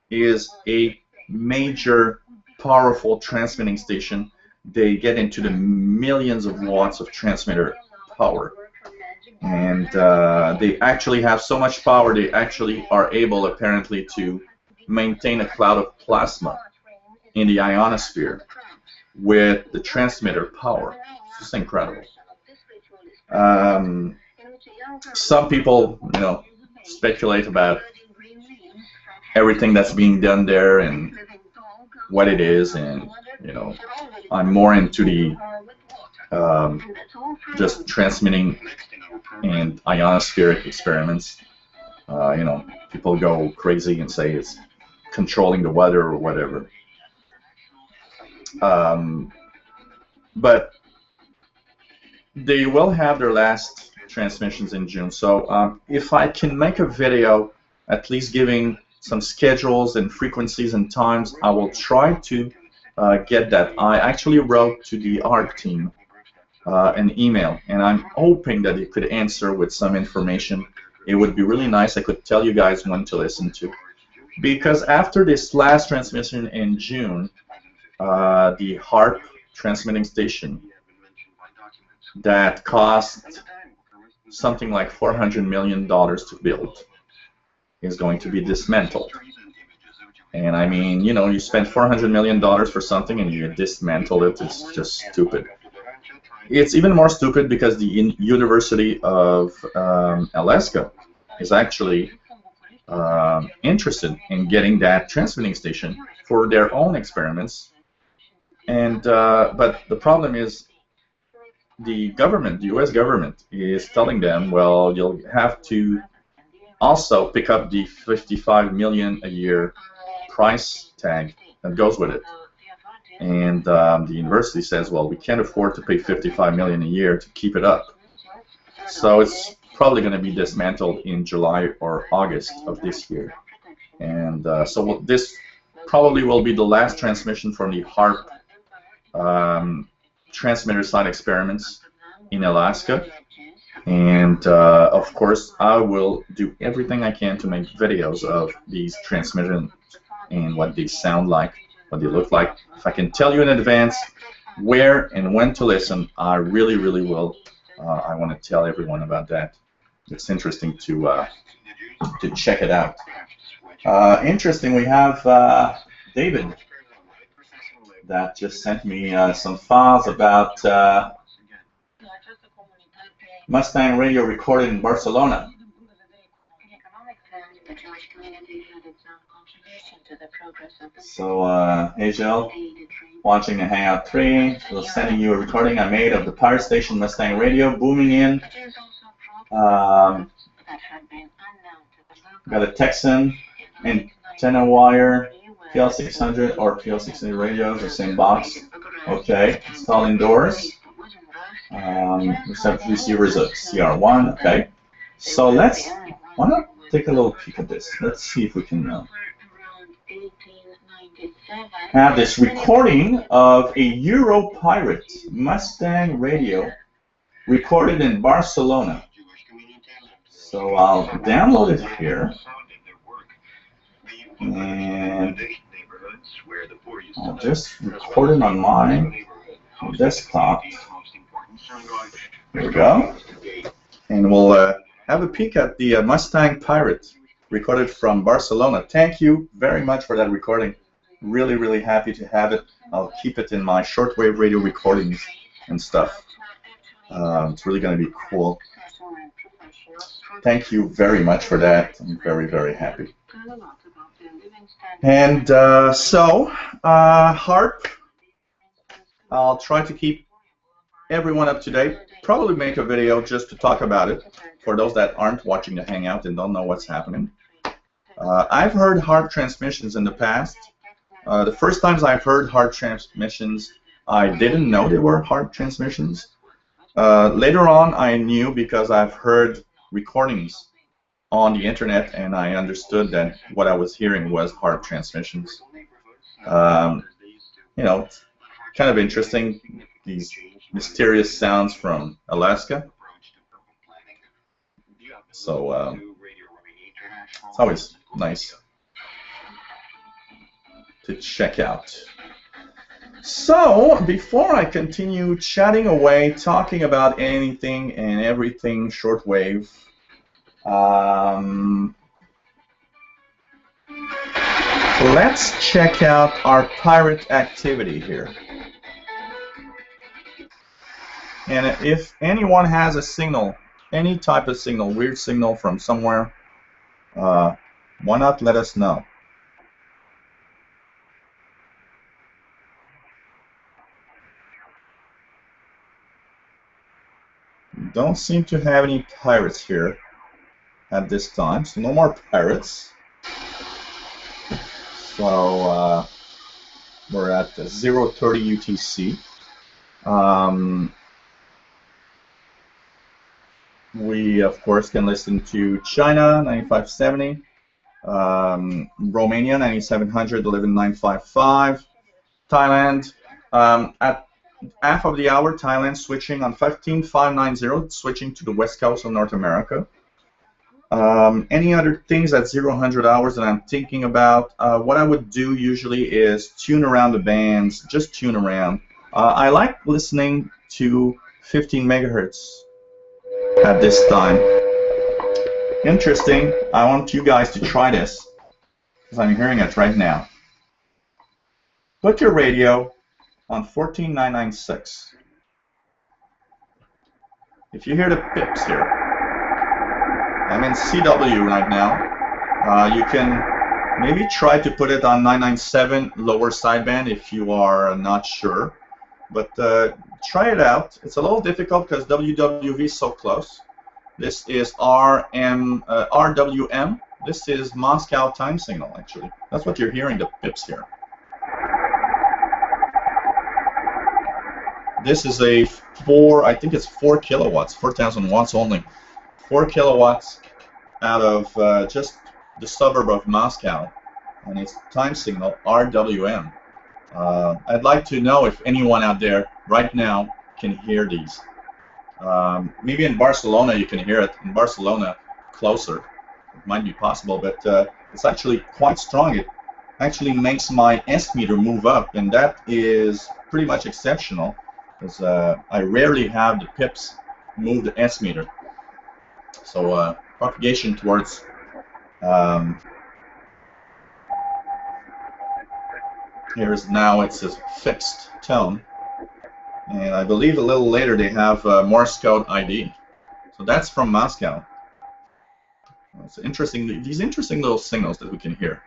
S2: is a major powerful transmitting station. They get into the millions of watts of transmitter power, and they actually have so much power they actually are able apparently to maintain a cloud of plasma in the ionosphere with the transmitter power. It's just incredible. Some people, speculate about everything that's being done there and what it is, and I'm more into the just transmitting and ionospheric experiments. People go crazy and say it's controlling the weather or whatever. But they will have their last transmissions in June. So if I can make a video at least giving some schedules and frequencies and times, I will try to get that. I actually wrote to the ARC team an email, and I'm hoping that they could answer with some information. It would be really nice. I could tell you guys when to listen to. Because after this last transmission in June, the HARP transmitting station that cost something like $400 million to build is going to be dismantled. And I mean, you spend $400 million for something and you dismantle it. It's just stupid. It's even more stupid because the University of Alaska is actually interested in getting that transmitting station for their own experiments. And but the problem is the government, the U.S. government, is telling them, well, you'll have to also pick up the $55 million a year price tag that goes with it. And the university says, well, we can't afford to pay $55 million a year to keep it up. So it's probably going to be dismantled in July or August of this year. And so this probably will be the last transmission from the HARP transmitter side experiments in Alaska. And of course, I will do everything I can to make videos of these transmissions and what they sound like, what they look like. If I can tell you in advance where and when to listen, I really, really will. I want to tell everyone about that. It's interesting to check it out. Interesting, we have David that just sent me some files about Mustang radio recorded in Barcelona. So, Angel, watching the Hangout 3, we're sending you a recording I made of the Pirate Station Mustang radio booming in. Got a Texan antenna wire, PL600 or PL600 radios, the same box. Okay, installed indoors. Receptor receivers of CR1. Okay, so why not take a little peek at this? Let's see if we can have this recording of a Euro Pirate Mustang radio recorded in Barcelona. So I'll download it here, and I'll just record it on my desktop. There we go. And we'll have a peek at the Mustang Pirate recorded from Barcelona. Thank you very much for that recording. Really, really happy to have it. I'll keep it in my shortwave radio recordings and stuff. It's really going to be cool. Thank you very much for that. I'm very, very happy. And HARP, I'll try to keep everyone up to date. Probably make a video just to talk about it for those that aren't watching the Hangout and don't know what's happening. I've heard HARP transmissions in the past. The first times I've heard HARP transmissions, I didn't know they were HARP transmissions. Later on, I knew because I've heard recordings on the internet, and I understood that what I was hearing was HARP transmissions. You know, it's kind of interesting, these mysterious sounds from Alaska. So it's always nice to check out. So, before I continue chatting away, talking about anything and everything shortwave, let's check out our pirate activity here. And if anyone has a signal, any type of signal, weird signal from somewhere, why not let us know? Don't seem to have any pirates here at this time, so no more pirates. So we're at 0:30 UTC. We, of course, can listen to China, 9570, Romania, 9700, 11955, Thailand, at half of the hour, Thailand switching on 15590, switching to the west coast of North America. Any other things at 0-100 hours that I'm thinking about? What I would do usually is tune around the bands, just tune around. I like listening to 15 megahertz at this time. Interesting. I want you guys to try this because I'm hearing it right now. Put your radio on 14996. If you hear the pips here, I'm in CW right now. You can maybe try to put it on 997 lower sideband if you are not sure. But try it out. It's a little difficult because WWV is so close. This is RWM. This is Moscow time signal, actually. That's what you're hearing, the pips here. This is a I think it's 4 kilowatts, 4,000 watts only. 4 kilowatts out of just the suburb of Moscow, and it's time signal RWM. I'd like to know if anyone out there right now can hear these. Maybe in Barcelona you can hear it. In Barcelona, closer, it might be possible, but it's actually quite strong. It actually makes my S meter move up, and that is pretty much exceptional, because I rarely have the pips move the S meter. So propagation towards here's now it's a fixed tone, and I believe a little later they have Morse code ID. So that's from Moscow. It's interesting, these interesting little signals that we can hear.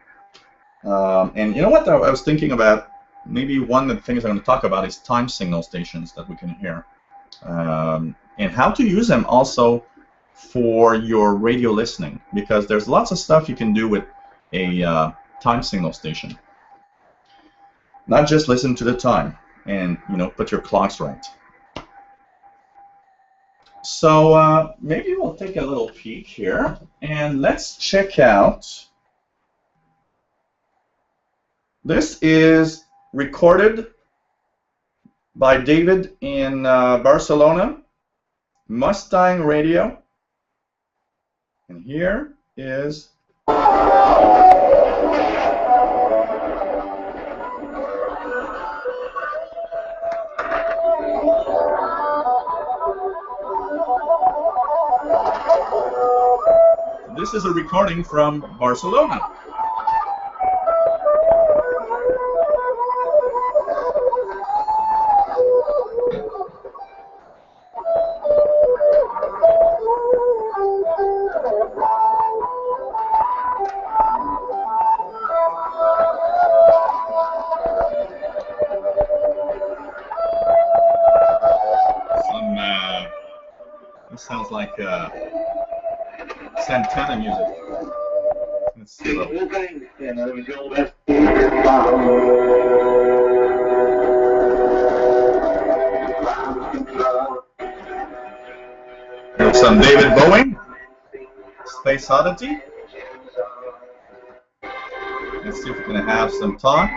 S2: And you know what I was thinking about? Maybe one of the things I'm going to talk about is time signal stations that we can hear, and how to use them also for your radio listening, because there's lots of stuff you can do with a time signal station. Not just listen to the time and, you know, put your clocks right. So maybe we'll take a little peek here and let's check out. This is recorded by David in Barcelona, Mustang Radio. And here is this is a recording from Barcelona. Santana music. Let's see. There's some David Bowie, Space Oddity. Let's see if we can have some talk.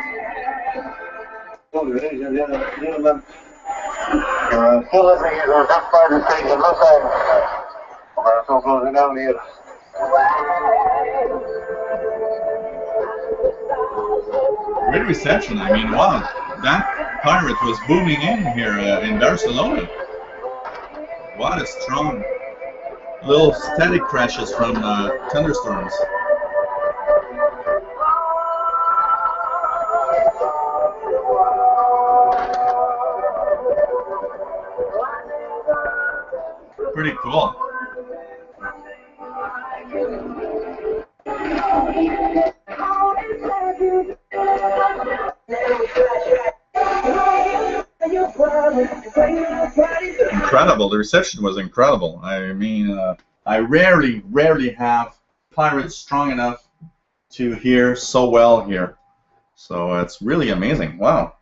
S2: Great reception. I mean, wow, that pirate was booming in here in Barcelona. What a strong little static crashes from thunderstorms. Pretty cool. Incredible. The reception was incredible. I mean, I rarely have pirates strong enough to hear so well here. So it's really amazing. Wow.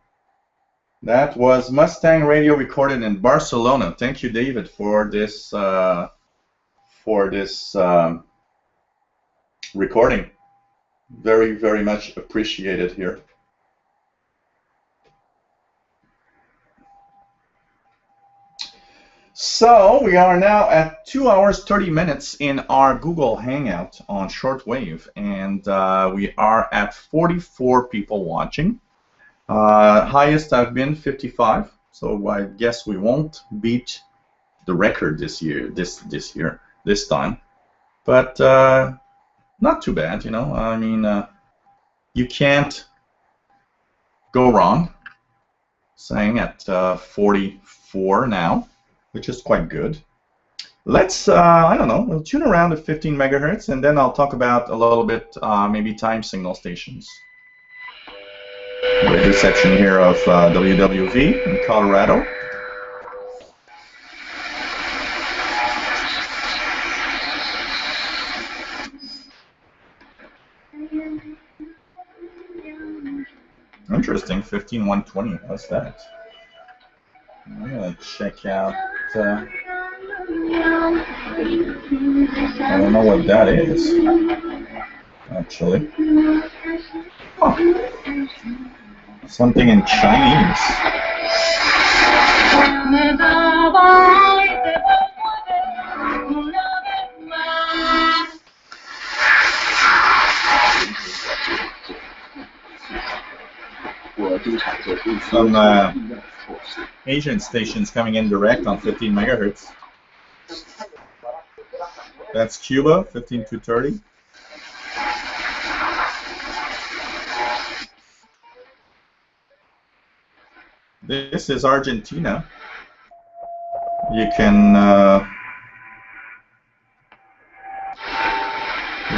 S2: That was Mustang Radio recorded in Barcelona. Thank you, David, for this recording. Very much appreciated here. So we are now at 2 hours 30 minutes in our Google Hangout on Shortwave, and we are at 44 people watching. Highest I've been 55, so I guess we won't beat the record this time. But not too bad, you know. I mean, you can't go wrong saying at 44 now, which is quite good. Let's, I don't know, we'll tune around at 15 megahertz, and then I'll talk about a little bit maybe time signal stations. Great reception here of WWV in Colorado. Interesting, 15120. What's that? I'm gonna check out. I don't know what that is. Actually. Oh. Something in Chinese. Some Asian stations coming in direct on 15 megahertz. That's Cuba, 15230. This is Argentina. You can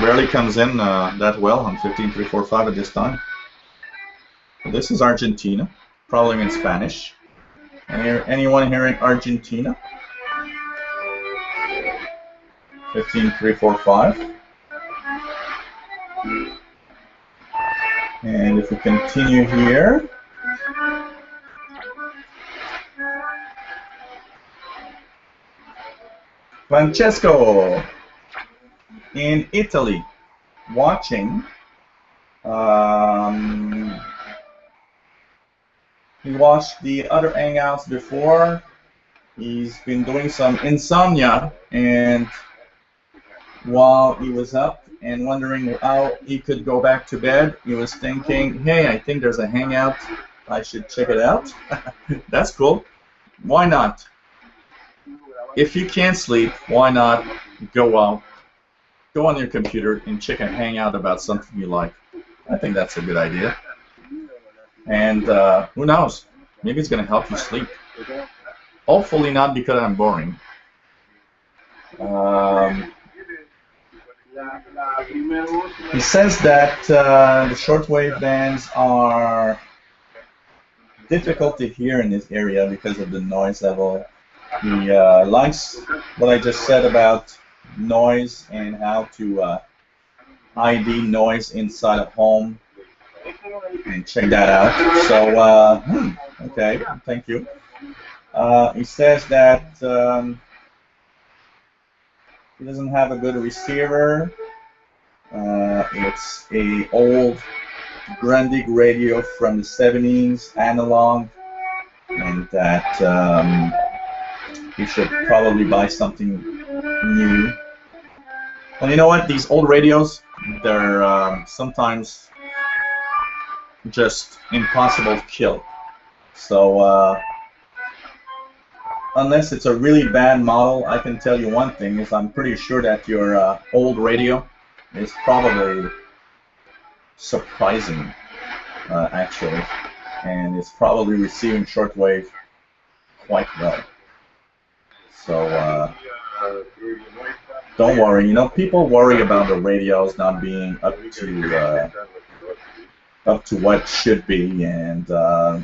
S2: rarely comes in that well on 15345 at this time. This is Argentina, probably in Spanish. Anyone hearing Argentina? 15345. And if we continue here, Francesco in Italy watching. He watched the other Hangouts before. He's been doing some insomnia, and while he was up and wondering how he could go back to bed, he was thinking, hey, I think there's a Hangout. I should check it out. That's cool. Why not? If you can't sleep, why not go out, go on your computer and check a Hangout about something you like? I think that's a good idea. And who knows? Maybe it's going to help you sleep. Hopefully not because I'm boring. He says that the shortwave bands are difficult to hear in this area because of the noise level. He likes what I just said about noise and how to ID noise inside a home, and check that out. So, okay, thank you. He says that he doesn't have a good receiver. It's a old Grundig radio from the 70s, analog, and that he should probably buy something new. And you know what? These old radios, they're sometimes just impossible to kill. So unless it's a really bad model, I can tell you one thing, is I'm pretty sure that your old radio is probably surprising, actually, and it's probably receiving shortwave quite well. So don't worry. You know, people worry about the radios not being up to what it should be, and the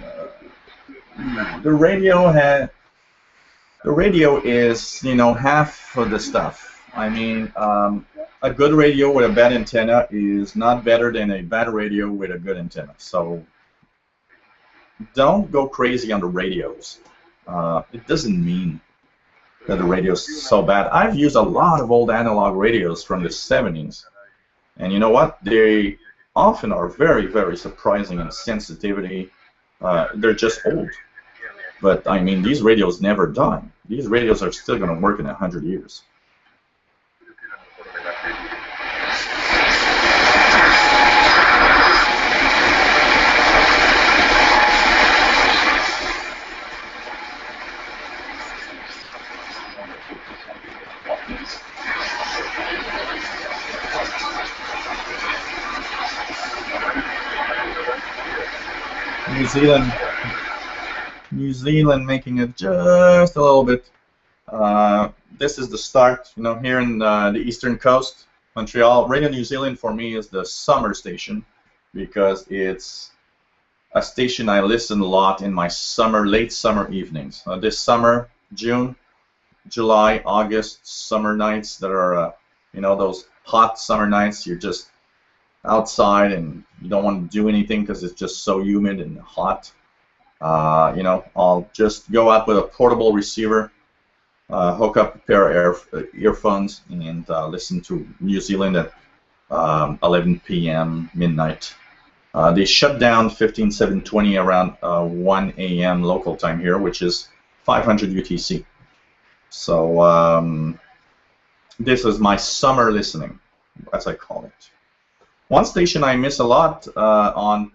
S2: radio is, you know, half of the stuff. I mean, a good radio with a bad antenna is not better than a bad radio with a good antenna. So don't go crazy on the radios. It doesn't mean that the radio is so bad. I've used a lot of old analog radios from the 70s, and you know what? They often are very, very surprising in sensitivity. They're just old. But I mean, these radios never die. These radios are still going to work in 100 years. New Zealand making it just a little bit. This is the start, you know, here in the eastern coast, Montreal. Radio New Zealand for me is the summer station, because it's a station I listen a lot in my late summer evenings. This summer, June, July, August, summer nights that are, you know, those hot summer nights. You're just outside and you don't want to do anything because it's just so humid and hot. You know, I'll just go out with a portable receiver, hook up a pair of earphones, and listen to New Zealand at 11 p.m. midnight. They shut down 15720 around 1 a.m. local time here, which is 500 UTC. So this is my summer listening, as I call it. One station I miss a lot on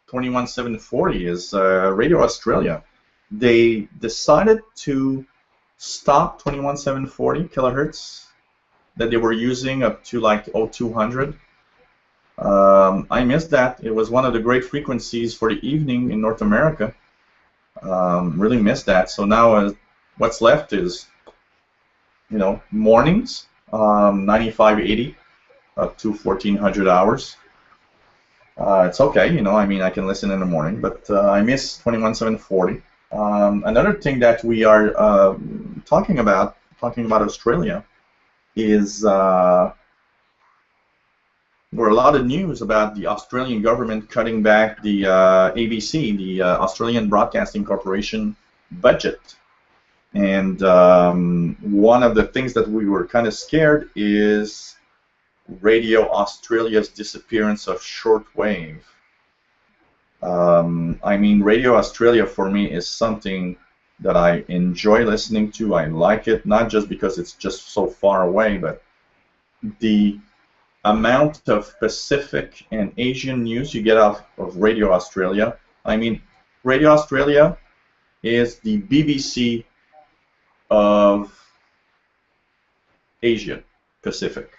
S2: 21740 is Radio Australia. They decided to stop 21740 kilohertz that they were using up to like 0200. I missed that. It was one of the great frequencies for the evening in North America. Really missed that. So now what's left is, you know, mornings, 9580 up to 1400 hours. It's okay, you know, I mean, I can listen in the morning, but I miss 21740. Another thing that we are talking about Australia, is there were a lot of news about the Australian government cutting back the ABC, the Australian Broadcasting Corporation budget. And one of the things that we were kind of scared is Radio Australia's disappearance of shortwave. I mean, Radio Australia for me is something that I enjoy listening to. I like it, not just because it's just so far away, but the amount of Pacific and Asian news you get out of Radio Australia. I mean, Radio Australia is the BBC of Asia Pacific.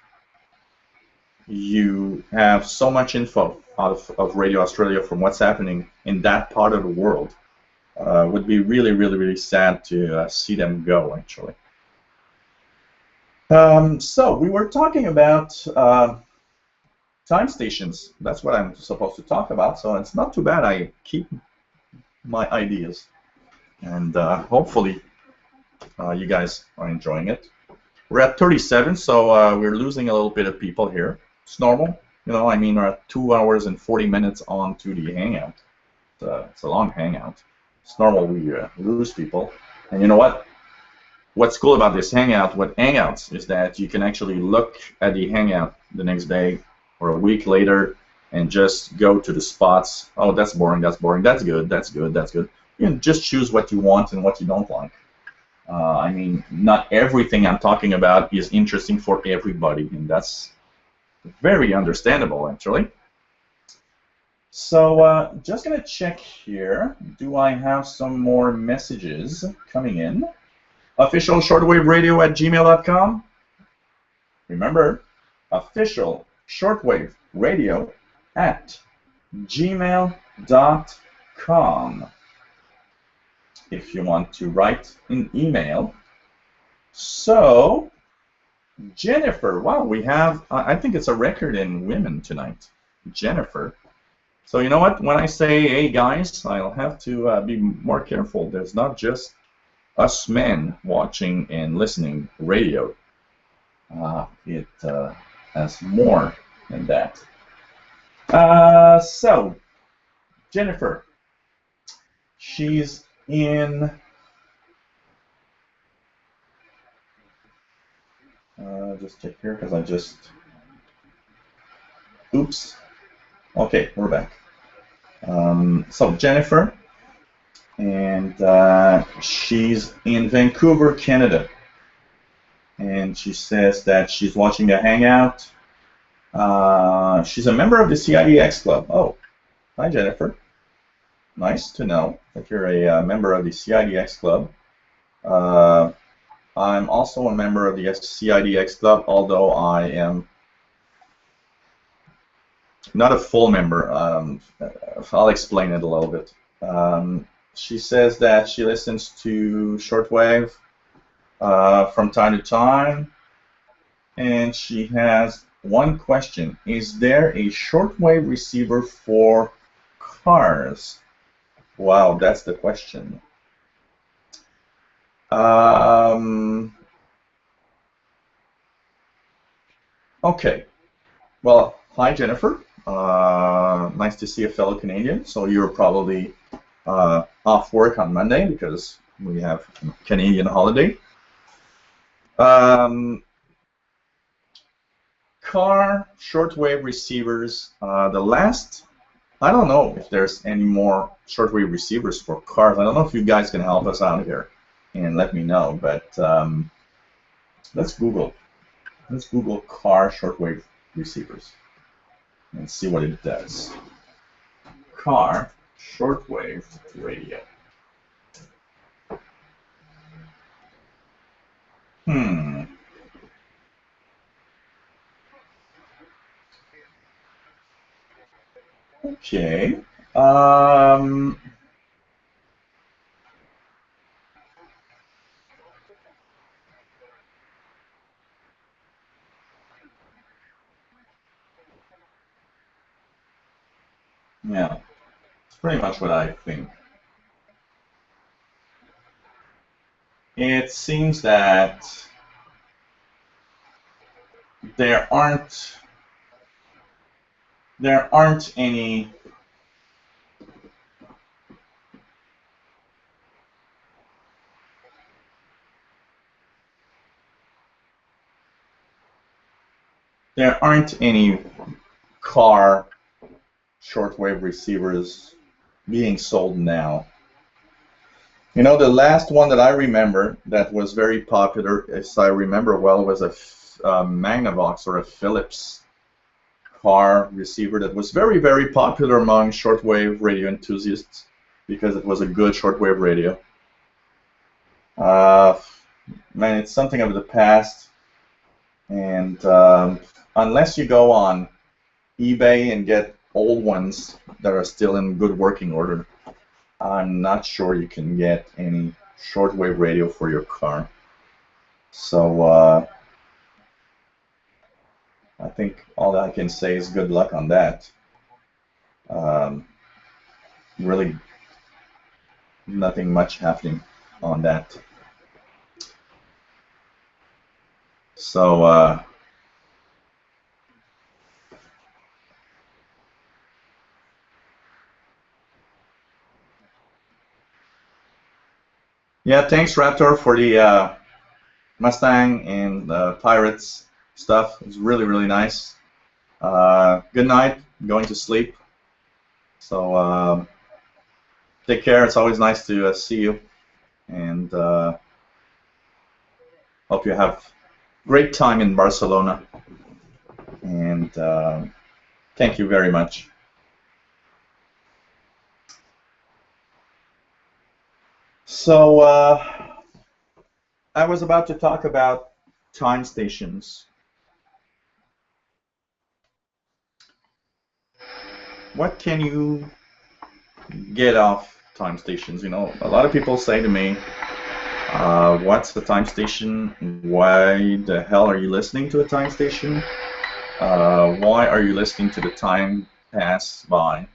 S2: You have so much info out of Radio Australia from what's happening in that part of the world. Would be really, really, really sad to see them go, actually. So we were talking about time stations. That's what I'm supposed to talk about, so it's not too bad. I keep my ideas, and hopefully you guys are enjoying it. We're at 37, so we're losing a little bit of people here. It's normal. You know, I mean, we're at 2 hours and 40 minutes on to the Hangout. It's a long Hangout. It's normal we lose people. And you know what? What's cool about this Hangout with Hangouts is that you can actually look at the Hangout the next day or a week later and just go to the spots. Oh, that's boring, that's boring, that's good, that's good, that's good. You can just choose what you want and what you don't like. I mean, not everything I'm talking about is interesting for everybody, and that's very understandable, actually. So just going to check here. Do I have some more messages coming in? Official shortwaveradio@gmail.com. Remember, official shortwaveradio@gmail.com. If you want to write an email. So, Jennifer, wow, we have, I think it's a record in women tonight. Jennifer. So you know what? When I say, hey guys, I'll have to be more careful. There's not just us men watching and listening radio. It has more than that. So, Jennifer, she's in... just check here because I just... Oops. Okay, we're back. So Jennifer, and she's in Vancouver, Canada. And she says that she's watching the Hangout. She's a member of the CIDX Club. Oh, hi Jennifer. Nice to know that you're a member of the CIDX Club. I'm also a member of the CIDX Club, although I am not a full member. I'll explain it a little bit. She says that she listens to Shortwave from time to time, and she has one question. Is there a shortwave receiver for cars? Wow, that's the question. Okay. Well, hi Jennifer. Nice to see a fellow Canadian. So you're probably off work on Monday because we have Canadian holiday. Car shortwave receivers. The last, I don't know if there's any more shortwave receivers for cars. I don't know if you guys can help us out here and let me know. But let's Google. Let's Google car shortwave receivers and see what it does. Car shortwave radio. Okay. Yeah, it's pretty much what I think. It seems that there aren't any car shortwave receivers being sold now. You know, the last one that I remember that was very popular, if I remember well, was a Magnavox or a Philips car receiver that was very, very popular among shortwave radio enthusiasts because it was a good shortwave radio. Man, it's something of the past, and unless you go on eBay and get old ones that are still in good working order, I'm not sure you can get any shortwave radio for your car. So I think all that I can say is good luck on that. Really nothing much happening on that. So yeah, thanks Raptor for the Mustang and Pirates stuff. It was really, really nice. Good night. I'm going to sleep. So take care. It's always nice to see you, and hope you have great time in Barcelona. And thank you very much. So I was about to talk about time stations. What can you get off time stations? You know, a lot of people say to me, what's the time station? Why the hell are you listening to a time station? Why are you listening to the time pass by?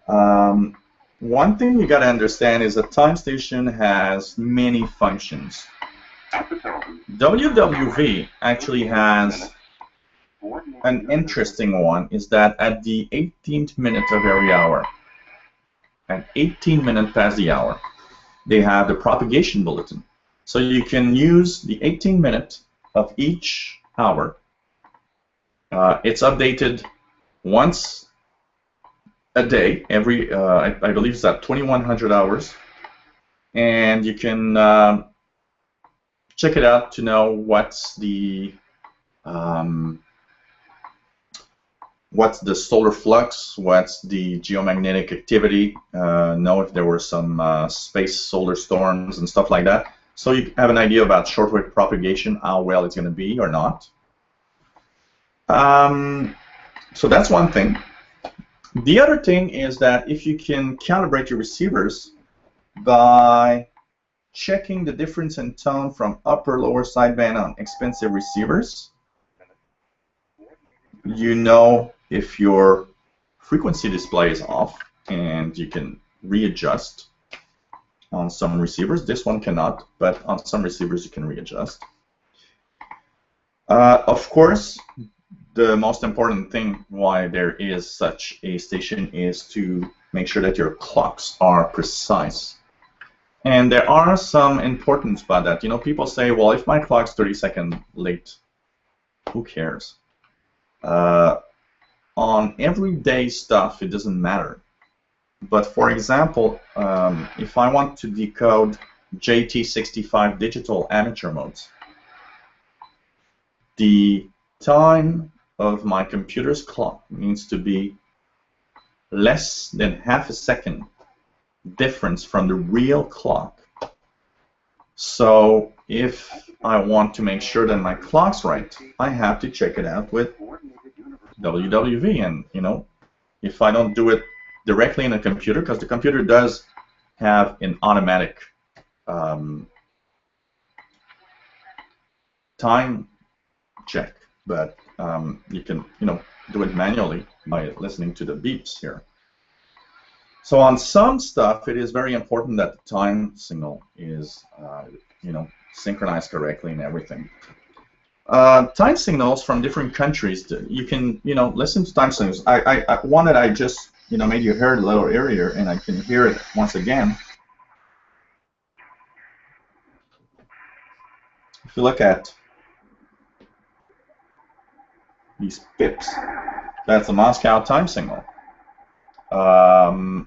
S2: One thing you got to understand is a time station has many functions. WWV actually has an interesting one, is that at the 18th minute of every hour, at 18 minutes past the hour, they have the propagation bulletin. So you can use the 18 minutes of each hour. It's updated once a day, every, I believe it's at 2100 hours. And you can check it out to know what's the solar flux, what's the geomagnetic activity, know if there were some space solar storms and stuff like that. So you have an idea about shortwave propagation, how well it's going to be or not. So that's one thing. The other thing is that if you can calibrate your receivers by checking the difference in tone from upper lower sideband on expensive receivers, you know if your frequency display is off, and you can readjust on some receivers. This one cannot, but on some receivers you can readjust. Of course, the most important thing why there is such a station is to make sure that your clocks are precise. And there are some importance about that. You know, people say, well, if my clock's 30 seconds late, who cares? On everyday stuff, it doesn't matter. But for example, if I want to decode JT65 digital amateur modes, the time of my computer's clock needs to be less than half a second difference from the real clock. So if I want to make sure that my clock's right, I have to check it out with WWV. And you know, if I don't do it directly in a computer, because the computer does have an automatic time check, but you can, you know, do it manually by listening to the beeps here. So on some stuff, it is very important that the time signal is, you know, synchronized correctly and everything. Time signals from different countries, you can, you know, listen to time signals. One that I just, you know, made you hear a little earlier, and I can hear it once again. If you look at these pips, that's a Moscow time signal.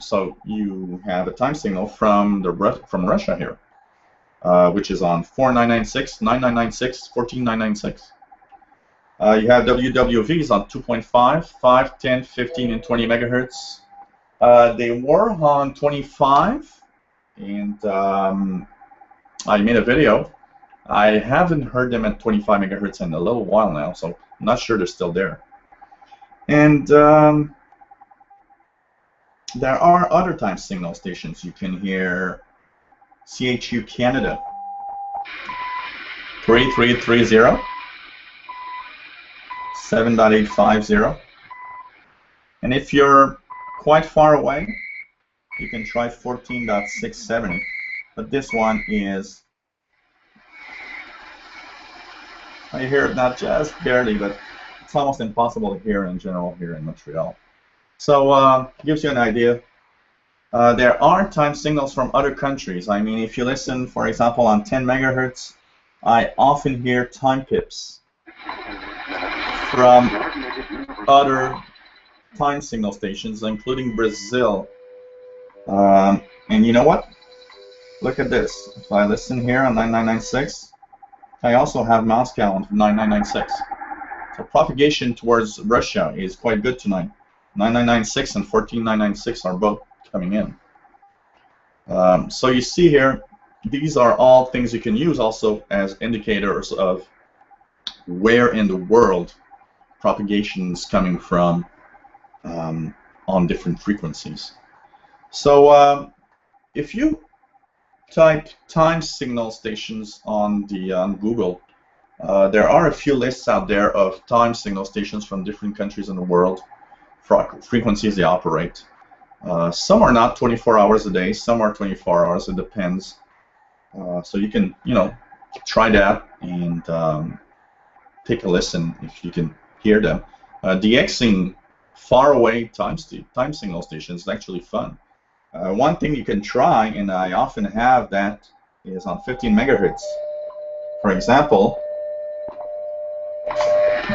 S2: So you have a time signal from Russia here, which is on 4996, 9996, 14996. You have WWVs on 2.5, 5, 10, 15, and 20 megahertz. They were on 25, and I made a video. I haven't heard them at 25 megahertz in a little while now, so I'm not sure they're still there. And there are other time signal stations. You can hear CHU Canada 3330, 7.850. And if you're quite far away, you can try 14.670. But this one is I hear it not just barely, but it's almost impossible to hear in general here in Montreal. So gives you an idea. There are time signals from other countries. I mean, if you listen, for example, on 10 megahertz, I often hear time pips from other time signal stations, including Brazil. And you know what? Look at this. If I listen here on 9996, I also have Moscow on 9996. So propagation towards Russia is quite good tonight. 9996 and 14996 are both coming in. So you see here, these are all things you can use also as indicators of where in the world propagation is coming from on different frequencies. So if you type time signal stations on Google, there are a few lists out there of time signal stations from different countries in the world, frequencies they operate. Some are not 24 hours a day, some are 24 hours, it depends. So you can, try that and take a listen if you can hear them. DXing far away time signal stations is actually fun. One thing you can try, and I often have that, is on 15 megahertz. For example,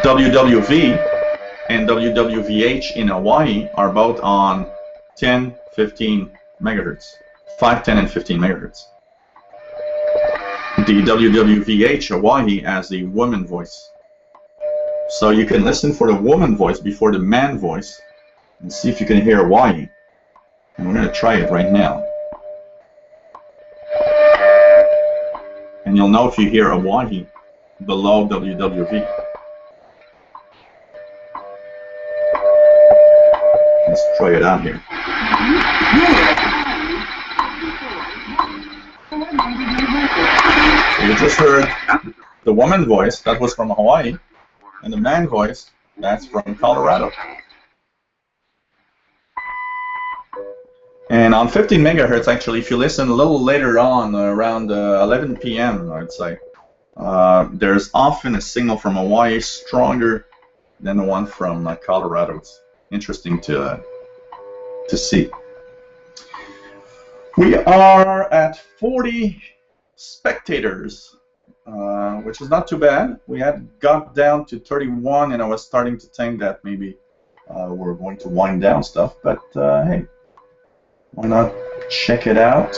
S2: WWV and WWVH in Hawaii are both on 10, 15 megahertz, 5, 10, and 15 megahertz. The WWVH Hawaii has the woman voice. So you can listen for the woman voice before the man voice and see if you can hear Hawaii. And we're going to try it right now. And you'll know if you hear Hawaii below WWV. Let's try it out here. So you just heard the woman voice, that was from Hawaii, and the man voice, that's from Colorado. And on 15 megahertz, actually, if you listen a little later on, around 11 p.m., I'd say, there's often a signal from Hawaii stronger than the one from Colorado. It's interesting to see. We are at 40 spectators, which is not too bad. We had got down to 31, and I was starting to think that maybe we're going to wind down stuff, but hey, why not check it out?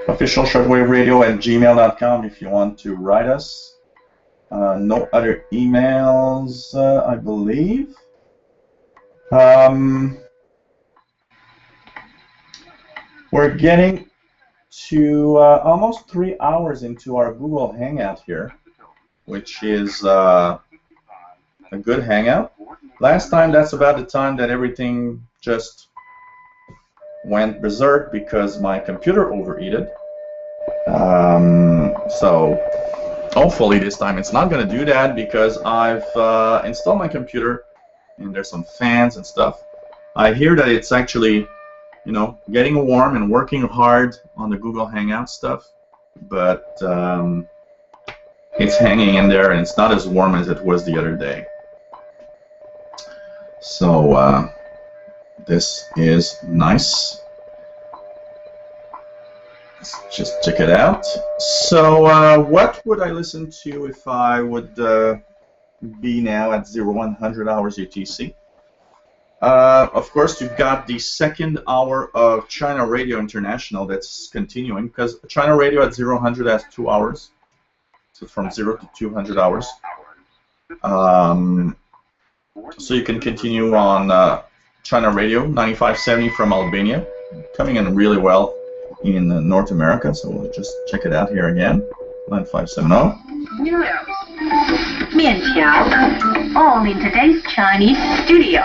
S2: officialshortwaveradio@gmail.com if you want to write us. No other emails, I believe. We're getting to almost 3 hours into our Google Hangout here, which is a good hangout. Last time, that's about the time that everything just went berserk because my computer overheated. So hopefully this time it's not going to do that because I've installed my computer and there's some fans and stuff. I hear that it's actually, getting warm and working hard on the Google Hangout stuff, but it's hanging in there and it's not as warm as it was the other day. So this is nice. Let's just check it out. So what would I listen to if I would be now at 0100 hours UTC? Of course, you've got the second hour of China Radio International that's continuing, because China Radio at 0100 has 2 hours, so from 0 to 200 hours. So you can continue on China Radio 9570 from Albania, coming in really well in North America. So we'll just check it out here again, 9570.
S3: All in today's Chinese studio.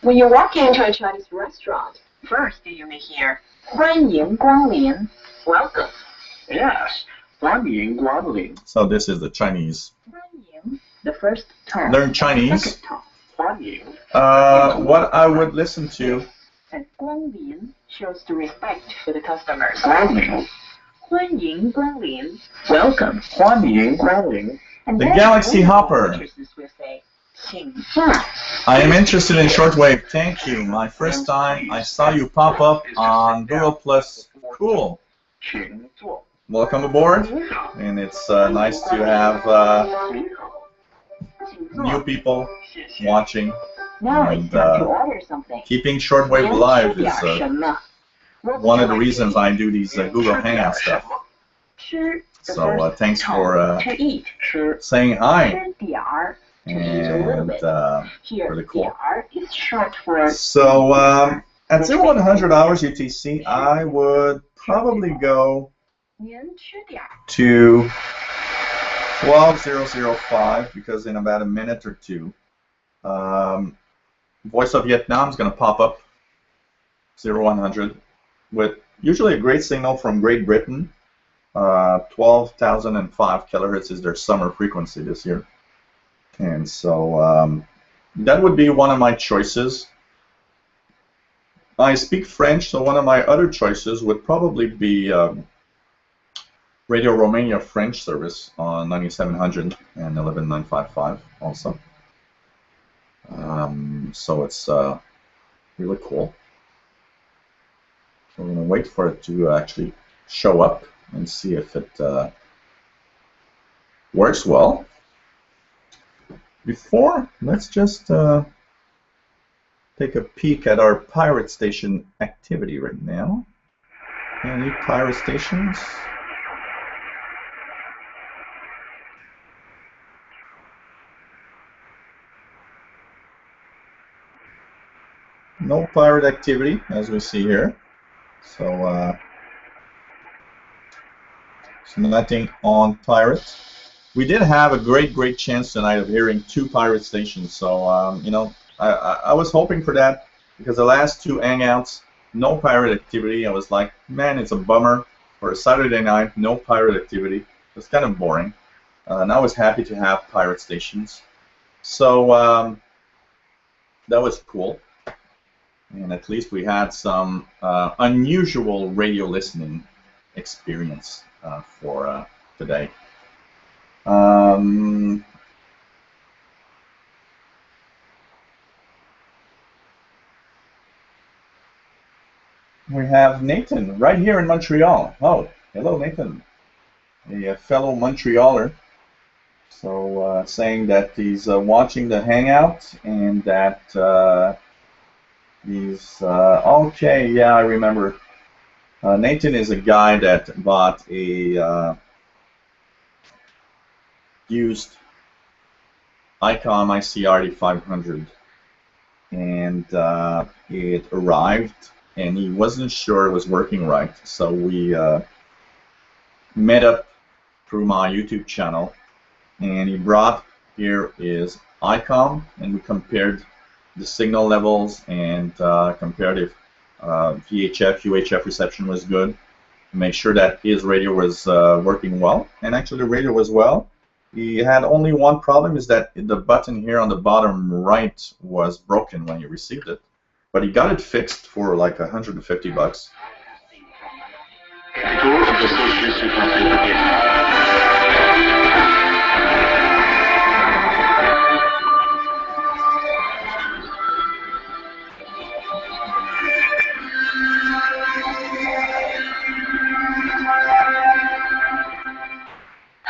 S7: When you walk into a Chinese restaurant,
S3: First, you may hear
S7: 欢迎光临.
S3: welcome.
S6: Yes, 欢迎光临.
S2: So this is the Chinese.
S7: 欢迎, the first tone.
S2: Learn Chinese.
S7: Second tone.
S6: 欢迎.
S2: What I would listen to.
S7: And 光临 shows the respect for the customers.
S6: 光临.
S7: 欢迎光临, welcome.
S6: 欢迎光临.
S7: And
S2: The
S7: then
S2: Galaxy
S7: all
S2: Hopper.
S7: waitresses will say,
S2: I am interested in shortwave. Thank you. My first time I saw you pop up on Google Plus. Cool. Welcome aboard. And it's nice to have new people watching.
S7: Now
S2: And
S7: it's time to order something.
S2: keeping shortwave alive is one of the reasons I do these Google Hangout stuff. So thanks for saying hi. And for the call. So at 0100 hours UTC, I would probably go to 12005 because in about a minute or two, Voice of Vietnam is going to pop up 0100 with usually a great signal from Great Britain. 12,005 kilohertz is their summer frequency this year. And so that would be one of my choices. I speak French, so one of my other choices would probably be Radio Romania French service on 9700 and 11955 also. So it's really cool. So we're going to wait for it to actually show up and see if it works well. Before, let's just take a peek at our pirate station activity right now. Any pirate stations? No pirate activity, as we see here. So, so nothing on pirate. We did have a great chance tonight of hearing 2 pirate stations. So, you know, I was hoping for that because the last 2 Hangouts, no pirate activity. I was like, man, it's a bummer. For a Saturday night, no pirate activity. It's kind of boring. And I was happy to have pirate stations. So, that was cool. And at least we had some unusual radio listening experience for today. We have Nathan right here in Montreal. Oh, hello, Nathan, a fellow Montrealer. So saying that he's watching the Hangout and that he's okay. Yeah, I remember. Nathan is a guy that bought a used ICOM ICRD 500, and it arrived, and he wasn't sure it was working right. So we met up through my YouTube channel, and he brought here his ICOM, and we compared the signal levels and compared if VHF, UHF reception was good, make sure that his radio was working well, and actually the radio was well. He had only one problem, is that the button here on the bottom right was broken when he received it, but he got it fixed for like $150.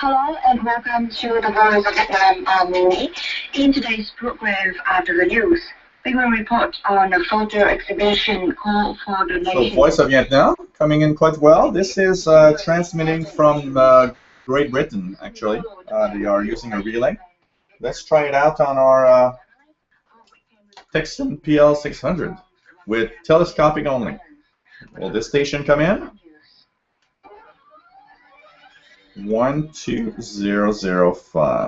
S3: Hello and welcome to the Voice of Vietnam. I'm Mimi. In today's program, after the news, we will report on a photo exhibition called for the nation.
S2: So Voice of Vietnam coming in quite well. This is transmitting from Great Britain, actually. They are using a relay. Let's try it out on our Texan PL600 with telescopic only. Will this station come in? 12005.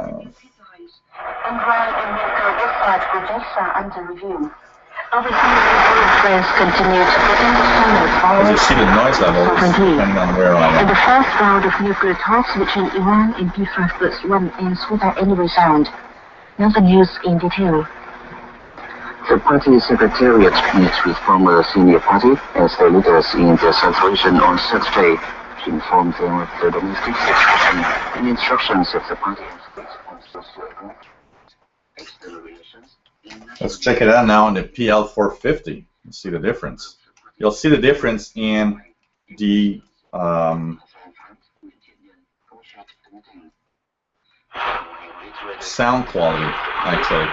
S3: And while in local website projects are under review, overseas friends continue to present the standards
S2: As you see, the noise level is depending on where I
S3: in
S2: am.
S3: the first round of nuclear talks between Iran and P5+1 ends without any result. Now the news in detail.
S8: The party secretariat meets with former senior party and state leaders in the South region on Saturday. to inform them of the domestic situation and instructions of the party.
S2: Let's check it out now on the PL450. Let's see the difference. You'll see the difference in the sound quality, actually.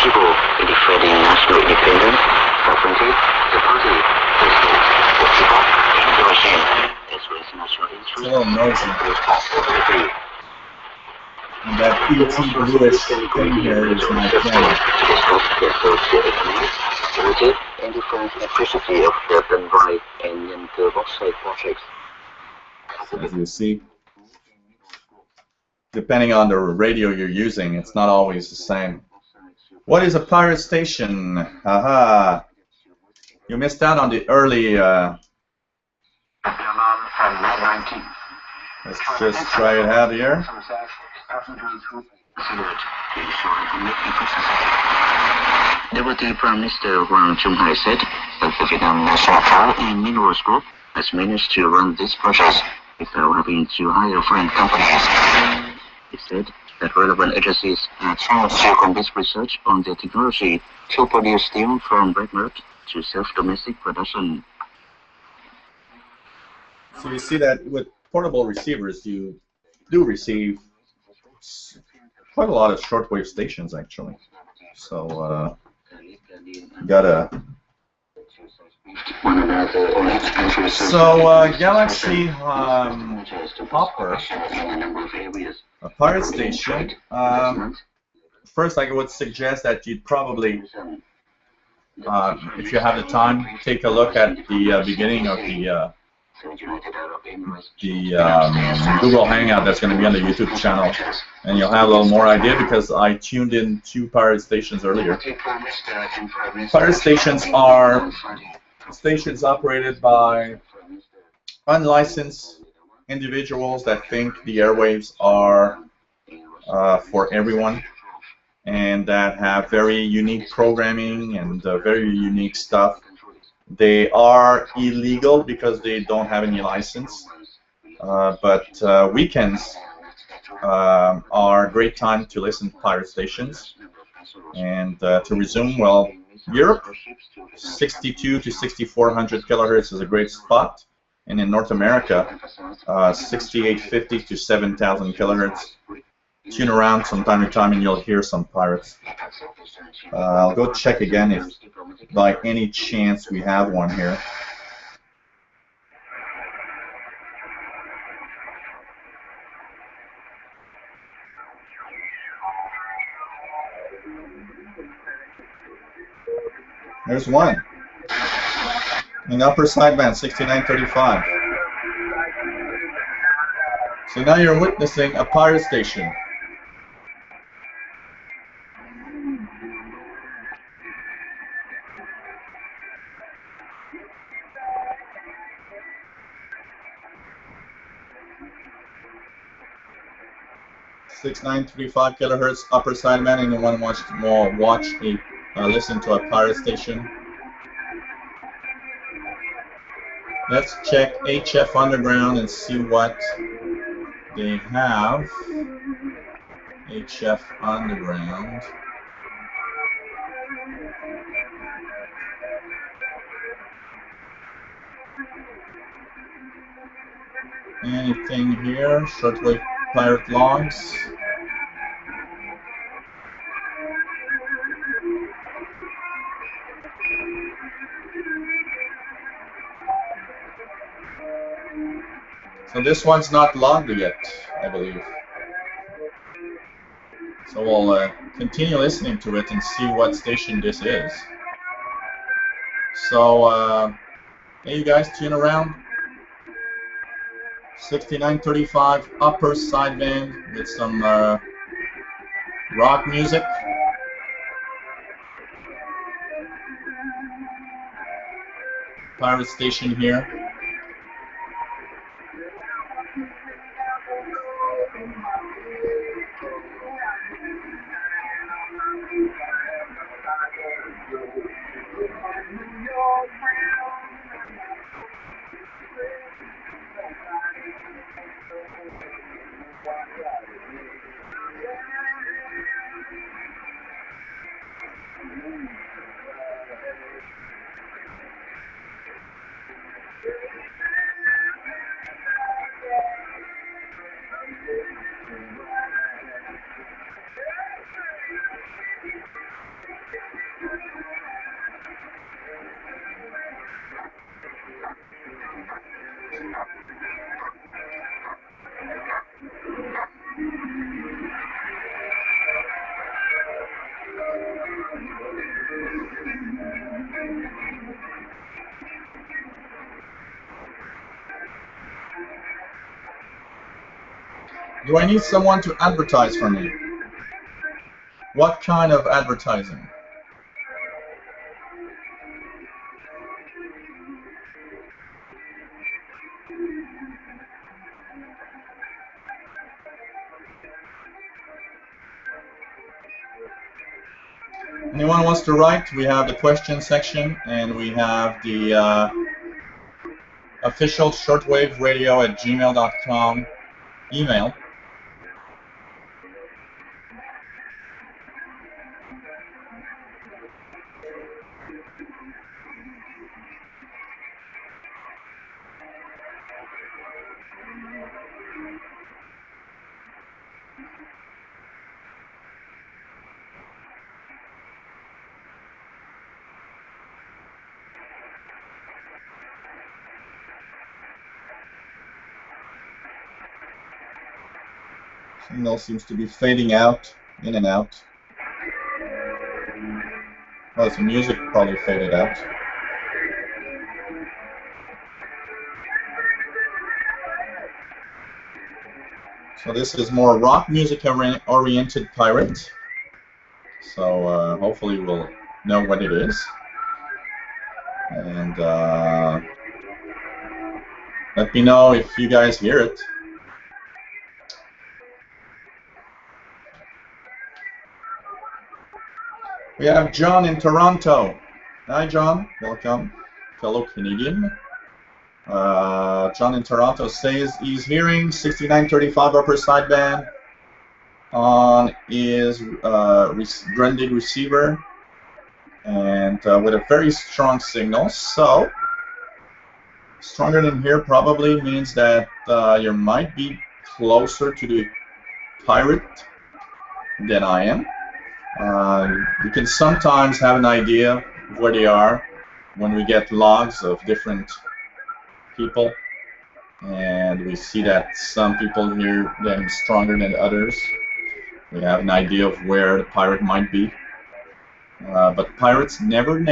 S8: People defending national independence, sovereignty, the party, the state, the people, and the regime, as well as national interest.
S2: It's a little noisy. And that ET bluish thing here is my camera.
S8: And different efficiency of the dendrite and the bauxite projects.
S2: As you see, depending on the radio you're using, it's not always the same. What is a pirate station? Haha. You missed out on the early. Let's just try it out here.
S8: Deputy Prime Minister Wang Chung-hai said that the Vietnam National Coal and Minerals Group has managed to run this process without having to hire foreign companies. He said that relevant agencies are trying to conduct research on the technology to produce steel from red mud to self-domestic production.
S2: So you see that with portable receivers, you do receive quite a lot of shortwave stations, actually. So gotta. So Galaxy Hopper, a pirate station. First, I would suggest that you'd probably, if you have the time, take a look at the beginning of the Google Hangout that's going to be on the YouTube channel, and you'll have a little more idea because I tuned in 2 pirate stations earlier. Pirate stations are stations operated by unlicensed individuals that think the airwaves are for everyone, and that have very unique programming and very unique stuff. They are illegal because they don't have any license, but weekends are a great time to listen to pirate stations. And to resume, well, Europe, 62 to 6400 kilohertz is a great spot, and in North America, 6850 to 7000 kilohertz. Tune around from time to time and you'll hear some pirates. I'll go check again if by any chance we have one here. There's one. In the upper sideband, 6935. So now you're witnessing a pirate station. .935 kilohertz upper sideband, and you want to listen to a pirate station. Let's check HF Underground and see what they have. HF Underground. Anything here? Shortwave pirate logs. So this one's not logged yet, I believe. So we'll continue listening to it and see what station this is. So, hey, you guys, tune around. 6935 upper sideband with some rock music. Pirate station here. Do I need someone to advertise for me? What kind of advertising? Anyone wants to write? We have the question section, and we have the official shortwaveradio@gmail.com email. Signal seems to be fading out, in and out. Well, the music probably faded out. So this is more rock music oriented pirate. So hopefully we'll know what it is. And let me know if you guys hear it. We have John in Toronto. Hi, John. Welcome, fellow Canadian. John in Toronto says he's hearing 6935 upper sideband on his Grundig receiver and with a very strong signal. So stronger than here probably means that you might be closer to the pirate than I am. You can sometimes have an idea of where they are when we get logs of different people, and we see that some people hear them stronger than others. We have an idea of where the pirate might be, but pirates never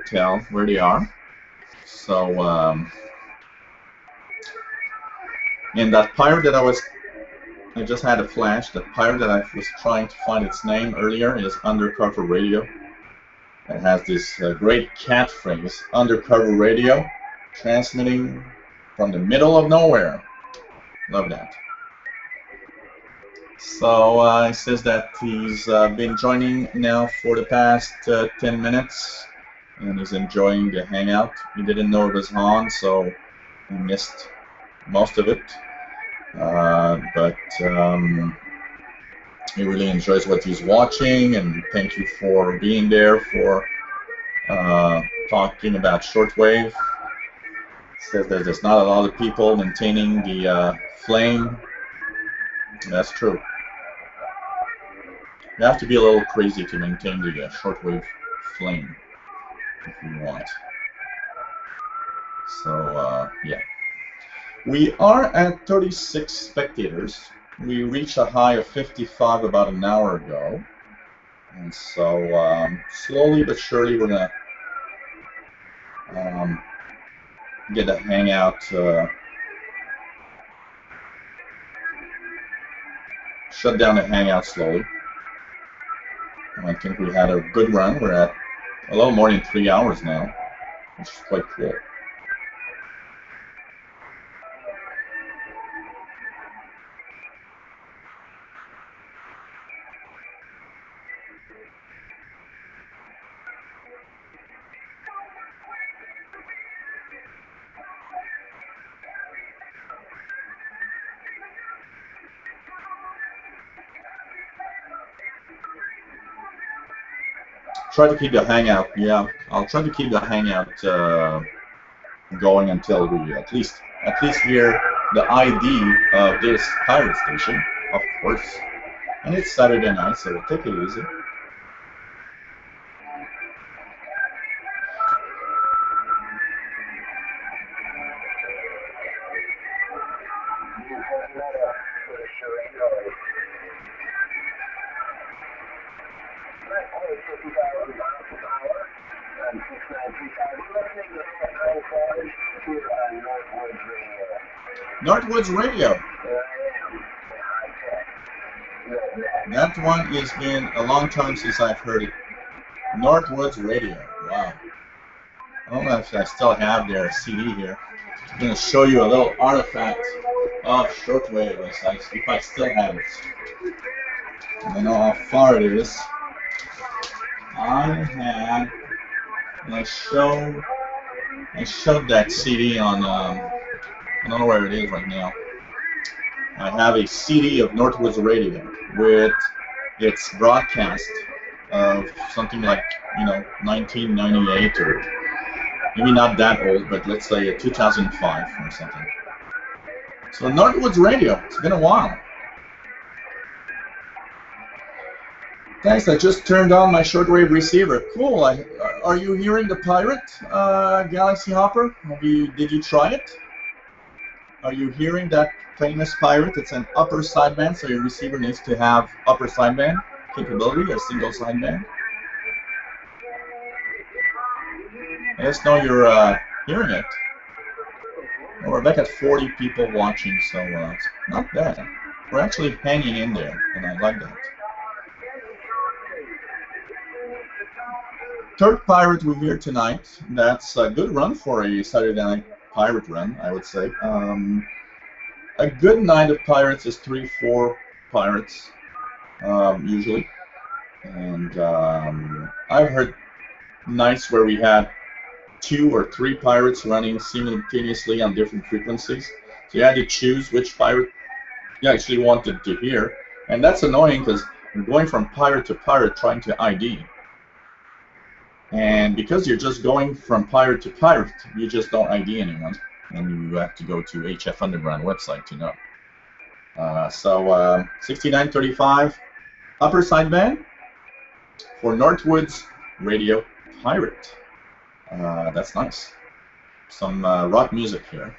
S2: tell where they are. So and that pirate that I just had a flash. The pirate that I was trying to find its name earlier is Undercover Radio. It has this great catchphrase, Undercover Radio, transmitting from the middle of nowhere. Love that. So he says that he's been joining now for the past 10 minutes, and he's enjoying the hangout. He didn't know it was on, so he missed most of it. But he really enjoys what he's watching, and thank you for being there for talking about shortwave. Says that there's not a lot of people maintaining the flame. That's true. You have to be a little crazy to maintain the shortwave flame if you want. So yeah. We are at 36 spectators. We reached a high of 55 about an hour ago. And so slowly but surely we're going to get a hangout shut down the hangout slowly. And I think we had a good run. We're at a little more than 3 hours now, which is quite cool. Try to keep the hangout, yeah. I'll try to keep the hangout going until we at least hear the ID of this pirate station, of course. And it's Saturday night, so we'll take it easy. Northwoods Radio. That one has been a long time since I've heard it. Northwoods Radio. Wow. I don't know if I still have their CD here. I'm going to show you a little artifact of Shortwave if I still have it. I don't know how far it is. I showed that CD on, I don't know where it is right now. I have a CD of Northwoods Radio with its broadcast of something like, 1998 or maybe not that old, but let's say 2005 or something. So Northwoods Radio, it's been a while. Thanks, I just turned on my shortwave receiver. Cool. Are you hearing the Pirate, Galaxy Hopper? Did you try it? Are you hearing that famous Pirate? It's an upper sideband, so your receiver needs to have upper sideband capability, a single sideband. Let us know you're hearing it. Well, we're back at 40 people watching, so it's not bad. We're actually hanging in there, and I like that. Third Pirate we hear tonight. That's a good run for a Saturday night Pirate run, I would say. A good night of Pirates is 3-4 Pirates, usually. And I've heard nights where we had 2 or 3 Pirates running simultaneously on different frequencies. So you had to choose which Pirate you actually wanted to hear. And that's annoying because you're going from Pirate to Pirate trying to ID. And because you're just going from Pirate to Pirate, you just don't ID anyone. And you have to go to HF Underground website to know. So 6935 upper sideband for Northwoods Radio Pirate. That's nice. Some rock music here.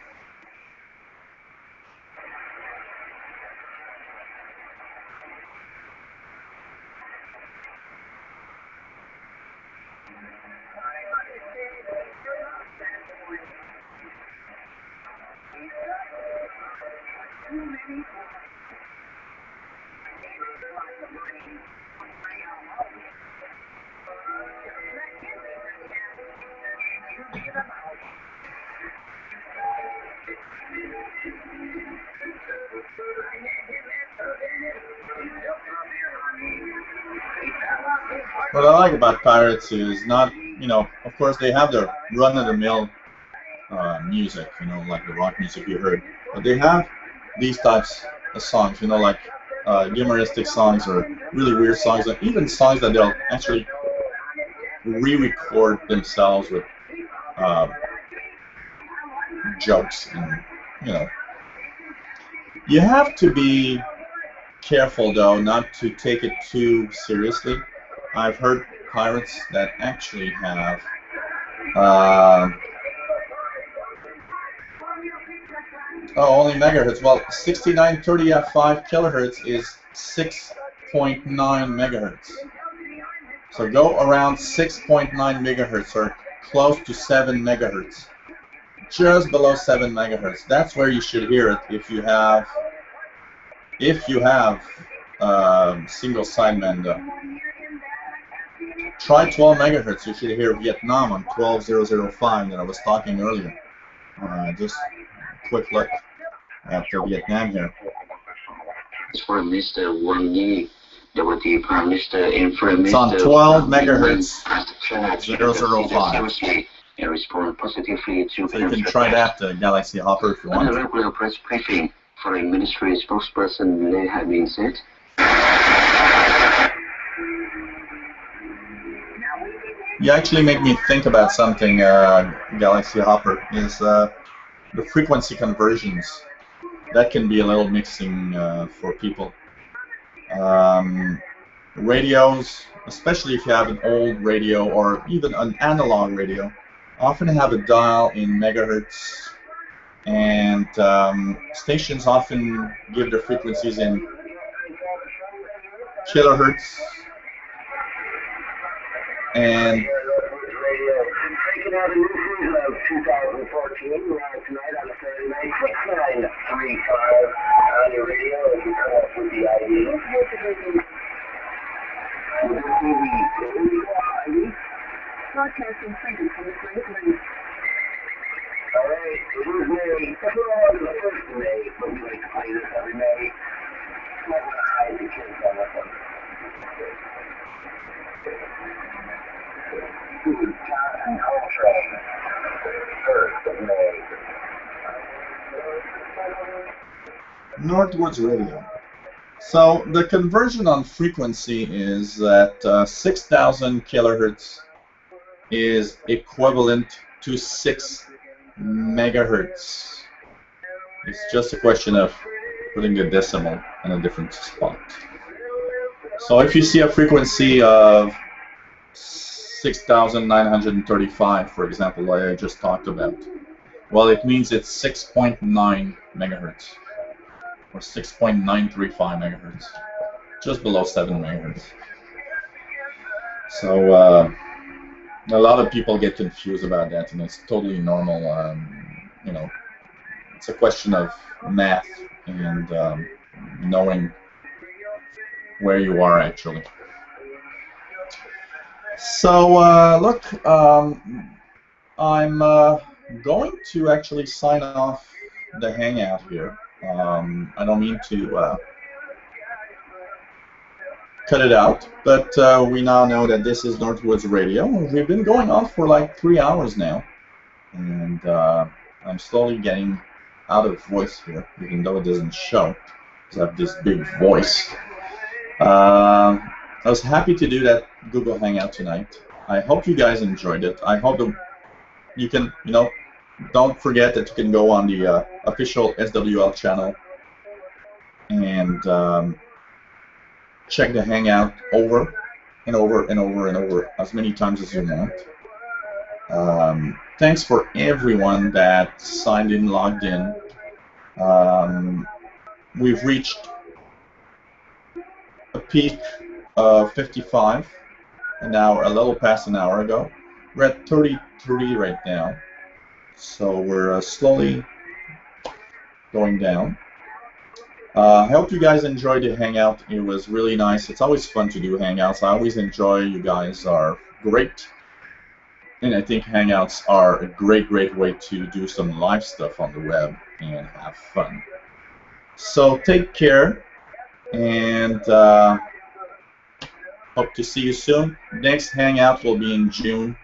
S2: What I like about Pirates is not, of course they have their run-of-the-mill music, like the rock music you heard, but they have these types of songs, like humoristic songs or really weird songs, and even songs that they'll actually re-record themselves with jokes, and you have to be careful though not to take it too seriously. I've heard Pirates that actually have only megahertz. Well, 6930 at 5 kilohertz is 6.9 megahertz. So go around 6.9 megahertz or close to 7 megahertz. Just below 7 megahertz. That's where you should hear it if you have single sideband. Try 12 megahertz. You should hear Vietnam on 12005 that I was talking earlier. Just a quick look at Vietnam here.
S8: For Mr. Wang Yi, Deputy Prime Minister, informed
S2: it's on 12 megahertz. 005.
S8: And respond positively to
S2: so you can try that, Galaxy Hopper, if you want.
S8: On a regular press briefing, Foreign Ministry spokesperson Lei Hai-Min said,
S2: You actually make me think about something, Galaxy Hopper, is the frequency conversions. That can be a little mixing for people. Radios, especially if you have an old radio or even an analog radio, often have a dial in megahertz, and stations often give their frequencies in kilohertz. And
S5: checking out a new season of 2014 live tonight on a Saturday night, 6935 on your radio as we come up with the ID. Would this be the ID?
S3: Broadcasting freedom from the Great Lakes.
S5: All right, it is May. It's on the 1st of May, but we like to play this every May. Might want to hide the kids on this one. This is Johnson Coltrane, 1st of May.
S2: Northwoods Radio. So the conversion on frequency is that 6,000 kilohertz is equivalent to 6 megahertz. It's just a question of putting the decimal in a different spot. So if you see a frequency of 6,935, for example, like I just talked about, well, it means it's 6.9 megahertz or 6.935 megahertz, just below 7 megahertz. So a lot of people get confused about that, and it's totally normal. You know, it's a question of math and knowing where you are actually. So look, I'm going to actually sign off the Hangout here. I don't mean to cut it out, but we now know that this is Northwoods Radio. We've been going on for like 3 hours now, and I'm slowly getting out of voice here, even though it doesn't show, because I have this big voice. I was happy to do that Google Hangout tonight. I hope you guys enjoyed it. I hope that you can, you know, don't forget that you can go on the official SWL channel and check the Hangout over and over and over and over as many times as you want. Thanks for everyone that signed in, logged in. We've reached a peak of 55 an hour, a little past an hour ago. We're at 33 right now, so we're slowly going down. I hope you guys enjoyed the Hangout. It was really nice. It's always fun to do Hangouts. I always enjoy. You guys are great. And I think Hangouts are a great way to do some live stuff on the web and have fun. So take care, and hope to see you soon. Next Hangout will be in June.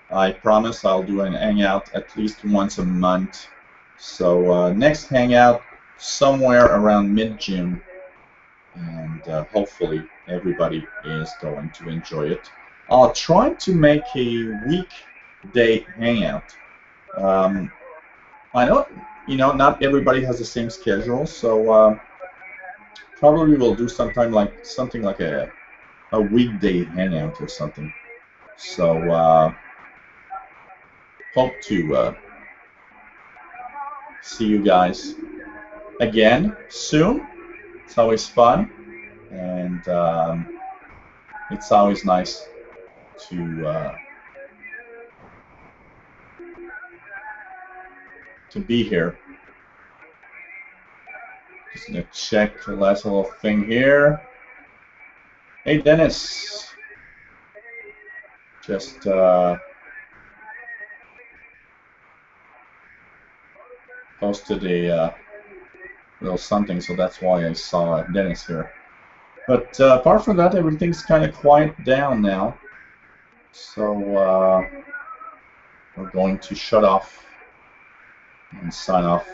S2: I promise I'll do an Hangout at least once a month. So next Hangout somewhere around mid-June, and hopefully everybody is going to enjoy it. I'll try to make a weekday Hangout. I know, you know, not everybody has the same schedule, so probably we'll do something like a weekday Hangout or something. So hope to see you guys again soon. It's always fun, and it's always nice to be here. Just gonna check the last little thing here. Hey Dennis, just posted a little something, so that's why I saw Dennis here. But apart from that, everything's kind of quiet down now. So we're going to shut off and sign off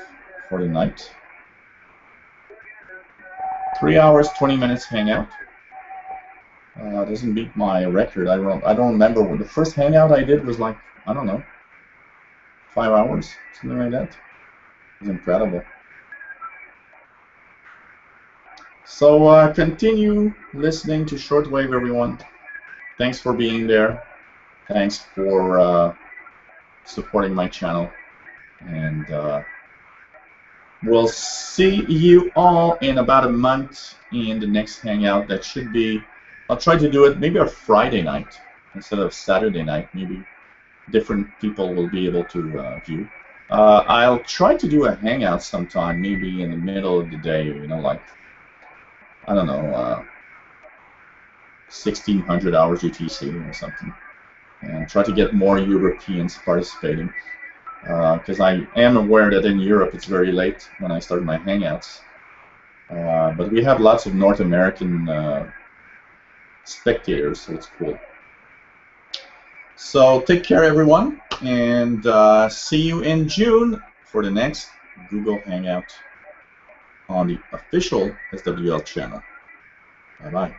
S2: for the night. 3 hours, 20 minutes Hangout. Doesn't beat my record. I don't remember what the first Hangout I did was like, I don't know, 5 hours, something like that. It was incredible. So continue listening to Shortwave, everyone. Thanks for being there. Thanks for supporting my channel. And we'll see you all in about a month in the next Hangout. That should be, I'll try to do it maybe a Friday night instead of Saturday night, maybe different people will be able to view. I'll try to do a hangout sometime, maybe in the middle of the day, you know, like, I don't know, 1600 hours UTC or something, and try to get more Europeans participating, because I am aware that in Europe it's very late when I start my hangouts, but we have lots of North American spectators, so it's cool. So take care, everyone, and see you in June for the next Google Hangout on the official SWL channel. Bye-bye.